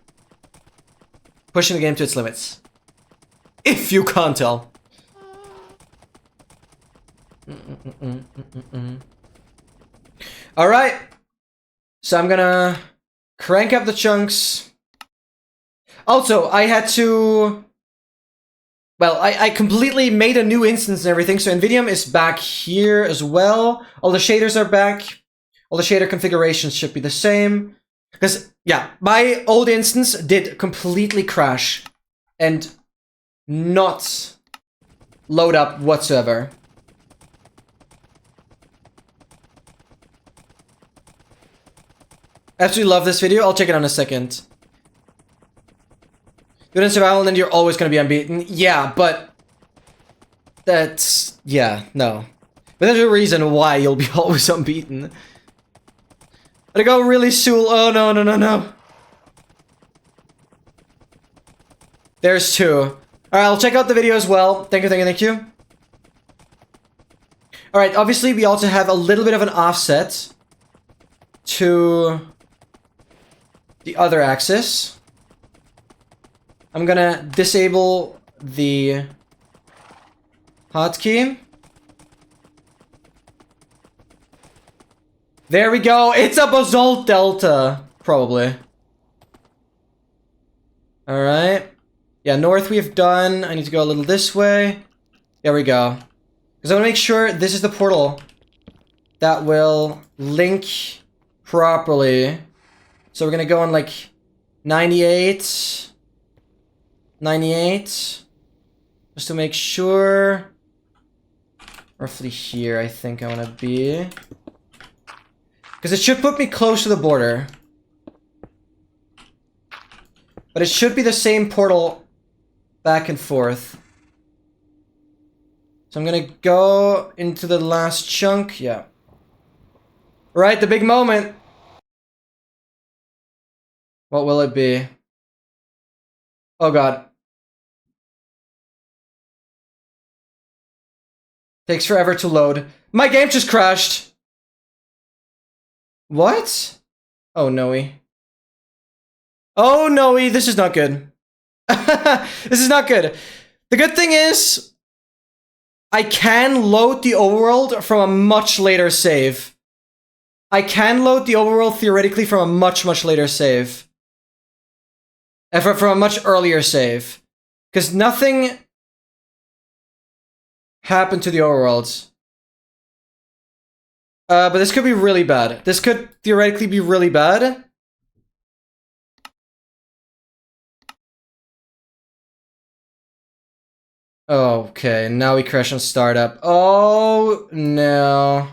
Pushing the game to its limits. If you can't tell. Alright. So I'm gonna crank up the chunks. Also, I had to... Well, I completely made a new instance and everything, so NVIDIA is back here as well. All the shaders are back. All the shader configurations should be the same. Because, yeah, my old instance did completely crash. And not load up whatsoever. Absolutely love this video. I'll check it out in a second. Good in survival, and then you're always going to be unbeaten. Yeah, but that's... Yeah, no. But there's a reason why you'll be always unbeaten. But I go really soon. Oh, no, no, no, no. There's two. Alright, I'll check out the video as well. Thank you, thank you, thank you. Alright, obviously we also have a little bit of an offset to the other axis. I'm gonna disable the hotkey. There we go. It's a basalt delta, probably. Alright. Yeah, north we've done. I need to go a little this way. There we go. Because I want to make sure this is the portal that will link properly. So we're going to go on like 98. 98. Just to make sure. Roughly here, I think I want to be. Because it should put me close to the border. But it should be the same portal back and forth. So I'm gonna go into the last chunk. Yeah. Right, the big moment. What will it be? Oh god. Takes forever to load. My game just crashed. What? Oh, no-y. Oh, no-y. This is not good. This is not good. The good thing is, I can load the overworld from a much later save. I can load the overworld theoretically from a much, much later save. From a much earlier save. Because nothing happened to the overworld. But this could be really bad. This could theoretically be really bad. Okay, now we crash on startup. Oh, no.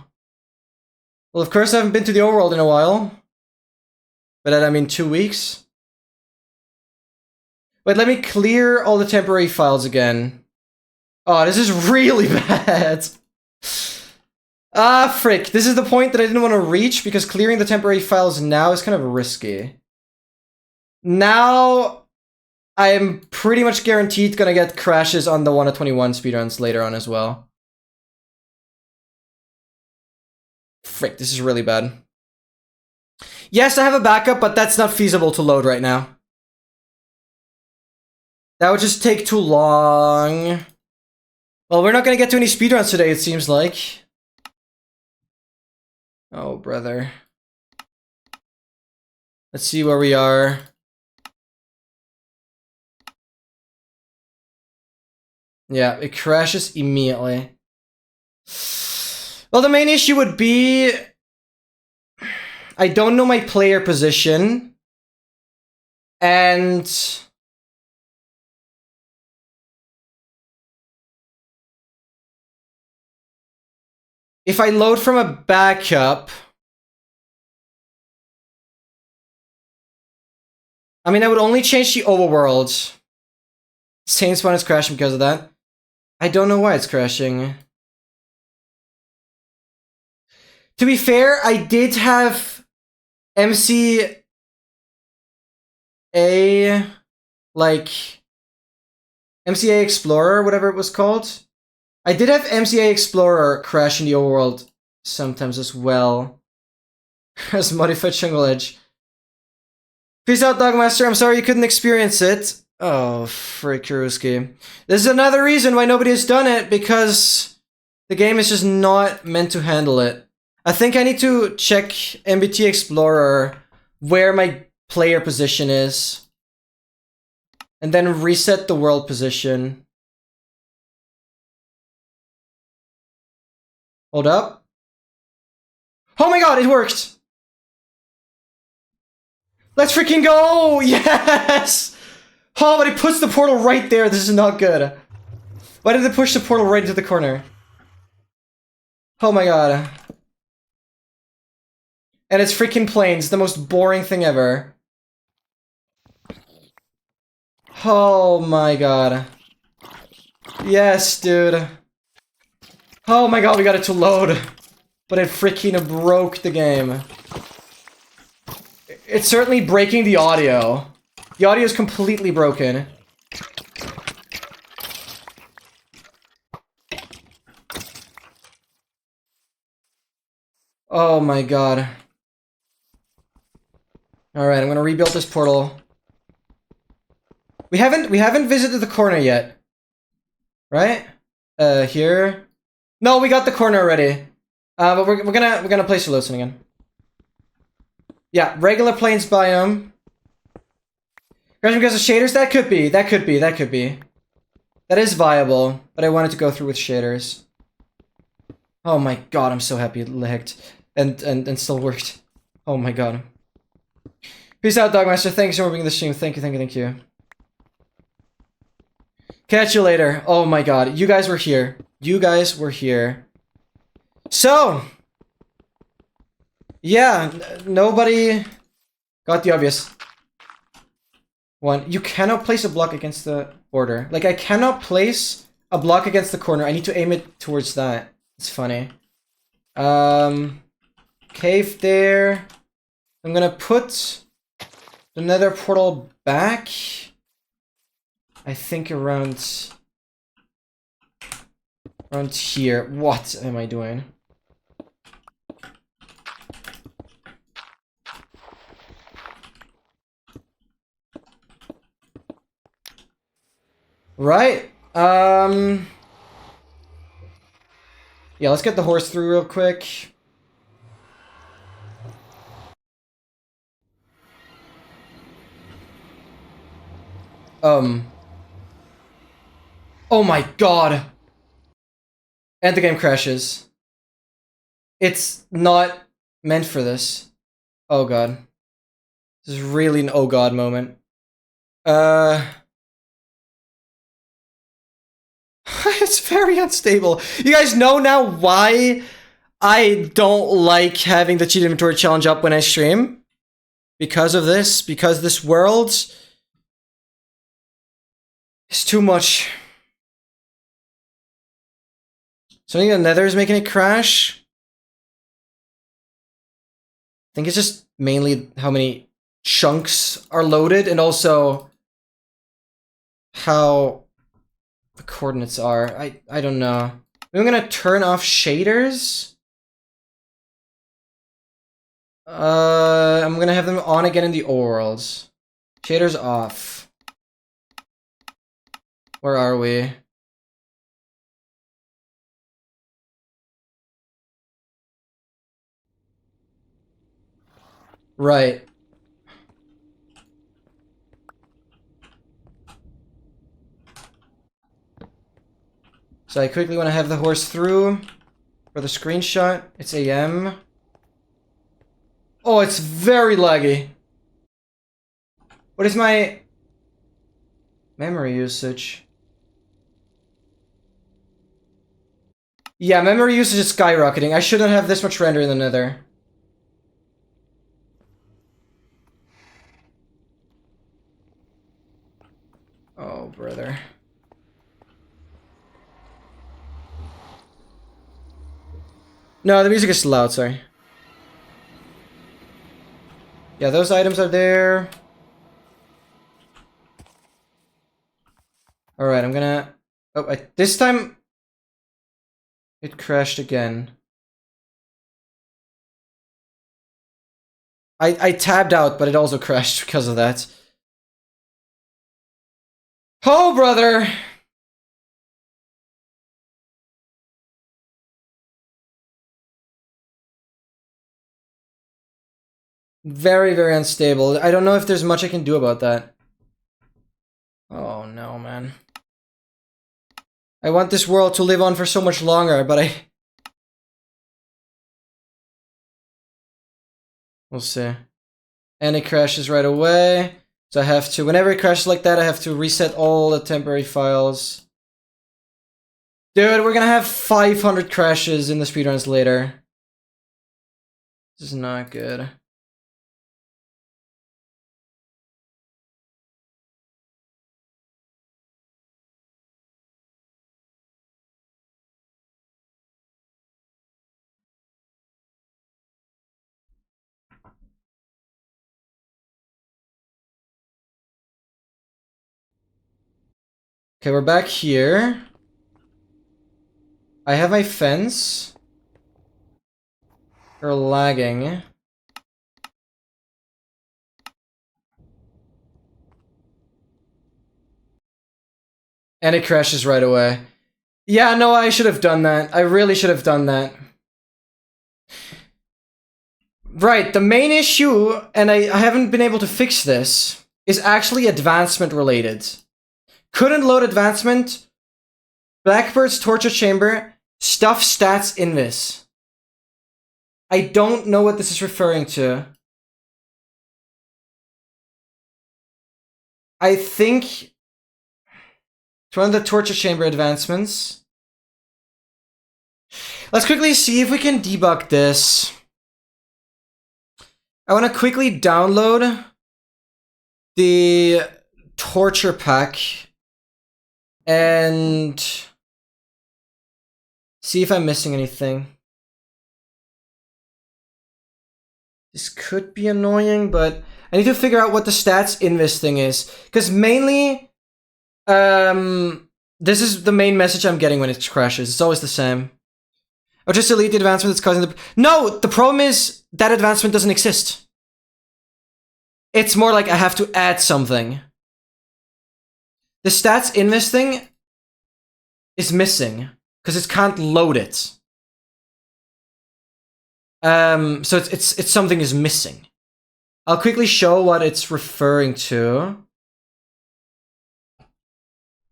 Well, of course I haven't been to the overworld in a while. By that I mean 2 weeks. Wait, let me clear all the temporary files again. Oh, this is really bad. Ah, frick. This is the point that I didn't want to reach, because clearing the temporary files now is kind of risky. Now, I am pretty much guaranteed gonna get crashes on the 1:21 speedruns later on as well. Frick, this is really bad. Yes, I have a backup, but that's not feasible to load right now. That would just take too long. Well, we're not gonna get to any speedruns today, it seems like. Oh, brother. Let's see where we are. Yeah, it crashes immediately. Well, the main issue would be, I don't know my player position. And if I load from a backup, I mean, I would only change the overworld. Same spawn is crashing because of that. I don't know why it's crashing. To be fair, I did have MCA, like, MCA Explorer, whatever it was called. I did have MCA Explorer crash in the overworld sometimes as well. As modified Jungle Edge. Peace out, Dogmaster. I'm sorry you couldn't experience it. Oh, frick, Ruski. This is another reason why nobody has done it, because the game is just not meant to handle it. I think I need to check MBT Explorer where my player position is, and then reset the world position. Hold up. Oh my god, it worked! Let's freaking go! Yes! Oh, but it puts the portal right there. This is not good. Why did it push the portal right into the corner? Oh my god. And it's freaking planes, the most boring thing ever. Oh my god. Yes, dude. Oh my god, we got it to load. But it freaking broke the game. It's certainly breaking the audio. The audio is completely broken. Oh my god. Alright, I'm gonna rebuild this portal. We haven't visited the corner yet. Right? Here. No, we got the corner already. But we're gonna place Lewison again. Yeah, regular plains biome. Crashing because of shaders? That could be. That is viable, but I wanted to go through with shaders. Oh my god, I'm so happy it licked. And still worked. Oh my god. Peace out, Dogmaster. Thanks for being the stream. Thank you. Catch you later. Oh my god. You guys were here. So, yeah, nobody got the obvious one. You cannot place a block against the border. Like, I cannot place a block against the corner. I need to aim it towards that. It's funny. Cave there. I'm gonna put the nether portal back. I think around Around here. What am I doing? Right. Yeah, let's get the horse through real quick. Oh my god. And the game crashes. It's not meant for this. Oh god. This is really an oh god moment. It's very unstable. You guys know now why I don't like having the cheat inventory challenge up when I stream? Because of this. Because this world is too much. So I think the nether is making it crash. I think it's just mainly how many chunks are loaded and also how the coordinates are. I don't know. I'm gonna turn off shaders. I'm gonna have them on again in the overworlds. Shaders off. Where are we? Right. So I quickly want to have the horse through for the screenshot. It's AM. Oh, it's very laggy. What is my memory usage? Yeah, memory usage is skyrocketing. I shouldn't have this much render in the nether. Oh, brother. No, the music is loud, sorry. Yeah, those items are there. Alright, I'm gonna... Oh, this time... It crashed again. I tabbed out, but it also crashed because of that. Oh, brother! Very, very unstable. I don't know if there's much I can do about that. Oh no, man. I want this world to live on for so much longer, but we'll see. And it crashes right away. So I have to, whenever it crashes like that, I have to reset all the temporary files. Dude, we're gonna have 500 crashes in the speedruns later. This is not good. Okay, we're back here. I have my fence. They're lagging. And it crashes right away. Yeah, no, I should have done that. I really should have done that. Right, the main issue, and I haven't been able to fix this, is actually advancement related. Couldn't load advancement. Blackbird's torture chamber. Stuff stats invis. I don't know what this is referring to. I think it's one of the torture chamber advancements. Let's quickly see if we can debug this. I want to quickly download the torture pack and see if I'm missing anything. This could be annoying, but I need to figure out what the stats in this thing is. Because mainly, This is the main message I'm getting when it crashes. It's always the same. Or just delete the advancement that's causing the... No! The problem is that advancement doesn't exist. It's more like I have to add something. The stats in this thing is missing because it can't load it. So it's something is missing. I'll quickly show what it's referring to.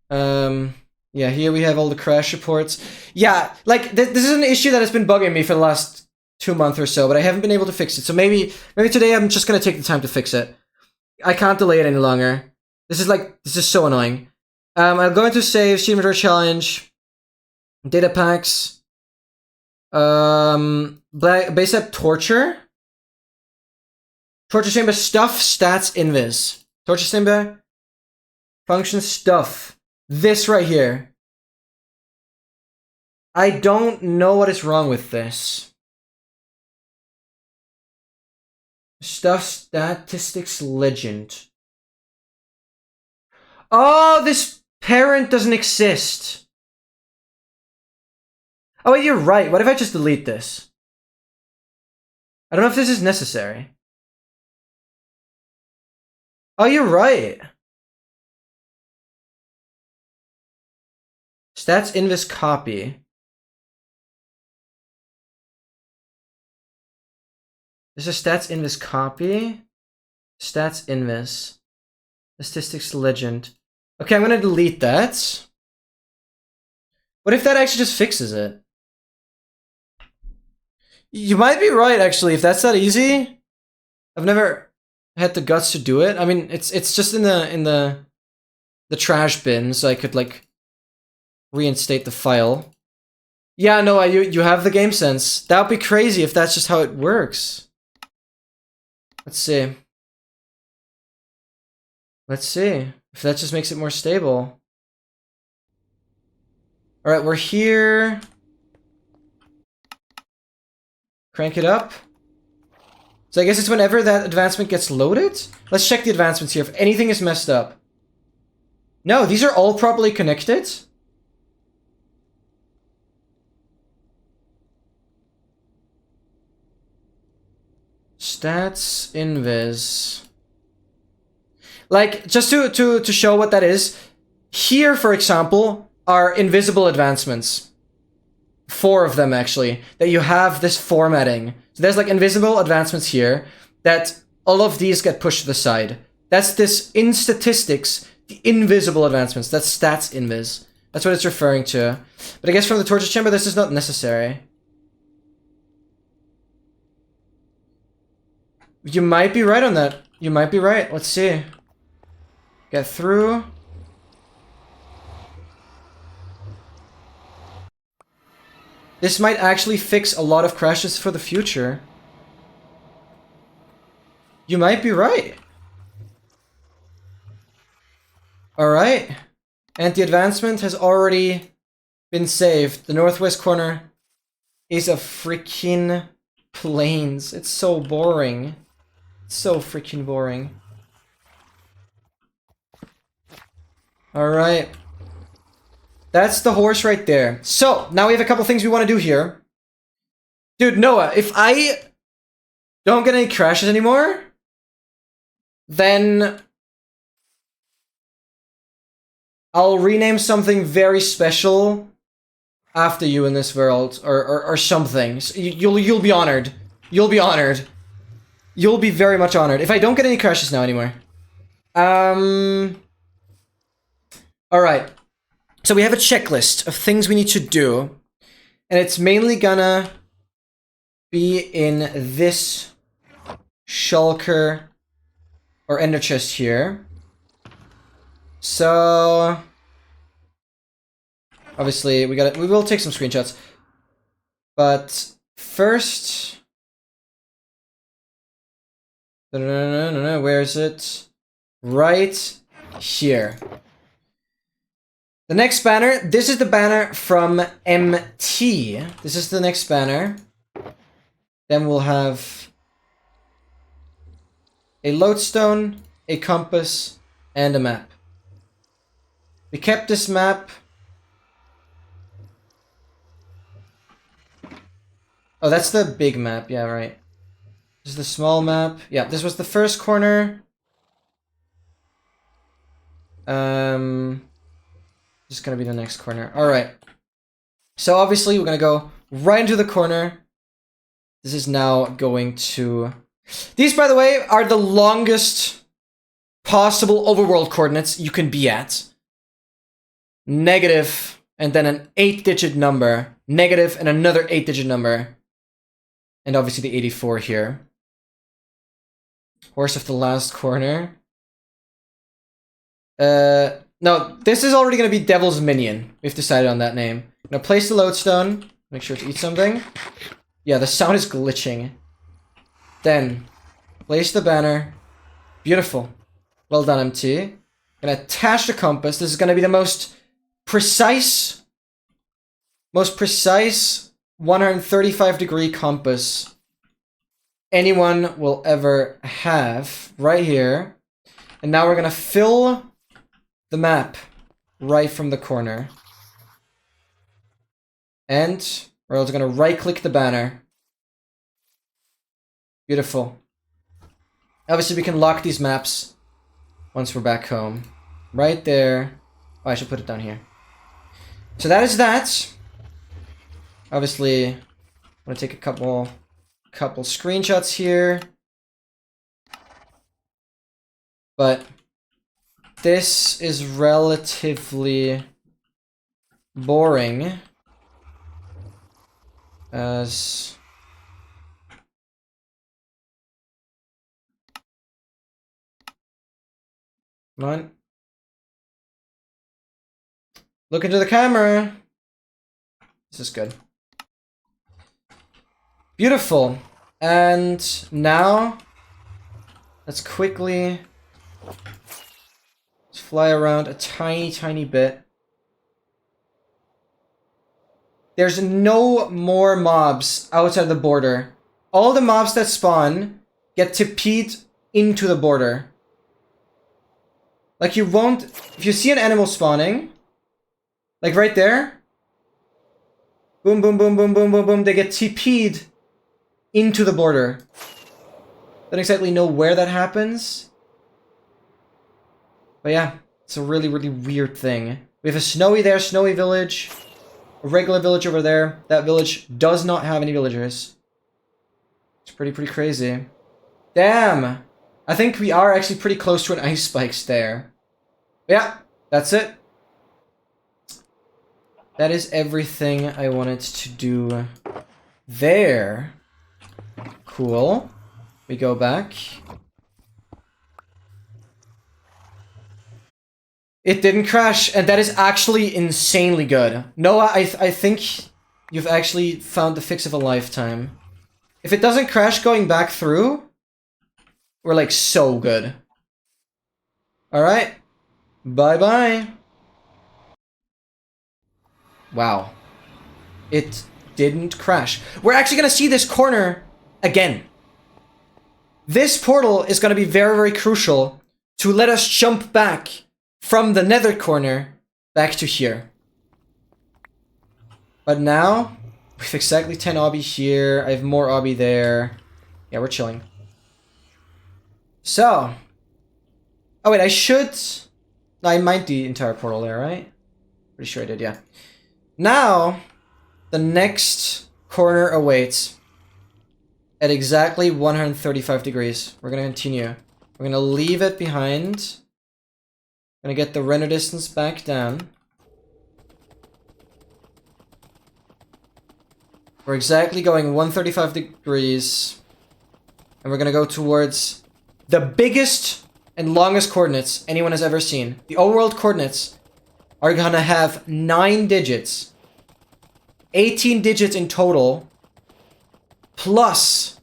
Yeah, here we have all the crash reports. Yeah, like this is an issue that has been bugging me for the last 2 months or so, but I haven't been able to fix it. So maybe today I'm just gonna take the time to fix it. I can't delay it any longer. This is so annoying. I'll go into save, Steam Inventory Challenge, data packs, base app torture chamber stuff stats invis, torture chamber function stuff. This right here. I don't know what is wrong with this. Stuff statistics legend. Oh, this parent doesn't exist. Oh, wait, you're right. What if I just delete this? I don't know if this is necessary. Oh, you're right. Stats invis copy. This is stats invis copy. Stats invis. Statistics legend. Okay, I'm gonna delete that. What if that actually just fixes it? You might be right, actually, if that's that easy. I've never had the guts to do it. I mean, it's just in the trash bin, so I could like reinstate the file. Yeah, no, you have the game sense. That would be crazy if that's just how it works. Let's see. Let's see if that just makes it more stable. All right, we're here. Crank it up. So I guess it's whenever that advancement gets loaded. Let's check the advancements here if anything is messed up. No, these are all properly connected. Stats invis. Like, just to show what that is, here, for example, are invisible advancements. 4 of them, actually, that you have this formatting. So there's like invisible advancements here, that all of these get pushed to the side. That's this, in statistics, the invisible advancements. That's stats invis. That's what it's referring to. But I guess from the torture chamber, this is not necessary. You might be right on that. You might be right. Let's see. Get through. This might actually fix a lot of crashes for the future. You might be right. Alright. And the advancement has already been saved. The northwest corner is a freaking plains. It's so boring. It's so freaking boring. Alright. That's the horse right there. So, now we have a couple things we want to do here. Dude, Noah, if I don't get any crashes anymore, then I'll rename something very special after you in this world, or something. So you'll be honored. You'll be honored. You'll be very much honored. If I don't get any crashes now anymore. Alright. So we have a checklist of things we need to do. And it's mainly gonna be in this shulker or ender chest here. So obviously we will take some screenshots. But first, no, where is it? Right here. The next banner, this is the banner from MT. This is the next banner. Then we'll have a lodestone, a compass, and a map. We kept this map Oh, that's the big map. Yeah, right. This is the small map. Yeah, this was the first corner. This is gonna be the next corner. Alright. So obviously we're gonna go right into the corner. This is now going to... These, by the way, are the longest possible overworld coordinates you can be at. Negative, and then an 8-digit number. Negative, and another 8-digit number. And obviously the 84 here. Horse of the last corner. No, this is already going to be Devil's Minion. We've decided on that name. Now place the lodestone. Make sure to eat something. Yeah, the sound is glitching. Then, place the banner. Beautiful. Well done, MT. Gonna attach the compass. This is gonna be the most precise 135-degree compass anyone will ever have. Right here. And now we're gonna fill the map right from the corner. And we're also gonna right-click the banner. Beautiful. Obviously, we can lock these maps once we're back home. Right there. Oh, I should put it down here. So that is that. Obviously, I'm gonna take a couple screenshots here. But this is relatively boring. As come on. Look into the camera. This is good. Beautiful. And now let's quickly fly around a tiny bit. There's no more mobs outside the border. All the mobs that spawn get TP'd into the border. Like, you won't... If you see an animal spawning, like right there, boom, boom, boom, boom, boom, boom, boom, they get TP'd into the border. Don't exactly know where that happens. But yeah, it's a really weird thing. We have a snowy there, snowy village. A regular village over there. That village does not have any villagers. It's pretty crazy. Damn! I think we are actually pretty close to an ice spikes there. Yeah, that's it. That is everything I wanted to do there. Cool. We go back. It didn't crash, and that is actually insanely good. Noah, I think you've actually found the fix of a lifetime. If it doesn't crash going back through, we're like so good. Alright. Bye-bye. Wow. It didn't crash. We're actually gonna see this corner again. This portal is gonna be very crucial to let us jump back from the nether corner back to here. But now, we have exactly 10 obby here. I have more obby there. Yeah, we're chilling. So. Oh wait, I should... No, I mined the entire portal there, right? Pretty sure I did, yeah. Now, the next corner awaits. At exactly 135 degrees. We're gonna continue. We're gonna leave it behind. Gonna get the render distance back down. We're exactly going 135 degrees. And we're gonna go towards the biggest and longest coordinates anyone has ever seen. The overworld coordinates are gonna have 9 digits. 18 digits in total. Plus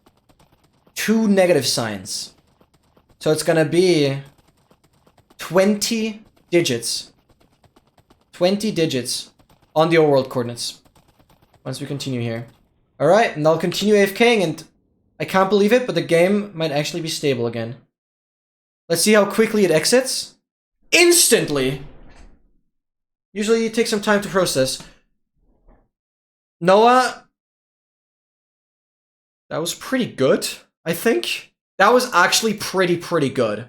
2 negative signs. So it's gonna be 20 digits. 20 digits on the overworld coordinates. Once we continue here. Alright, and I'll continue AFKing, and I can't believe it, but the game might actually be stable again. Let's see how quickly it exits. Instantly! Usually it takes some time to process. Noah, That was pretty good, I think. That was actually pretty good.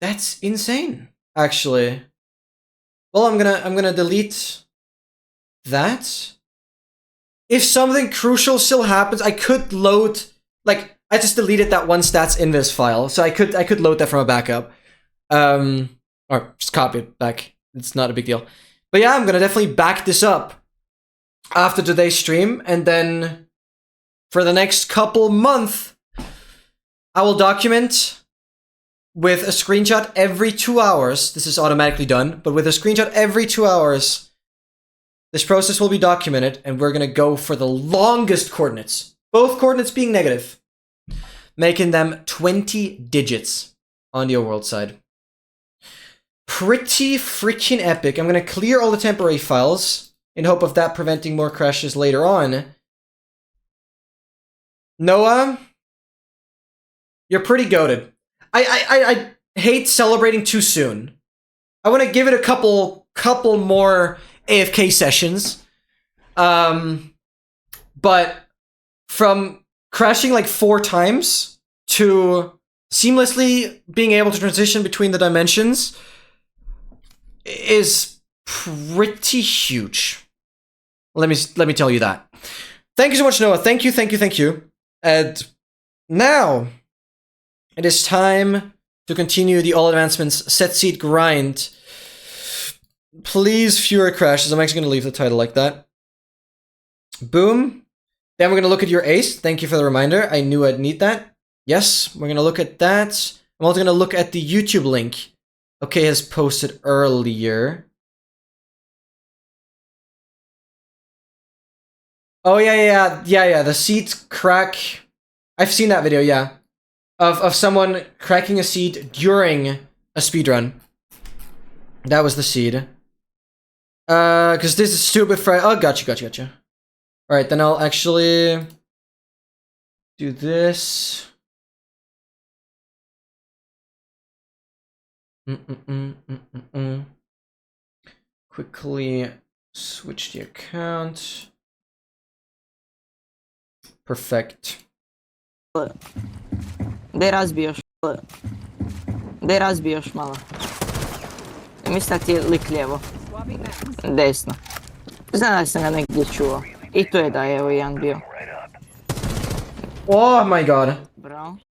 That's insane, actually. Well, I'm gonna delete that. If something crucial still happens, I could load, like, I just deleted that one stats invis file, so I could load that from a backup. Or just copy it back. It's not a big deal. But yeah, I'm gonna definitely back this up after today's stream, and then for the next couple months, I will document with a screenshot every 2 hours. This is automatically done, but with a screenshot every 2 hours, this process will be documented, and we're gonna go for the longest coordinates. Both coordinates being negative, making them 20 digits on the overworld side. Pretty freaking epic. I'm gonna clear all the temporary files in hope of that preventing more crashes later on. Noah, you're pretty goated. I hate celebrating too soon. I want to give it a couple more AFK sessions. But from crashing like 4 times to seamlessly being able to transition between the dimensions is pretty huge. Let me tell you that. Thank you so much, Noah. Thank you. And now it is time to continue the all advancements set seat grind. Please, fewer crashes. I'm actually going to leave the title like that. Boom. Then we're going to look at your ace. Thank you for the reminder. I knew I'd need that. Yes, we're going to look at that. I'm also going to look at the YouTube link OK has posted earlier. Oh, yeah. The seat crack. I've seen that video, yeah. Of someone cracking a seed during a speedrun. That was the seed. Because this is stupid for... Oh, gotcha. Alright, then I'll actually do this. Quickly switch the account. Perfect. Daj razbiješ malo. Mislim da ti je lik lijevo. Desno. Znam da sam ga negdje čuo. I to je da je evo jedan bio. Oh my god. Bravo.